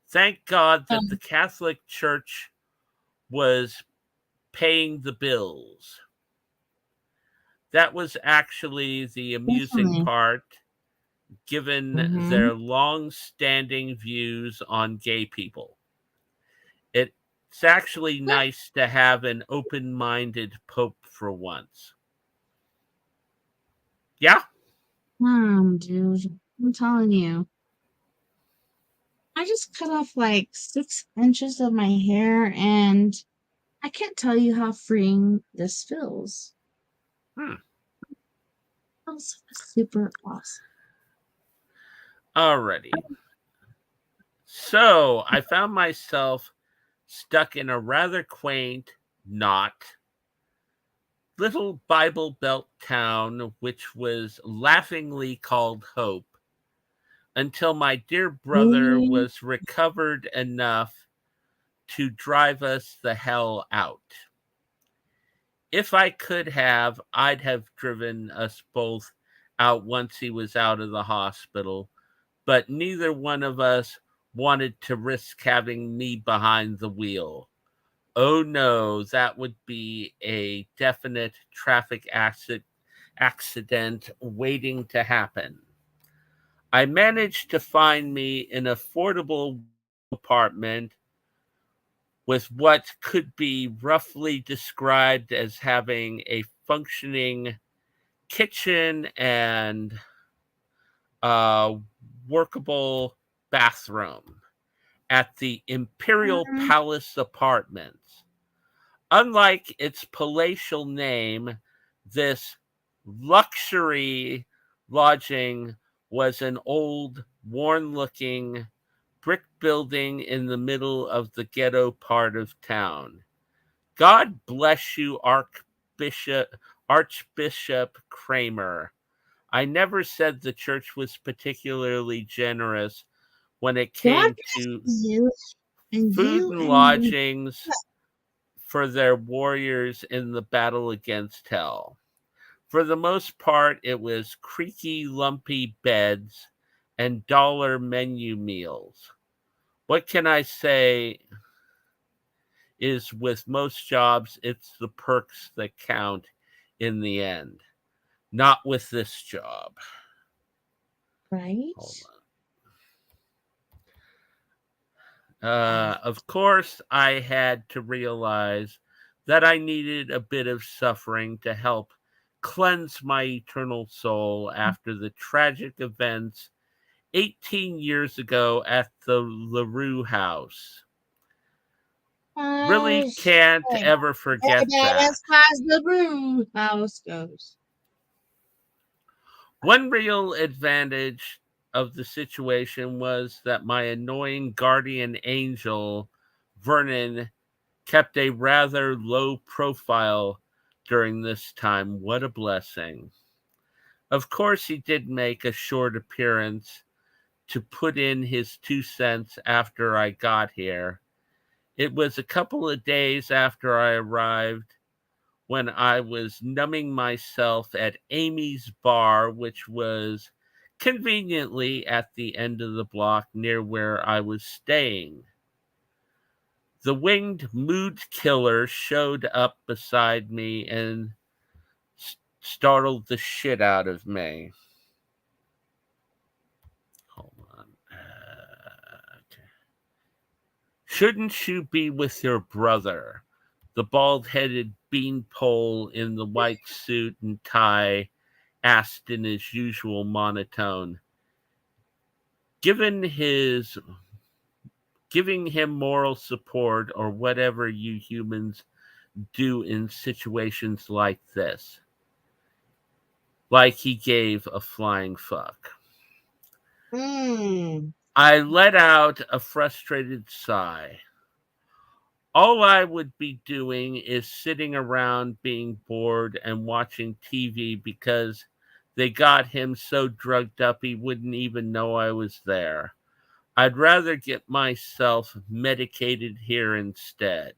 Thank God that the Catholic Church was paying the bills. That was actually the amusing Definitely. part, given Mhm. their long-standing views on gay people. It's actually nice to have an open-minded pope for once. Yeah? Dude, I'm telling you. I just cut off like 6 inches of my hair, and I can't tell you how freeing this feels. Hmm. It feels super awesome. Alrighty. So I found myself stuck in a rather quaint, not little Bible Belt town, which was laughingly called Hope, until my dear brother Really? was recovered enough to drive us the hell out. If I could have, I'd have driven us both out once he was out of the hospital, but neither one of us wanted to risk having me behind the wheel. Oh no, that would be a definite traffic accident waiting to happen. I managed to find me an affordable apartment with what could be roughly described as having a functioning kitchen and a workable bathroom at the Imperial Mhm. Palace Apartments. Unlike its palatial name, this luxury lodging was an old, worn looking brick building in the middle of the ghetto part of town. God bless you, Archbishop Kramer. I never said the church was particularly generous when it God came bless to you and food you and and you. lodgings for their warriors in the battle against hell. For the most part, it was creaky, lumpy beds and dollar menu meals. What can I say is with most jobs, it's the perks that count in the end. Not with this job. Right? Hold on. Of course, I had to realize that I needed a bit of suffering to help cleanse my eternal soul after the tragic events 18 years ago at the LaRue house. Really can't ever forget that. As far as the brew house goes. One real advantage of the situation was that my annoying guardian angel, Vernon, kept a rather low profile during this time. What a blessing. Of course, he did make a short appearance to put in his 2 cents after I got here. It was a couple of days after I arrived when I was numbing myself at Amy's bar, which was conveniently at the end of the block near where I was staying. The winged mood killer showed up beside me and startled the shit out of me. Hold on. Okay. Shouldn't you be with your brother? The bald-headed beanpole in the white suit and tie asked in his usual monotone. Giving him moral support or whatever you humans do in situations like this. Like he gave a flying fuck. I let out a frustrated sigh. All I would be doing is sitting around being bored and watching TV because they got him so drugged up he wouldn't even know I was there. I'd rather get myself medicated here instead.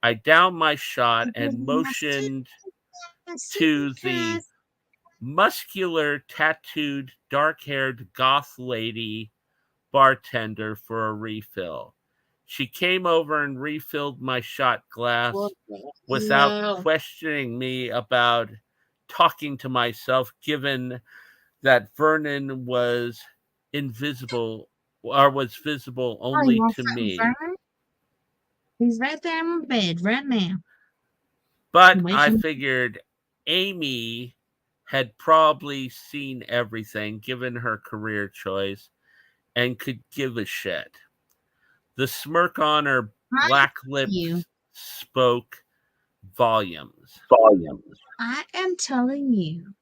I downed my shot and motioned to the muscular, tattooed, dark-haired goth lady bartender for a refill. She came over and refilled my shot glass without questioning me about talking to myself, given that Vernon was invisible or was visible only to me. He's right there in bed right now. But I figured Amy had probably seen everything, given her career choice, and could give a shit. The smirk on her black lips spoke volumes. I am telling you.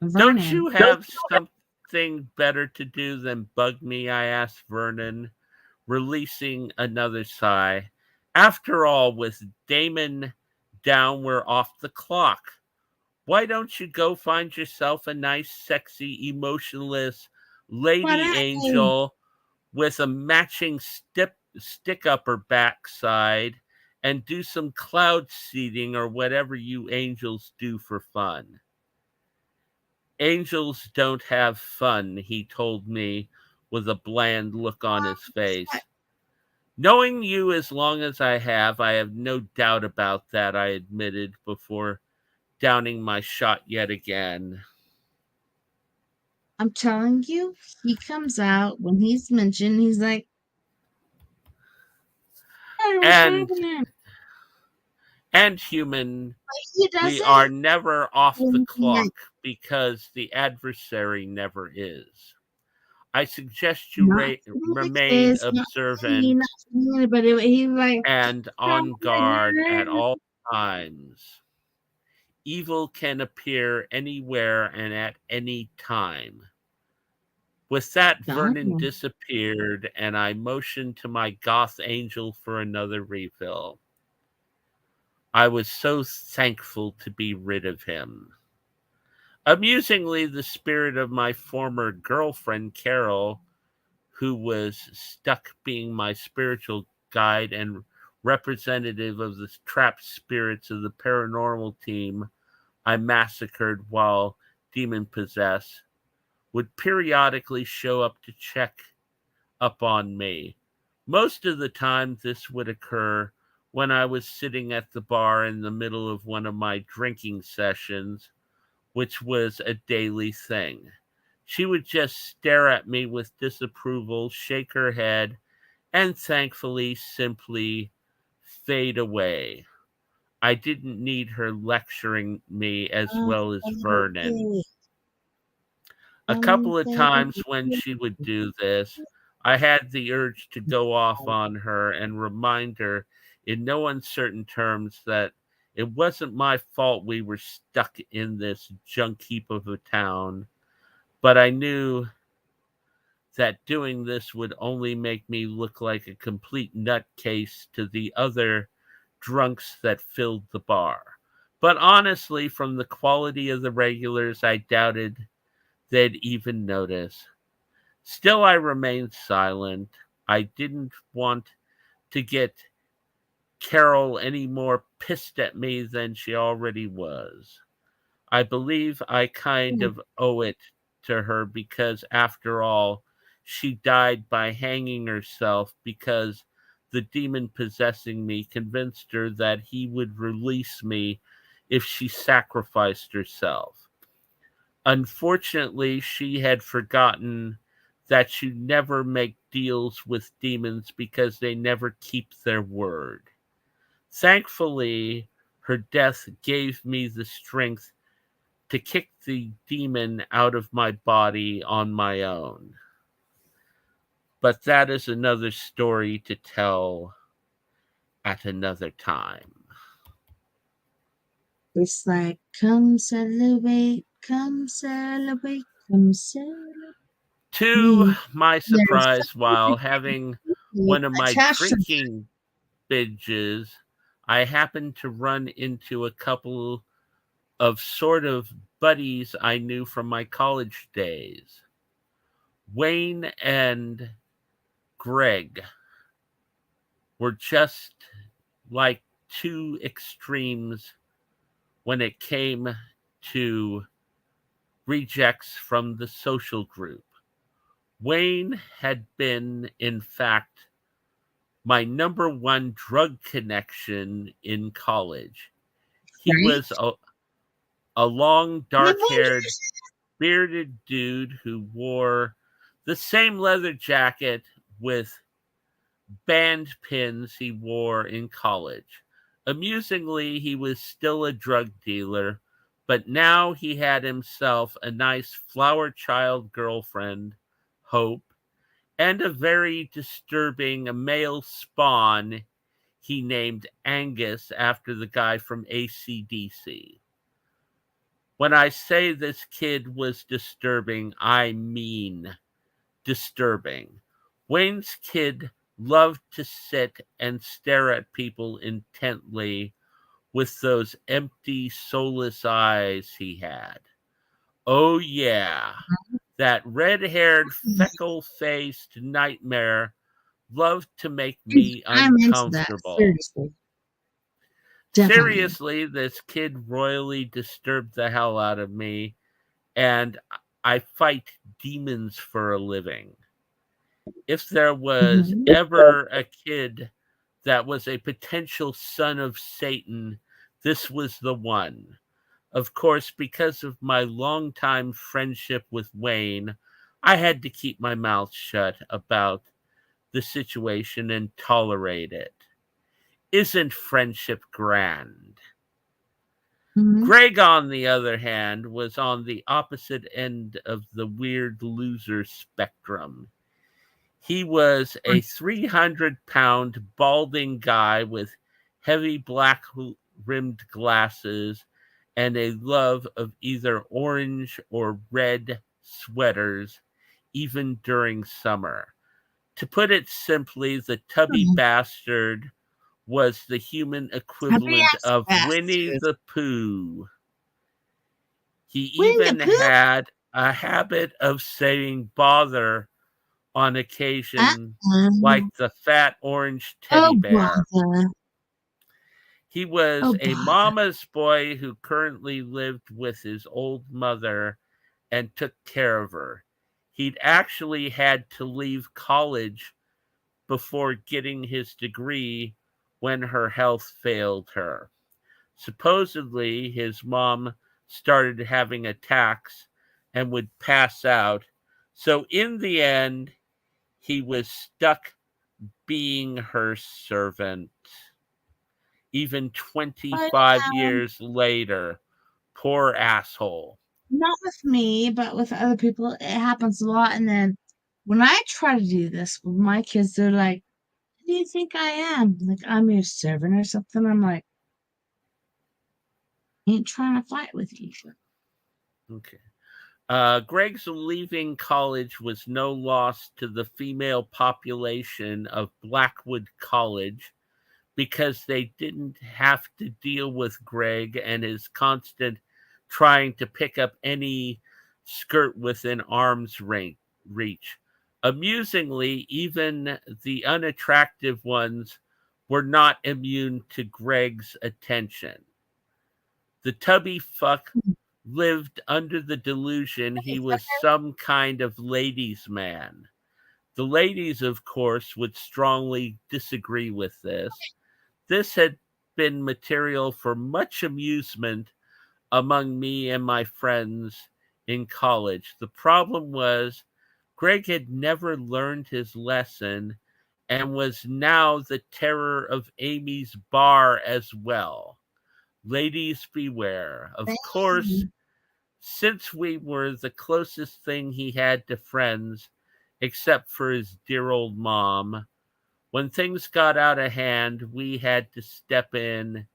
Vernon, don't you have something better to do than bug me? I asked Vernon, releasing another sigh. After all, with Damon down, we're off the clock. Why don't you go find yourself a nice, sexy, emotionless lady angel with a matching stick up her backside and do some cloud seeding or whatever you angels do for fun? Angels don't have fun, he told me with a bland look on his face. Knowing you as long as I have no doubt about that, I admitted before downing my shot yet again. I'm telling you, he comes out when he's mentioned, he's like, hey, what's happening? And human, we are never off the clock because the adversary never is. I suggest you remain observant and on guard at all times. Evil can appear anywhere and at any time. With that, Vernon disappeared, and I motioned to my goth angel for another refill. I was so thankful to be rid of him. Amusingly, the spirit of my former girlfriend, Carol, who was stuck being my spiritual guide and representative of the trapped spirits of the paranormal team I massacred while demon-possessed, would periodically show up to check up on me. Most of the time, this would occur when I was sitting at the bar in the middle of one of my drinking sessions, which was a daily thing. She would just stare at me with disapproval, shake her head, and thankfully simply fade away. I didn't need her lecturing me as well as Vernon. A couple of times when she would do this, I had the urge to go off on her and remind her in no uncertain terms that it wasn't my fault we were stuck in this junk heap of a town, but I knew that doing this would only make me look like a complete nutcase to the other drunks that filled the bar. But honestly, from the quality of the regulars, I doubted they'd even notice. Still, I remained silent. I didn't want to get Carol any more pissed at me than she already was. I believe I kind of owe it to her because, after all, she died by hanging herself because the demon possessing me convinced her that he would release me if she sacrificed herself. Unfortunately, she had forgotten that you never make deals with demons because they never keep their word. Thankfully, her death gave me the strength to kick the demon out of my body on my own. But that is another story to tell at another time. It's like, come celebrate, come celebrate, come celebrate. To my There's surprise, while something having one of my attached to drinking binges, I happened to run into a couple of sort of buddies I knew from my college days. Wayne and Greg were just like two extremes when it came to rejects from the social group. Wayne had been, in fact, my number one drug connection in college. He right? was a long, No, dark-haired, bearded dude who wore the same leather jacket with band pins he wore in college. Amusingly, he was still a drug dealer, but now he had himself a nice flower child girlfriend, Hope, and a very disturbing male spawn he named Angus after the guy from AC/DC. When I say this kid was disturbing, I mean disturbing. Wayne's kid loved to sit and stare at people intently with those empty, soulless eyes he had. Oh, yeah, that red-haired, freckle-faced nightmare loved to make me I'm into that. uncomfortable. Seriously. Definitely. Seriously, this kid royally disturbed the hell out of me, and I fight demons for a living. If there was ever a kid that was a potential son of Satan, this was the one. Of course, because of my longtime friendship with Wayne, I had to keep my mouth shut about the situation and tolerate it. Isn't friendship grand? Greg, on the other hand, was on the opposite end of the weird loser spectrum. He was a 300-pound balding guy with heavy black-rimmed glasses and a love of either orange or red sweaters, even during summer. To put it simply, the tubby bastard was the human equivalent of Winnie the Pooh. He even had a habit of saying bother on occasion, like the fat orange teddy bear. He was a mama's boy who currently lived with his old mother and took care of her. He'd actually had to leave college before getting his degree when her health failed her. Supposedly, his mom started having attacks and would pass out. So in the end, he was stuck being her servant. Even 25 years later. Poor asshole. Not with me, but with other people, it happens a lot. And then when I try to do this with my kids, they're like, do you think I am? Like, I'm your servant or something? I'm like, ain't trying to fight with you. Okay. Greg's leaving college was no loss to the female population of Blackwood College because they didn't have to deal with Greg and his constant trying to pick up any skirt within arm's reach. Amusingly, even the unattractive ones were not immune to Greg's attention. The tubby fuck lived under the delusion he was some kind of ladies' man. The ladies, of course, would strongly disagree with this. This had been material for much amusement among me and my friends in college. The problem was Greg had never learned his lesson and was now the terror of Amy's bar as well. Ladies beware. Of course, since we were the closest thing he had to friends, except for his dear old mom, when things got out of hand, we had to step in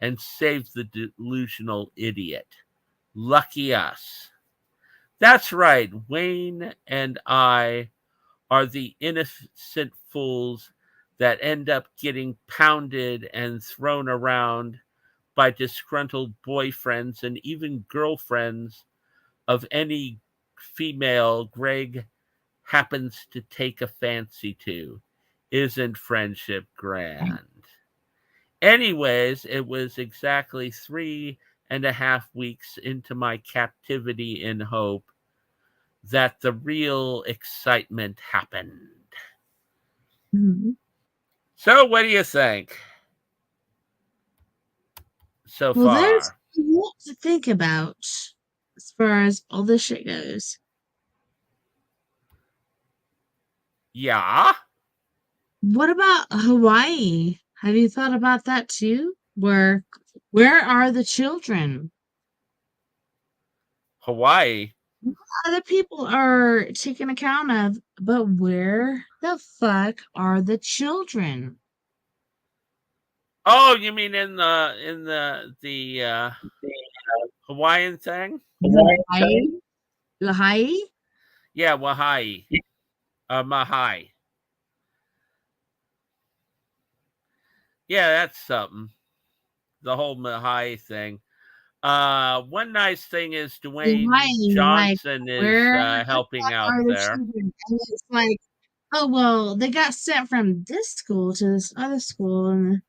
and save the delusional idiot. Lucky us. That's right, Wayne and I are the innocent fools that end up getting pounded and thrown around by disgruntled boyfriends and even girlfriends of any female Greg happens to take a fancy to. Isn't friendship grand? Anyways, it was exactly 3.5 weeks into my captivity in Hope that the real excitement happened. Mm-hmm. So what do you think so Well, far? there's a lot to think about as far as all this shit goes. Yeah? What about Hawaii? Have you thought about that too? Where are the children? Hawaii? Other people are taken account of, but where the fuck are the children? Oh, you mean in the Hawaiian thing? Hawaii? Lahai? Yeah, Wahai. Mahai. Yeah, that's something. The whole Mahai thing. One nice thing is Dwayne Hawaii, Johnson like, is where helping the fuck out are the there. children? And it's like, oh well, they got sent from this school to this other school, and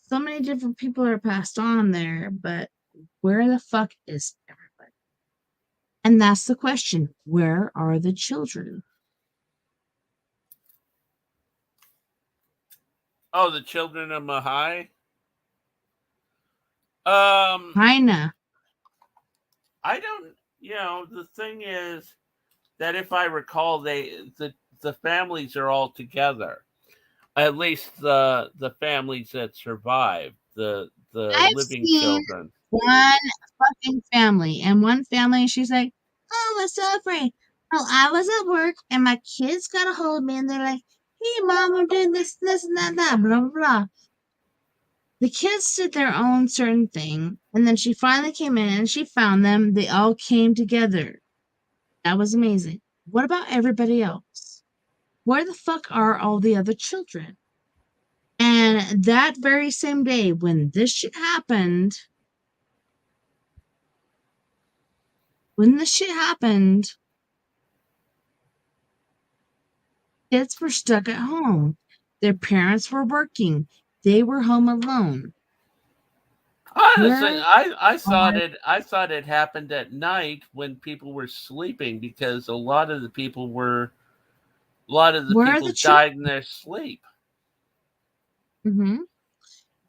so many different people are passed on there, but where the fuck is everybody? And that's the question. Where are the children? Oh, the children of Mahai? China. I don't, the thing is that if I recall, the families are all together. At least the families that survived, the I've living seen children. one fucking family, and one family, she's like, oh, I'm so afraid. Oh, I was at work, and my kids got a hold of me, and they're like, hey, mom, I'm doing this, and that, blah, blah, blah. The kids did their own certain thing, and then she finally came in and she found them. They all came together. That was amazing. What about everybody else? Where the fuck are all the other children? And that very same day when this shit happened, kids were stuck at home. Their parents were working. They were home alone. Honestly, Where I thought it happened at night when people were sleeping because a lot of the people Where are the died in their sleep. Mm-hmm.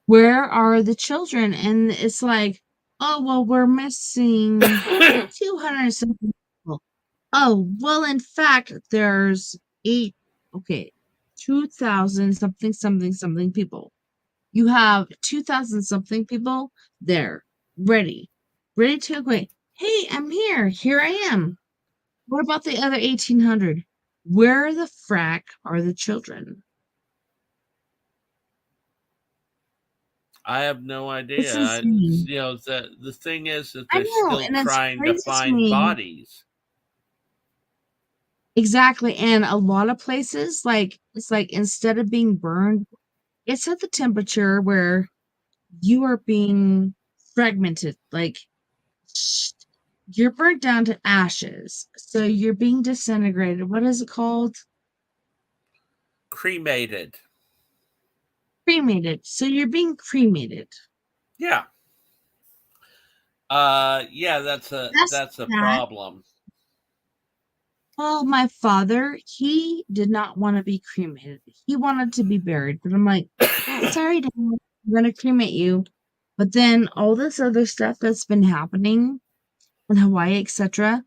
Where are the children? And it's like, oh, well, we're missing 200 something people. Oh, well, in fact, there's 2,000 something people. You have 2,000 something people there, ready to go. Hey, I'm here. Here I am. What about the other 1,800? Where the frack are the children? I have no idea. It's insane. The thing is that I they're know, still and it's trying to crazy to find me. bodies. Exactly, and a lot of places, like, it's like instead of being burned, it's at the temperature where you are being fragmented, like, sh- you're burnt down to ashes, so you're being disintegrated. What is it called? Cremated. Cremated. So you're being cremated. Yeah. Yeah, that's a That. problem. Well, my father, he did not want to be cremated. He wanted to be buried, but I'm like, sorry, Dad, I'm gonna cremate you. But then all this other stuff that's been happening in Hawaii, etc.,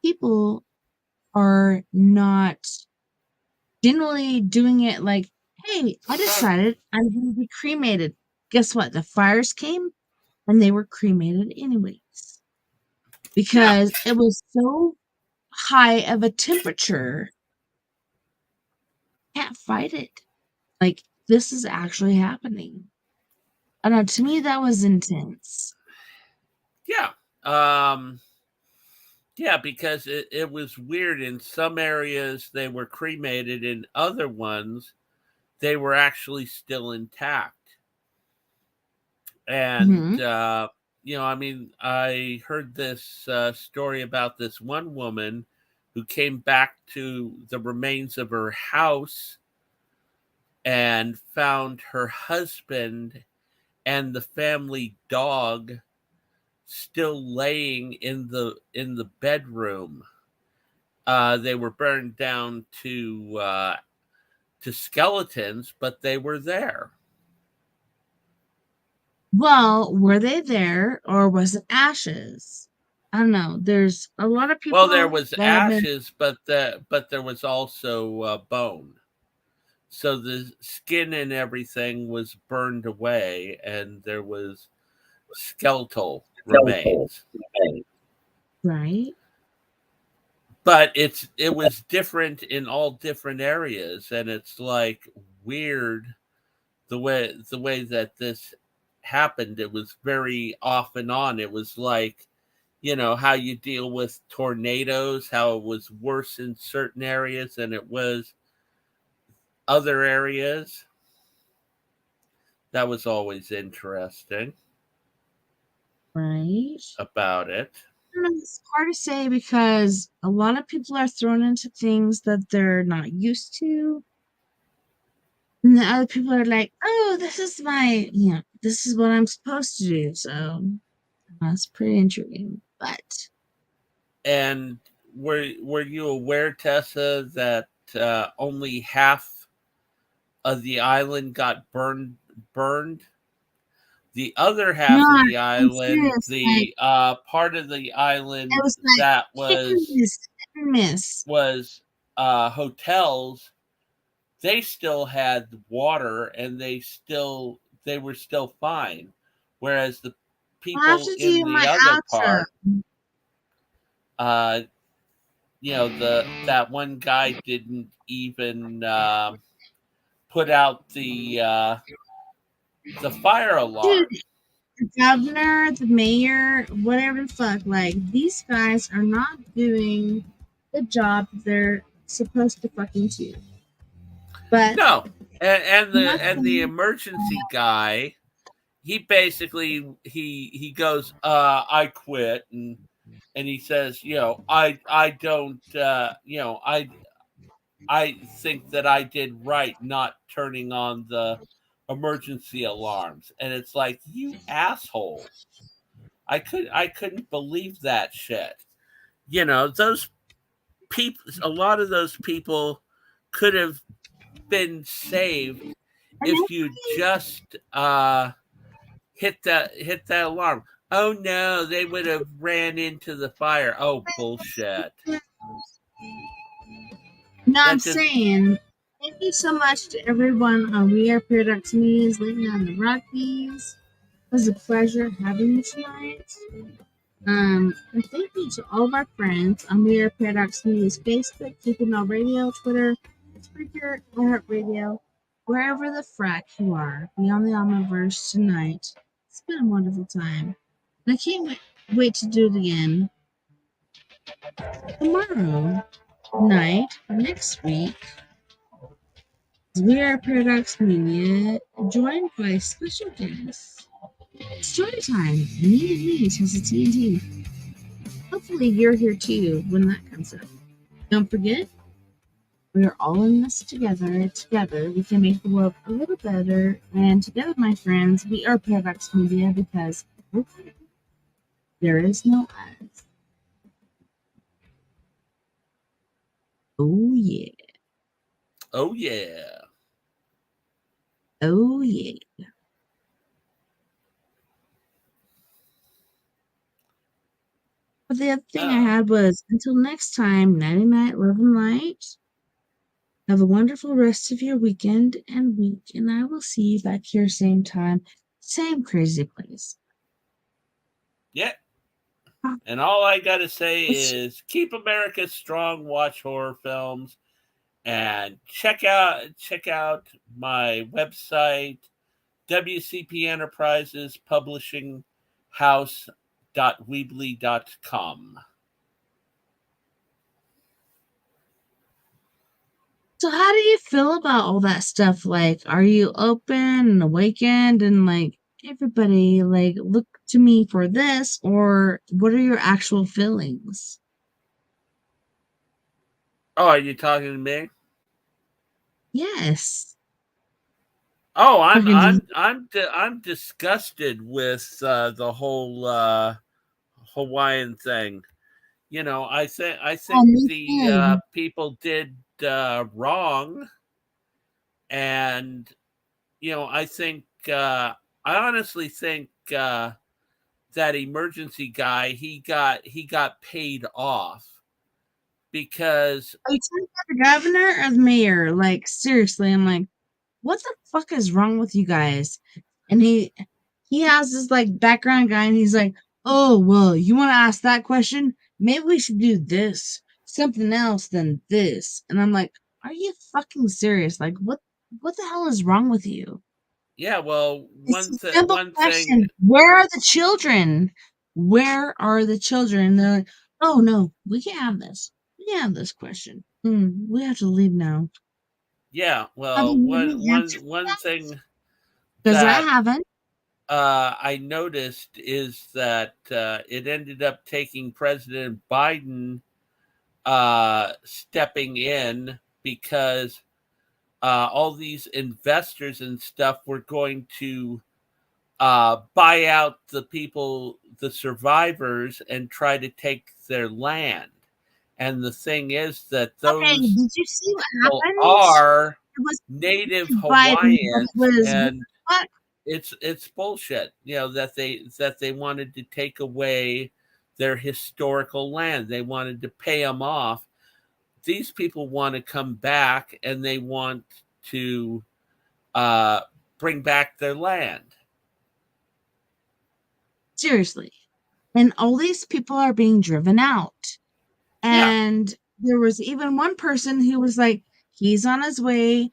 people are not generally doing it like, hey, I decided I'm going to be cremated. Guess what? The fires came and they were cremated anyways Yeah. because it was so high of a temperature. Can't fight it. Like, this is actually happening. I don't know. To me, that was intense. Yeah. Yeah, because it was weird. In some areas, they were cremated. In other ones, they were actually still intact. And, Hmm. I mean, I heard this story about this one woman who came back to the remains of her house and found her husband and the family dog still laying in the bedroom. They were burned down to skeletons, but they were there. Well, were they there or was it ashes? I don't know. There's a lot of Well, there people was that have been. ashes, but there was also bone. So the skin and everything was burned away, and there was skeletal remains. Right. But it was different in all different areas, and it's like weird the way that this happened. It was very off and on. It was like, how you deal with tornadoes, how it was worse in certain areas than it was other areas. That was always interesting Right. about it. I don't know, it's hard to say because a lot of people are thrown into things that they're not used to. And the other people are like, oh, this is this is what I'm supposed to do. So that's pretty intriguing. But And were you aware, Tessa, that only half of the island got burned? The other no, half of the I'm island, serious. Like, the part of the it island was like that hit and miss, hit and miss. was hotels, they still had water and they were still fine, whereas the I'll have people to in do the my other outro. part, uh, that one guy didn't even put out the fire Dude, alarm. the governor, the mayor, whatever the fuck, like, these guys are not doing the job they're supposed to fucking do. But No, and the nothing. emergency guy, he basically he goes, I quit, and he says, I don't, I think that I did right not turning on the emergency alarms. And it's like, you asshole. I couldn't believe that shit. Those people, a lot of those people could have been saved And if you just hit that alarm. Oh no, they would have ran into the fire. Oh bullshit. no, I'm That just saying thank you so much to everyone on We Are Paradox Media's Living on the Rockies. It was a pleasure having you tonight. And thank you to all of our friends on We Are Paradox Media's Facebook, Keeping All Radio, Twitter, Spreaker, iHeartRadio, wherever the frack you are, be on the Omniverse tonight. It's been a wonderful time. And I can't wait to do it again tomorrow night, next week. We are Paradox Media, joined by special guests. Storytime, me, Tessa TNT. Hopefully you're here too when that comes up. Don't forget, we are all in this together. Together, we can make the world a little better. And together, my friends, we are Paradox Media because there is no us. Oh, yeah. Oh, yeah. Oh, yeah. But the other thing I had was, until next time, nighty night, love and light. Have a wonderful rest of your weekend and week, and I will see you back here same time, same crazy place. Yeah. And all I got to say is keep America strong, watch horror films, and check out my website, WCP Enterprises Publishing House.weebly.com. So how do you feel about all that stuff? Like, are you open and awakened and like everybody like look to me for this, or what are your actual feelings? Oh, are you talking to me? Yes. Oh, I'm disgusted with the whole Hawaiian thing. You know, I think the people did wrong, and you know, I honestly think that emergency guy he got paid off because are you talking about the governor or the mayor? Like, seriously, I'm like, what the fuck is wrong with you guys? And he has this like background guy, and he's like, oh well, you want to ask that question? Maybe we should do this, something else than this. And I'm like, are you fucking serious? Like, what the hell is wrong with you? yeah, well, It's a simple question. Where are the children? Where are the children? And they're like, oh no, we can't have this. We can't have this question. We have to leave now. Yeah, well, one thing because I haven't. I noticed is that it ended up taking President Biden stepping in because all these investors and stuff were going to buy out the people, the survivors, and try to take their land. And the thing is that those did you see what happened? are native Hawaiians, and it's bullshit. You know, that they wanted to take away their historical land. They wanted to pay them off. These people want to come back, and they want to bring back their land. Seriously. And all these people are being driven out. And there was even one person who was like, he's on his way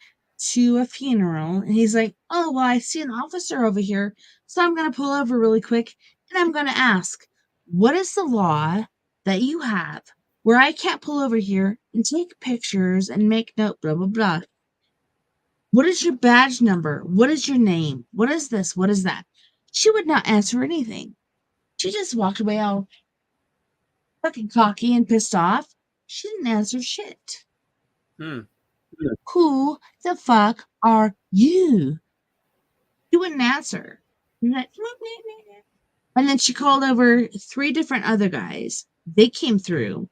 to a funeral. And he's like, oh, well, I see an officer over here. So I'm going to pull over really quick. And I'm going to ask, what is the law that you have where I can't pull over here and take pictures and make note, blah, blah, blah? What is your badge number? What is your name? What is this? What is that? She would not answer anything. She just walked away all fucking cocky and pissed off. She didn't answer shit. Who the fuck are you? She wouldn't answer. And then she called over 3 different other guys. They came through.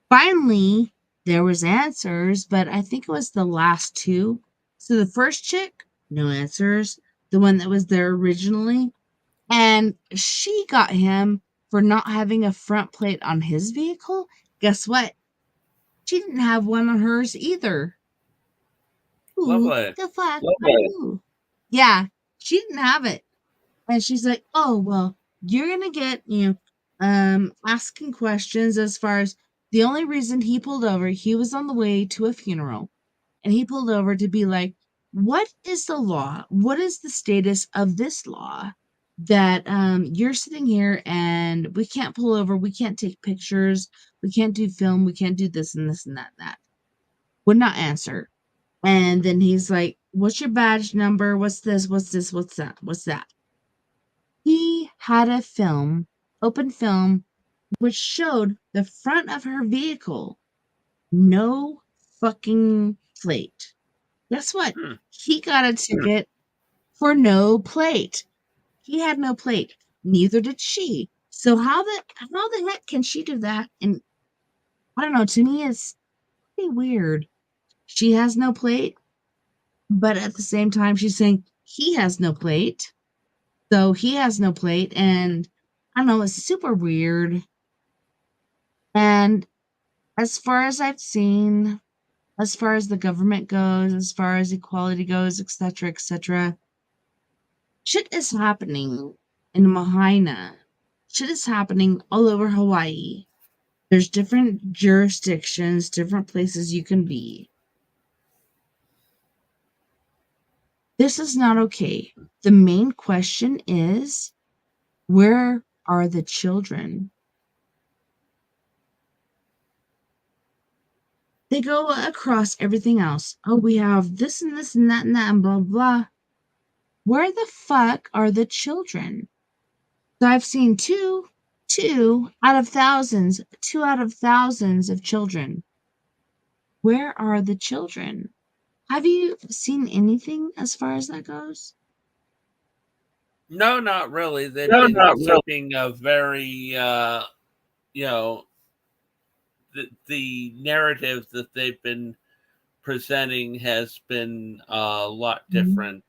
Finally, there was answers, but I think it was the last 2. So the first chick, no answers. The one that was there originally. And she got him for not having a front plate on his vehicle. Guess what? She didn't have one on hers either. Who the fuck are you? Yeah, she didn't have it. And she's like, oh, well, you're going to get, asking questions as far as the only reason he pulled over, he was on the way to a funeral. And he pulled over to be like, what is the law? What is the status of this law that you're sitting here and we can't pull over, we can't take pictures, we can't do film, we can't do this and this and that and that. Would not answer. And then he's like, what's your badge number? What's this? What's this? What's that? What's that? He had a film, open film, which showed the front of her vehicle. No fucking plate. Guess what? He got a ticket for no plate. He had no plate. Neither did she. So how the heck can she do that? And I don't know, to me it's pretty weird. She has no plate, but at the same time she's saying he has no plate. So he has no plate, and I don't know, it's super weird. And as far as I've seen, as far as the government goes, as far as equality goes, etc., shit is happening in Lahaina. Shit is happening all over Hawaii. There's different jurisdictions, different places you can be. This is not okay. The main question is, where are the children? They go across everything else. Oh, we have this and this and that and that and blah, blah. Where the fuck are the children? So I've seen two out of thousands of children. Where are the children? Have you seen anything as far as that goes? No, not really. They've been keeping a very, the narrative that they've been presenting has been a lot different.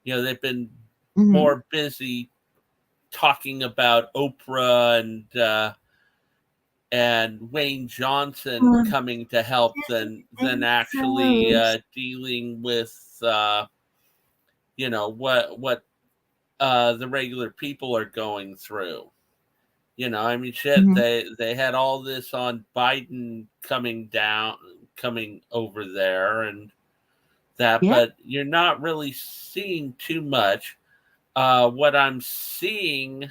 They've been more busy talking about Oprah and Wayne Johnson coming to help than actually dealing with what the regular people are going through. Shit. They had all this on Biden coming over there and that, but you're not really seeing too much. What I'm seeing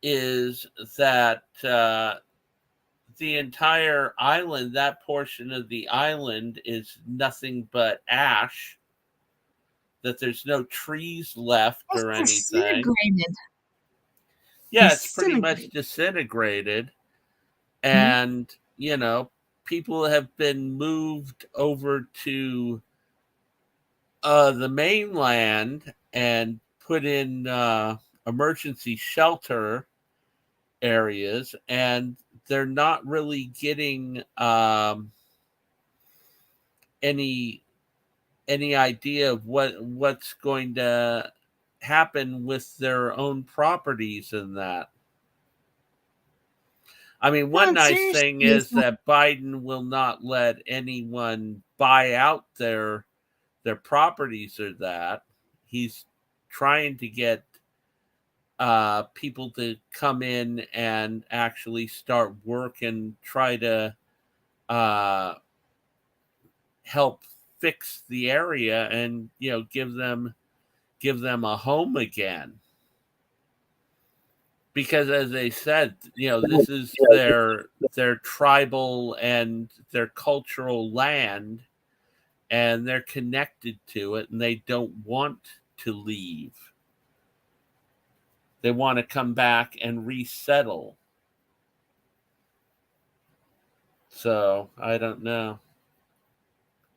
is that the entire island, that portion of the island, is nothing but ash. That there's no trees left or anything. Yeah, it's pretty much disintegrated. And, people have been moved over to the mainland and put in emergency shelter areas, and they're not really getting any idea of what's going to happen with their own properties and that. I mean, one nice thing is that Biden will not let anyone buy out their properties or that. He's trying to get people to come in and actually start work and try to help fix the area and give them a home again. Because as they said, this is their tribal and their cultural land, and they're connected to it, and they don't want to leave. They want to come back and resettle. So I don't know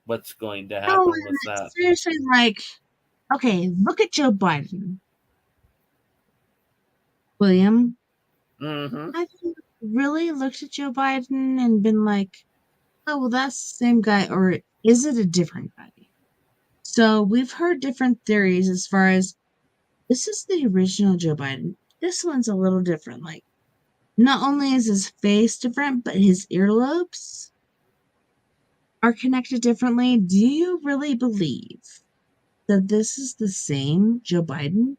what's going to happen with that. Seriously, okay, look at Joe Biden. William, have you really looked at Joe Biden and been like, oh, well, that's the same guy, or is it a different guy? So we've heard different theories as far as this is the original Joe Biden. This one's a little different. Like, not only is his face different, but his earlobes are connected differently. Do you really believe that this is the same Joe Biden?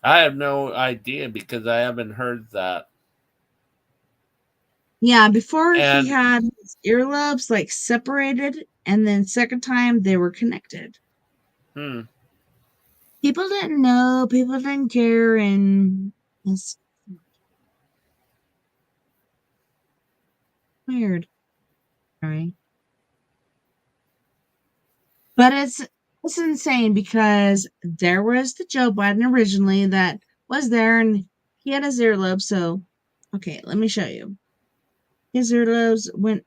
I have no idea because I haven't heard that. Yeah, before he And had his earlobes like separated, and then second time they were connected. People didn't know, people didn't care, and it's weird. Sorry. But it's insane because there was the Joe Biden originally that was there, and he had his earlobe. So, okay, let me show you. His earlobes went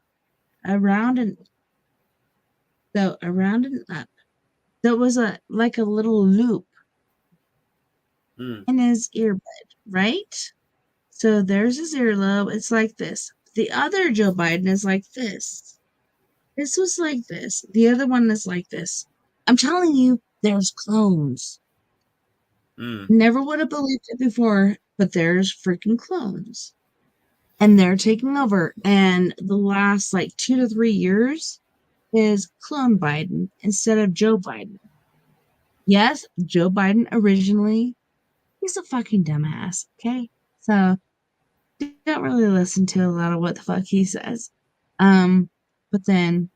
around and around and up. There was like a little loop in his earbud, right? So there's his earlobe. It's like this. The other Joe Biden is like this. This was like this. The other one is like this. I'm telling you, there's clones. Never would have believed it before, but there's freaking clones. And they're taking over. And the last like 2 to 3 years is clone Biden instead of Joe Biden. Yes, Joe Biden originally, he's a fucking dumbass, okay? So don't really listen to a lot of what the fuck he says. But then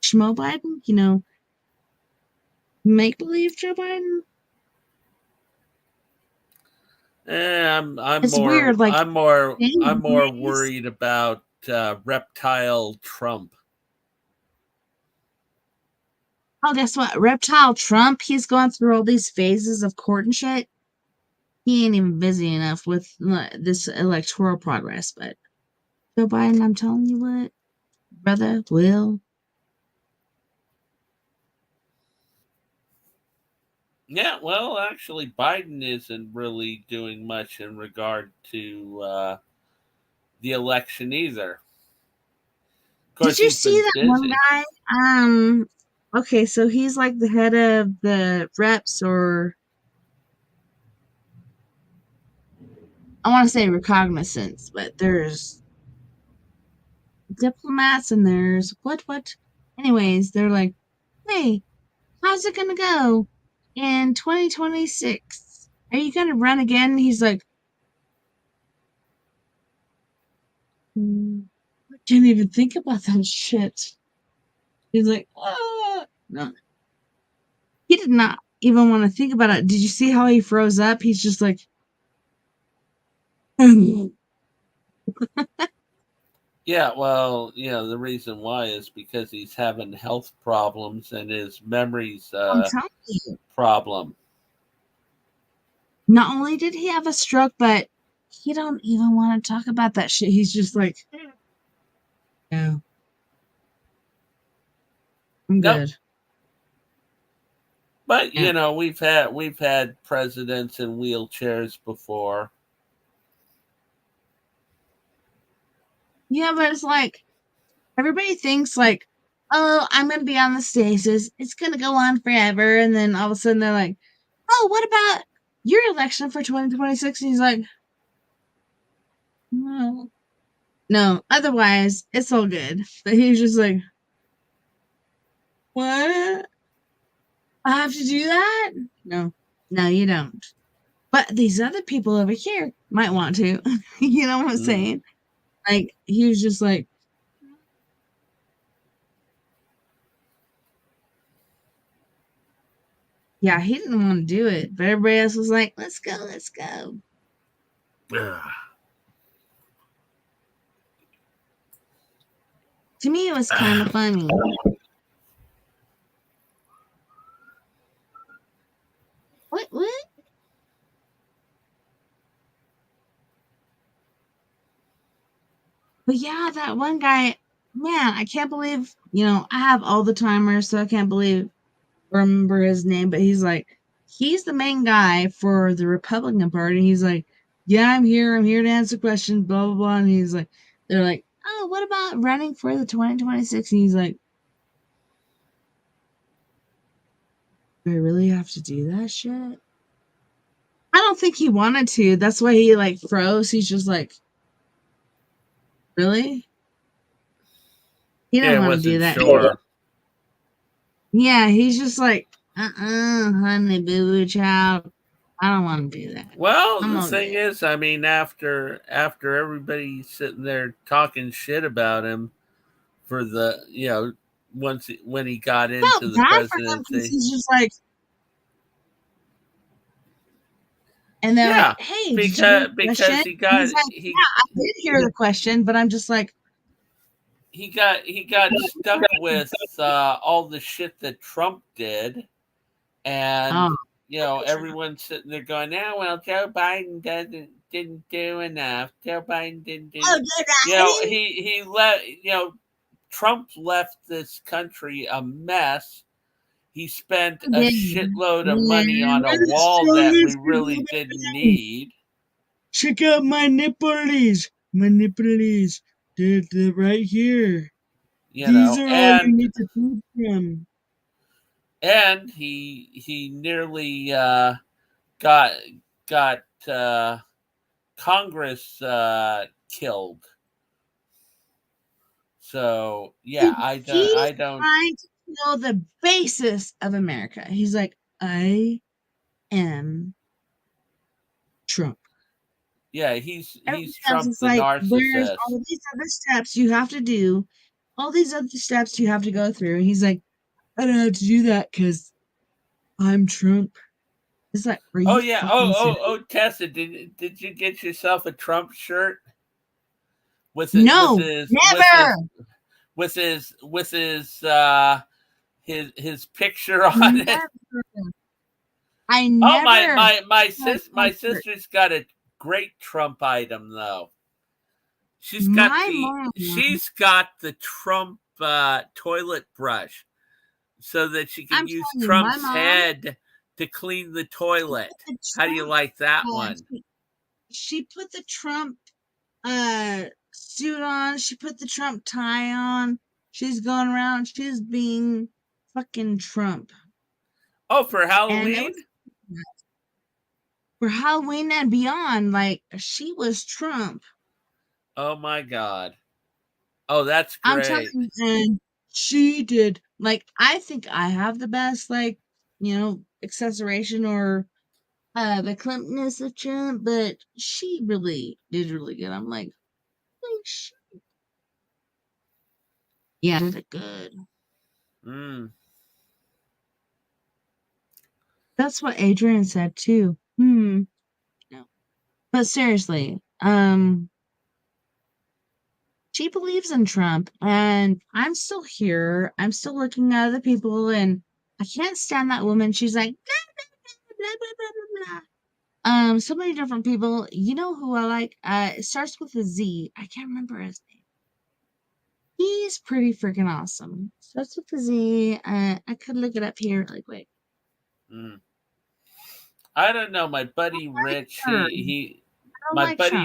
Schmo Biden, make believe Joe Biden. I'm It's more weird, like I'm more anyways. worried about reptile Trump. Oh, guess what? Reptile Trump, he's going through all these phases of court and shit. He ain't even busy enough with this electoral progress, but Joe Biden, I'm telling you what, brother, Will. Yeah, well, actually, Biden isn't really doing much in regard to the election either. Of Did course, you he's see been that one busy. guy? Okay, so he's like the head of the reps, or I want to say recognizance, but there's diplomats and there's what? Anyways, they're like, hey, how's it gonna go in 2026? Are you gonna run again? He's like, I can't even think about that shit. He's like, no. He did not even want to think about it. Did you see how he froze up? He's just like, Yeah, well, the reason why is because he's having health problems and his memory's I'm telling you. problem. Not only did he have a stroke, but he don't even want to talk about that shit. He's just like, no, I'm Nope. good. But Yeah. we've had presidents in wheelchairs before. Yeah, but it's like everybody thinks like, oh, I'm gonna be on the stasis. It's gonna go on forever, and then all of a sudden they're like, oh, what about your election for 2026? And he's like, no, no. Otherwise, it's all good. But he's just like, what? I have to do that? No, no, you don't. But these other people over here might want to. You know what I'm saying? Like, he was just like, yeah, he didn't want to do it. But everybody else was like, let's go, let's go. To me, it was kind of funny. What? But yeah, that one guy, man, I can't believe, I have all the timers, so I can't remember his name, but he's the main guy for the Republican Party. He's like, yeah, I'm here to answer questions, blah, blah, blah. And they're like, oh, what about running for the 2026? And he's like, do I really have to do that shit? I don't think he wanted to. That's why he froze. He's just like, really? He Yeah, didn't I want to do wasn't that. sure. Yeah, he's just like, honey boo boo child. I don't want to do that. Well, I'm the okay. thing is, I mean, after everybody sitting there talking shit about him for the, when he got into the bad for him because presidency, he's just like, and they're yeah, like, "Hey, did you hear the because question?" he got He's like, "Yeah, I did hear the question, but I'm just like, he got stuck with all the shit that Trump did, and oh, everyone's sitting there going, "Yeah, well, Joe Biden didn't do enough. Joe Biden didn't do." He let Trump left this country a mess. He spent a shitload of money on a wall that we really didn't need. Check out my nipples. They're right here. These are all you need to feed from. And he nearly got Congress killed. So yeah, I don't trying to kill the basis of America. He's like, I am Trump. Yeah, he's Trump the narcissist. There's all these other steps you have to do. All these other steps you have to go through. And he's like, I don't have to do that because I'm Trump. It's like, are you oh, Tessa, did you get yourself a Trump shirt? With never. With his picture on it. I never. Oh, my sister's got a great Trump item though. She's got the Trump toilet brush, so that she can use Trump's head to clean the toilet. How do you like that one? She put the Trump suit on. She put the Trump tie on. She's going around. She's being fucking Trump. Oh, for Halloween? For Halloween and beyond, like, she was Trump. Oh my God. Oh, that's great. I'm telling you, and she did. Like, I think I have the best, like, accessoration or the Climpness of Trump, but she really did really good. I'm like, oh shit. Yeah, did it good. That's what Adrian said too. No. But seriously, she believes in Trump, and I'm still here. I'm still looking at other people, and I can't stand that woman. She's like, blah, blah, blah, blah, blah, blah. So many different people. You know who I like? It starts with a Z. I can't remember his name. He's pretty freaking awesome. Starts with a Z. I could look it up here. Like, wait. I don't know. My buddy Rich,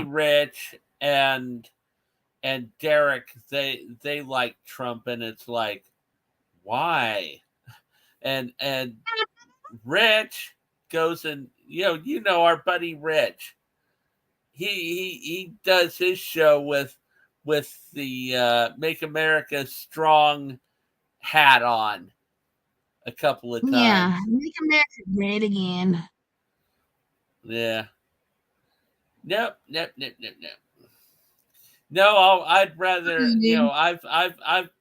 Rich and Derek, they like Trump, and it's like, why? And Rich goes and our buddy Rich, he does his show with the Make America Strong hat on a couple of times. Yeah, Make America Great Again. Yeah. Nope. No, I'd rather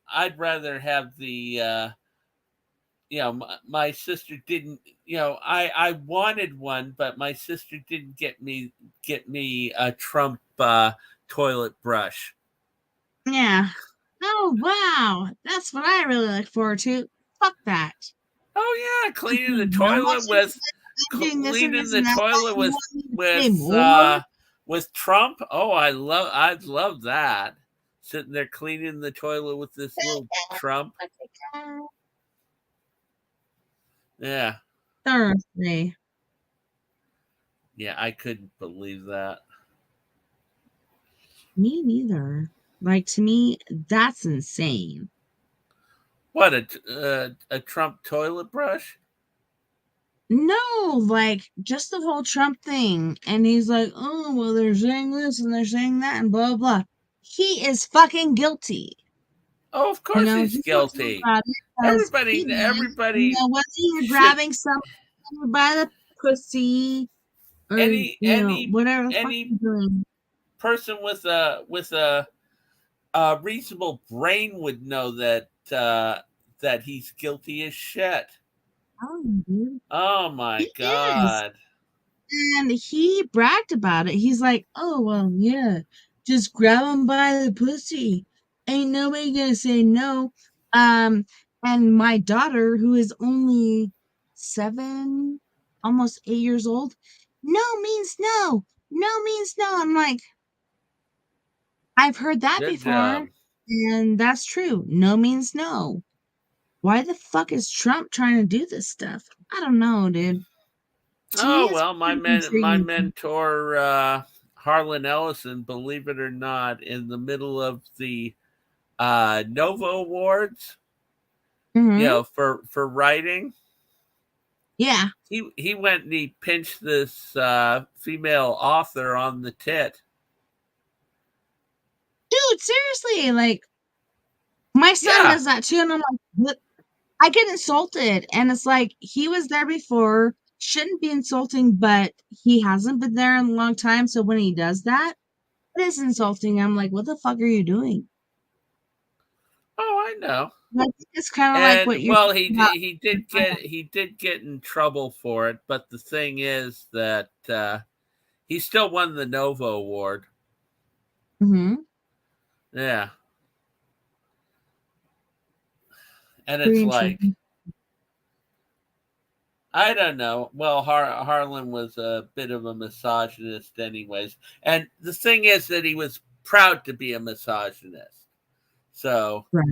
I'd rather have the my sister didn't I wanted one, but my sister didn't get me a Trump toilet brush. Yeah. Oh wow, that's what I really look forward to. Fuck that. Oh yeah, cleaning the toilet with Trump. Oh, I'd love that. Sitting there cleaning the toilet with this little Trump. Yeah. Thursday. Yeah, I couldn't believe that. Me neither. Like, to me, that's insane. What, a Trump toilet brush? No, like, just the whole Trump thing. And he's like, oh, well, they're saying this and they're saying that and blah, blah. He is fucking guilty. Oh, of course he's guilty. Everybody. Whether you're grabbing somebody by the pussy or any whatever the fuck any you're doing. person with a reasonable brain would know that that he's guilty as shit. Oh, dude. Oh my He is. god. And he bragged about it. He's like, oh, well, yeah, just grab him by the pussy. Ain't nobody gonna say no. And my daughter, who is only 7, almost 8 years old, no means no. No means no. I'm like, I've heard that Good before, job. and that's true. No means no. Why the fuck is Trump trying to do this stuff? I don't know, dude. To me, Oh it's well, my pretty intriguing. mentor Harlan Ellison, believe it or not, in the middle of the Nova Awards, Mm-hmm. for writing, Yeah. he went and he pinched this female author on the tit. Dude, seriously, like my son Yeah. does that too, and I'm like, what? I get insulted, and it's like he was there before, shouldn't be insulting, but he hasn't been there in a long time. So when he does that, it is insulting. I'm like, what the fuck are you doing? Oh, I know. I think it's kind of like And what you're well, talking about. he did get in trouble for it, but the thing is that he still won the Nova Award. Mm-hmm. Yeah. And it's Pretty like, intriguing. I don't know. Well, Harlan was a bit of a misogynist, anyways. And the thing is that he was proud to be a misogynist. So Right?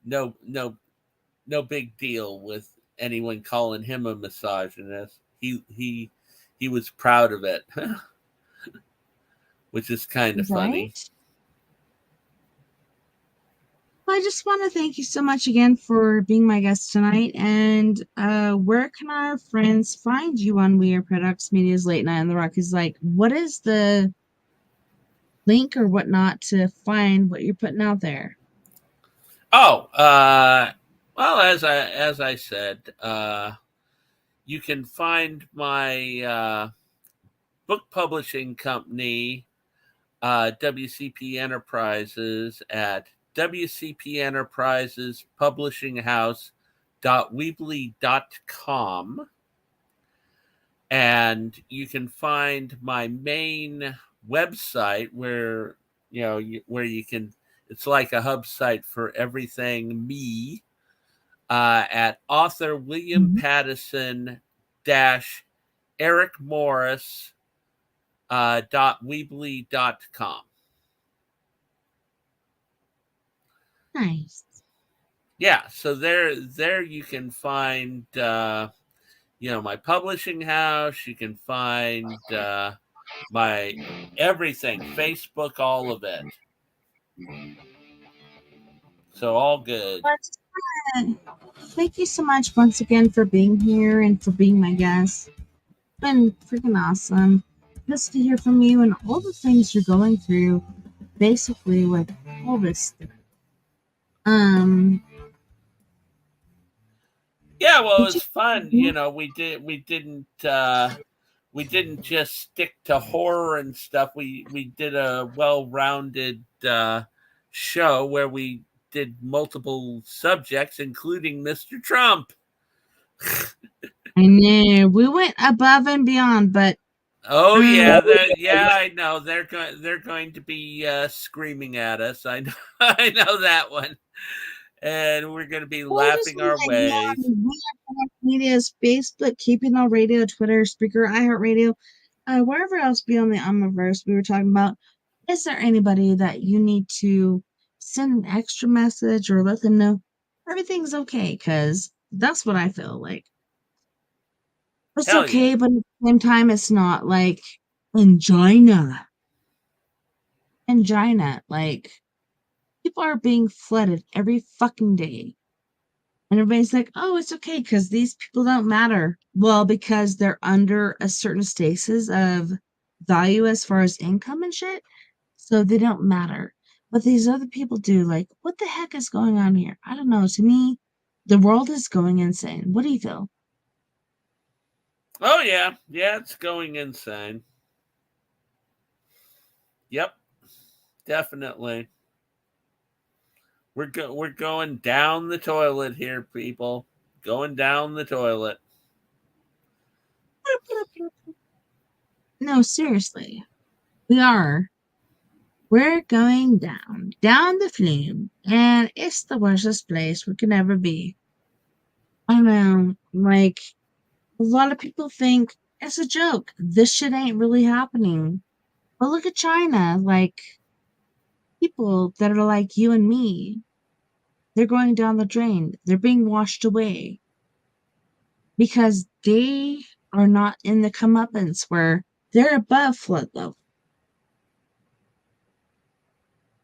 no big deal with anyone calling him a misogynist. He was proud of it, which is kind of funny. Right? I just want to thank you so much again for being my guest tonight. And where can our friends find you on We Are Products Media's Late Night on the Rock? Is like, what is the link or whatnot to find what you're putting out there? Oh, well, as I said, you can find my book publishing company, WCP Enterprises, at WCP Enterprises Publishing House.weebly.com. And you can find my main website where you can, it's like a hub site for everything me, at author William Pattison dash Eric Morse .weebly.com. Nice. Yeah, so there you can find my publishing house. You can find my everything, Facebook, all of it. So all good. Thank you so much once again for being here and for being my guest. It's been freaking awesome just to hear from you and all the things you're going through, basically with all this stuff. Yeah, well, it was fun. We didn't just stick to horror and stuff. We did a well-rounded show where we did multiple subjects, including Mr. Trump. I know we went above and beyond, but oh yeah, I know they're going to be screaming at us. I know, I know that one, and we're going to be laughing our ways. Media's Facebook, Keeping All Radio, Twitter, Spreaker, iHeartRadio, wherever else beyond the Omniverse we were talking about. Is there anybody that you need to send an extra message or let them know everything's okay? Because that's what I feel like. It's Hell okay, yeah. but at the same time, it's not like angina. Like, people are being flooded every fucking day. And everybody's like, oh, it's okay because these people don't matter. Well, because they're under a certain stasis of value as far as income and shit. So they don't matter. But these other people do. Like, what the heck is going on here? I don't know. To me, the world is going insane. What do you feel? Oh yeah, yeah, it's going insane. Yep, definitely. We're going down the toilet here, people. Going down the toilet. No, seriously. We are. We're going down the flume, and it's the worstest place we could ever be. I don't know, like, a lot of people think it's a joke. This shit ain't really happening. But look at China, like, people that are like you and me, they're going down the drain. They're being washed away because they are not in the comeuppance where they're above flood level.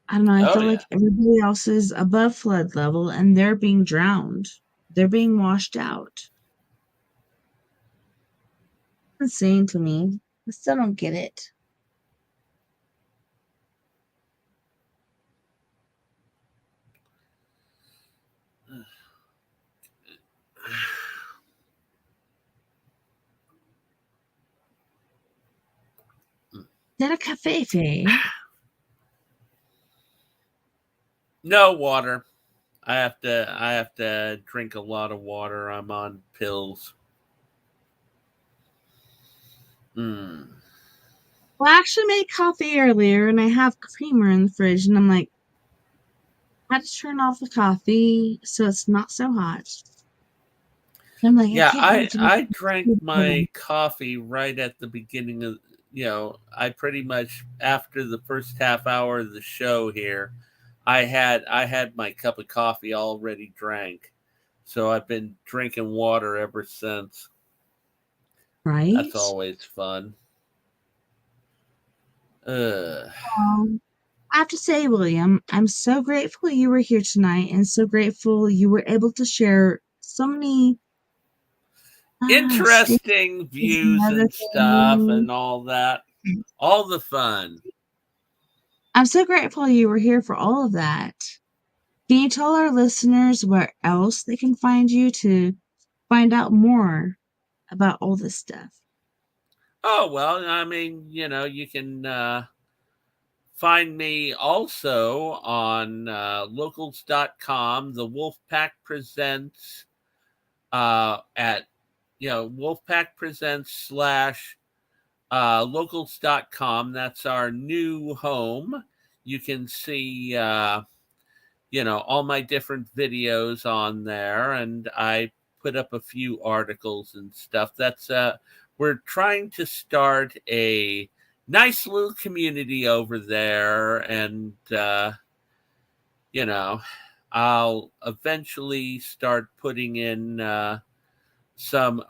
I don't know, I Oh feel yeah. like everybody else is above flood level and they're being drowned. They're being washed out. Insane to me. I still don't get it. That a cafe? No water. I have to drink a lot of water. I'm on pills. Mm. Well, I actually made coffee earlier and I have creamer in the fridge and I'm like, I had to turn off the coffee so it's not so hot. And I'm like, I Yeah, can't I wait to make I drank it. my coffee right at the beginning of, I pretty much after the first half hour of the show here, I had my cup of coffee already drank. So I've been drinking water ever since. That's Right? always fun. Uh, I have to say, William, I'm so grateful you were here tonight and so grateful you were able to share so many stories Interesting and views other and stuff things. and all that. All the fun. I'm so grateful you were here for all of that. Can you tell our listeners where else they can find you to find out more about all this stuff? Oh, well, I mean, you can find me also on locals.com. The Wolfpack Presents at, Wolfpack Presents slash locals.com. That's our new home. You can see, all my different videos on there, and I put up a few articles and stuff. We're trying to start a nice little community over there, and you know, I'll eventually start putting in some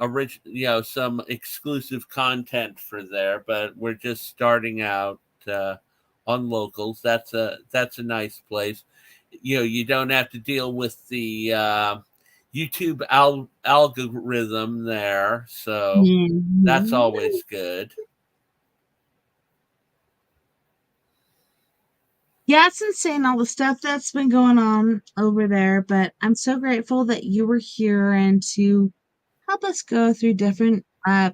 exclusive content for there. But we're just starting out on locals. That's a nice place. You don't have to deal with the YouTube algorithm there, so that's Mhm. always good. Yeah, it's insane all the stuff that's been going on over there, but I'm so grateful that you were here and to help us go through different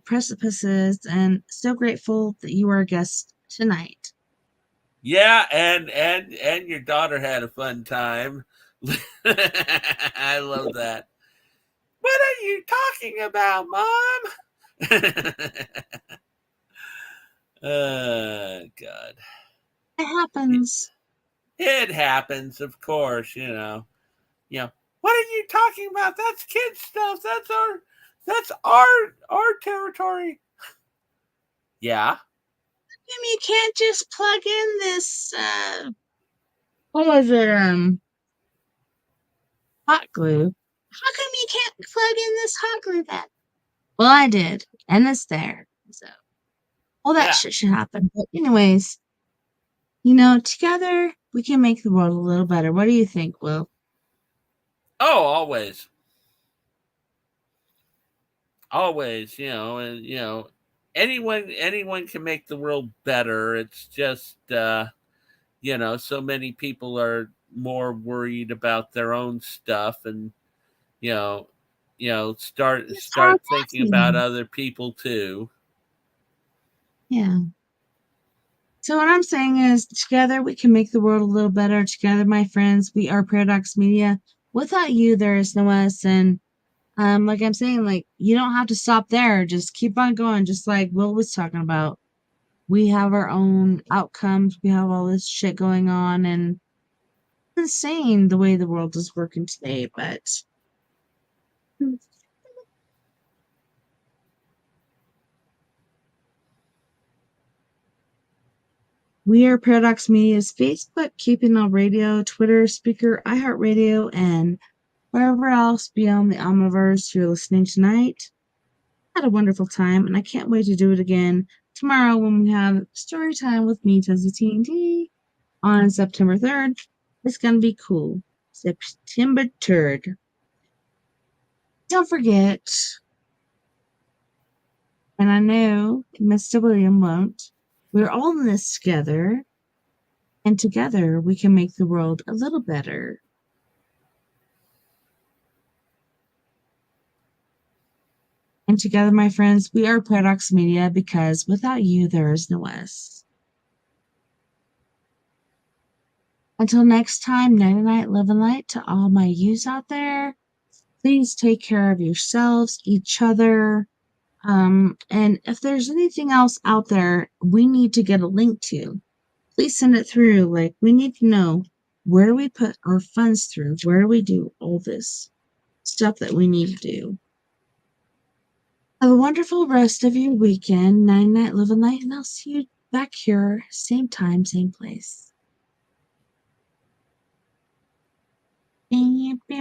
precipices, and so grateful that you were a guest tonight. Yeah, and your daughter had a fun time. I love that. What are you talking about, Mom? God. It happens. It happens, of course, What are you talking about? That's kid stuff. That's our territory. Yeah. You can't just plug in this what was it, hot glue. How come you can't plug in this hot glue then? Well, I did, and it's there. So all that Yeah. shit should happen. But anyways, together we can make the world a little better. What do you think, Will? Oh, always. Always, and anyone can make the world better. It's just so many people are more worried about their own stuff, and you know start our thinking about meeting. other people too. Yeah. So what I'm saying is, together we can make the world a little better. Together, my friends, we are Paradox Media. Without you, there is no us. And like I'm saying, like, you don't have to stop there. Just keep on going. Just like Will was talking about. We have our own outcomes. We have all this shit going on, and it's insane the way the world is working today. But we are Paradox Media's Facebook, Keeping On Radio, Twitter, Speaker, iHeartRadio, and wherever else beyond the Omniverse you're listening tonight. Had a wonderful time, and I can't wait to do it again tomorrow when we have story time with me, Tezzy TNT, on September 3rd. It's gonna be cool. September 3rd. Don't forget, and I know Mr. William won't, we're all in this together, and together we can make the world a little better. And together, my friends, we are Paradox Media, because without you, there is no us. Until next time, night night, live and light to all my yous out there. Please take care of yourselves, each other. And if there's anything else out there we need to get a link to, please send it through. Like, we need to know, where do we put our funds through? Where do we do all this stuff that we need to do? Have a wonderful rest of your weekend. Night night, live and light, and I'll see you back here, same time, same place.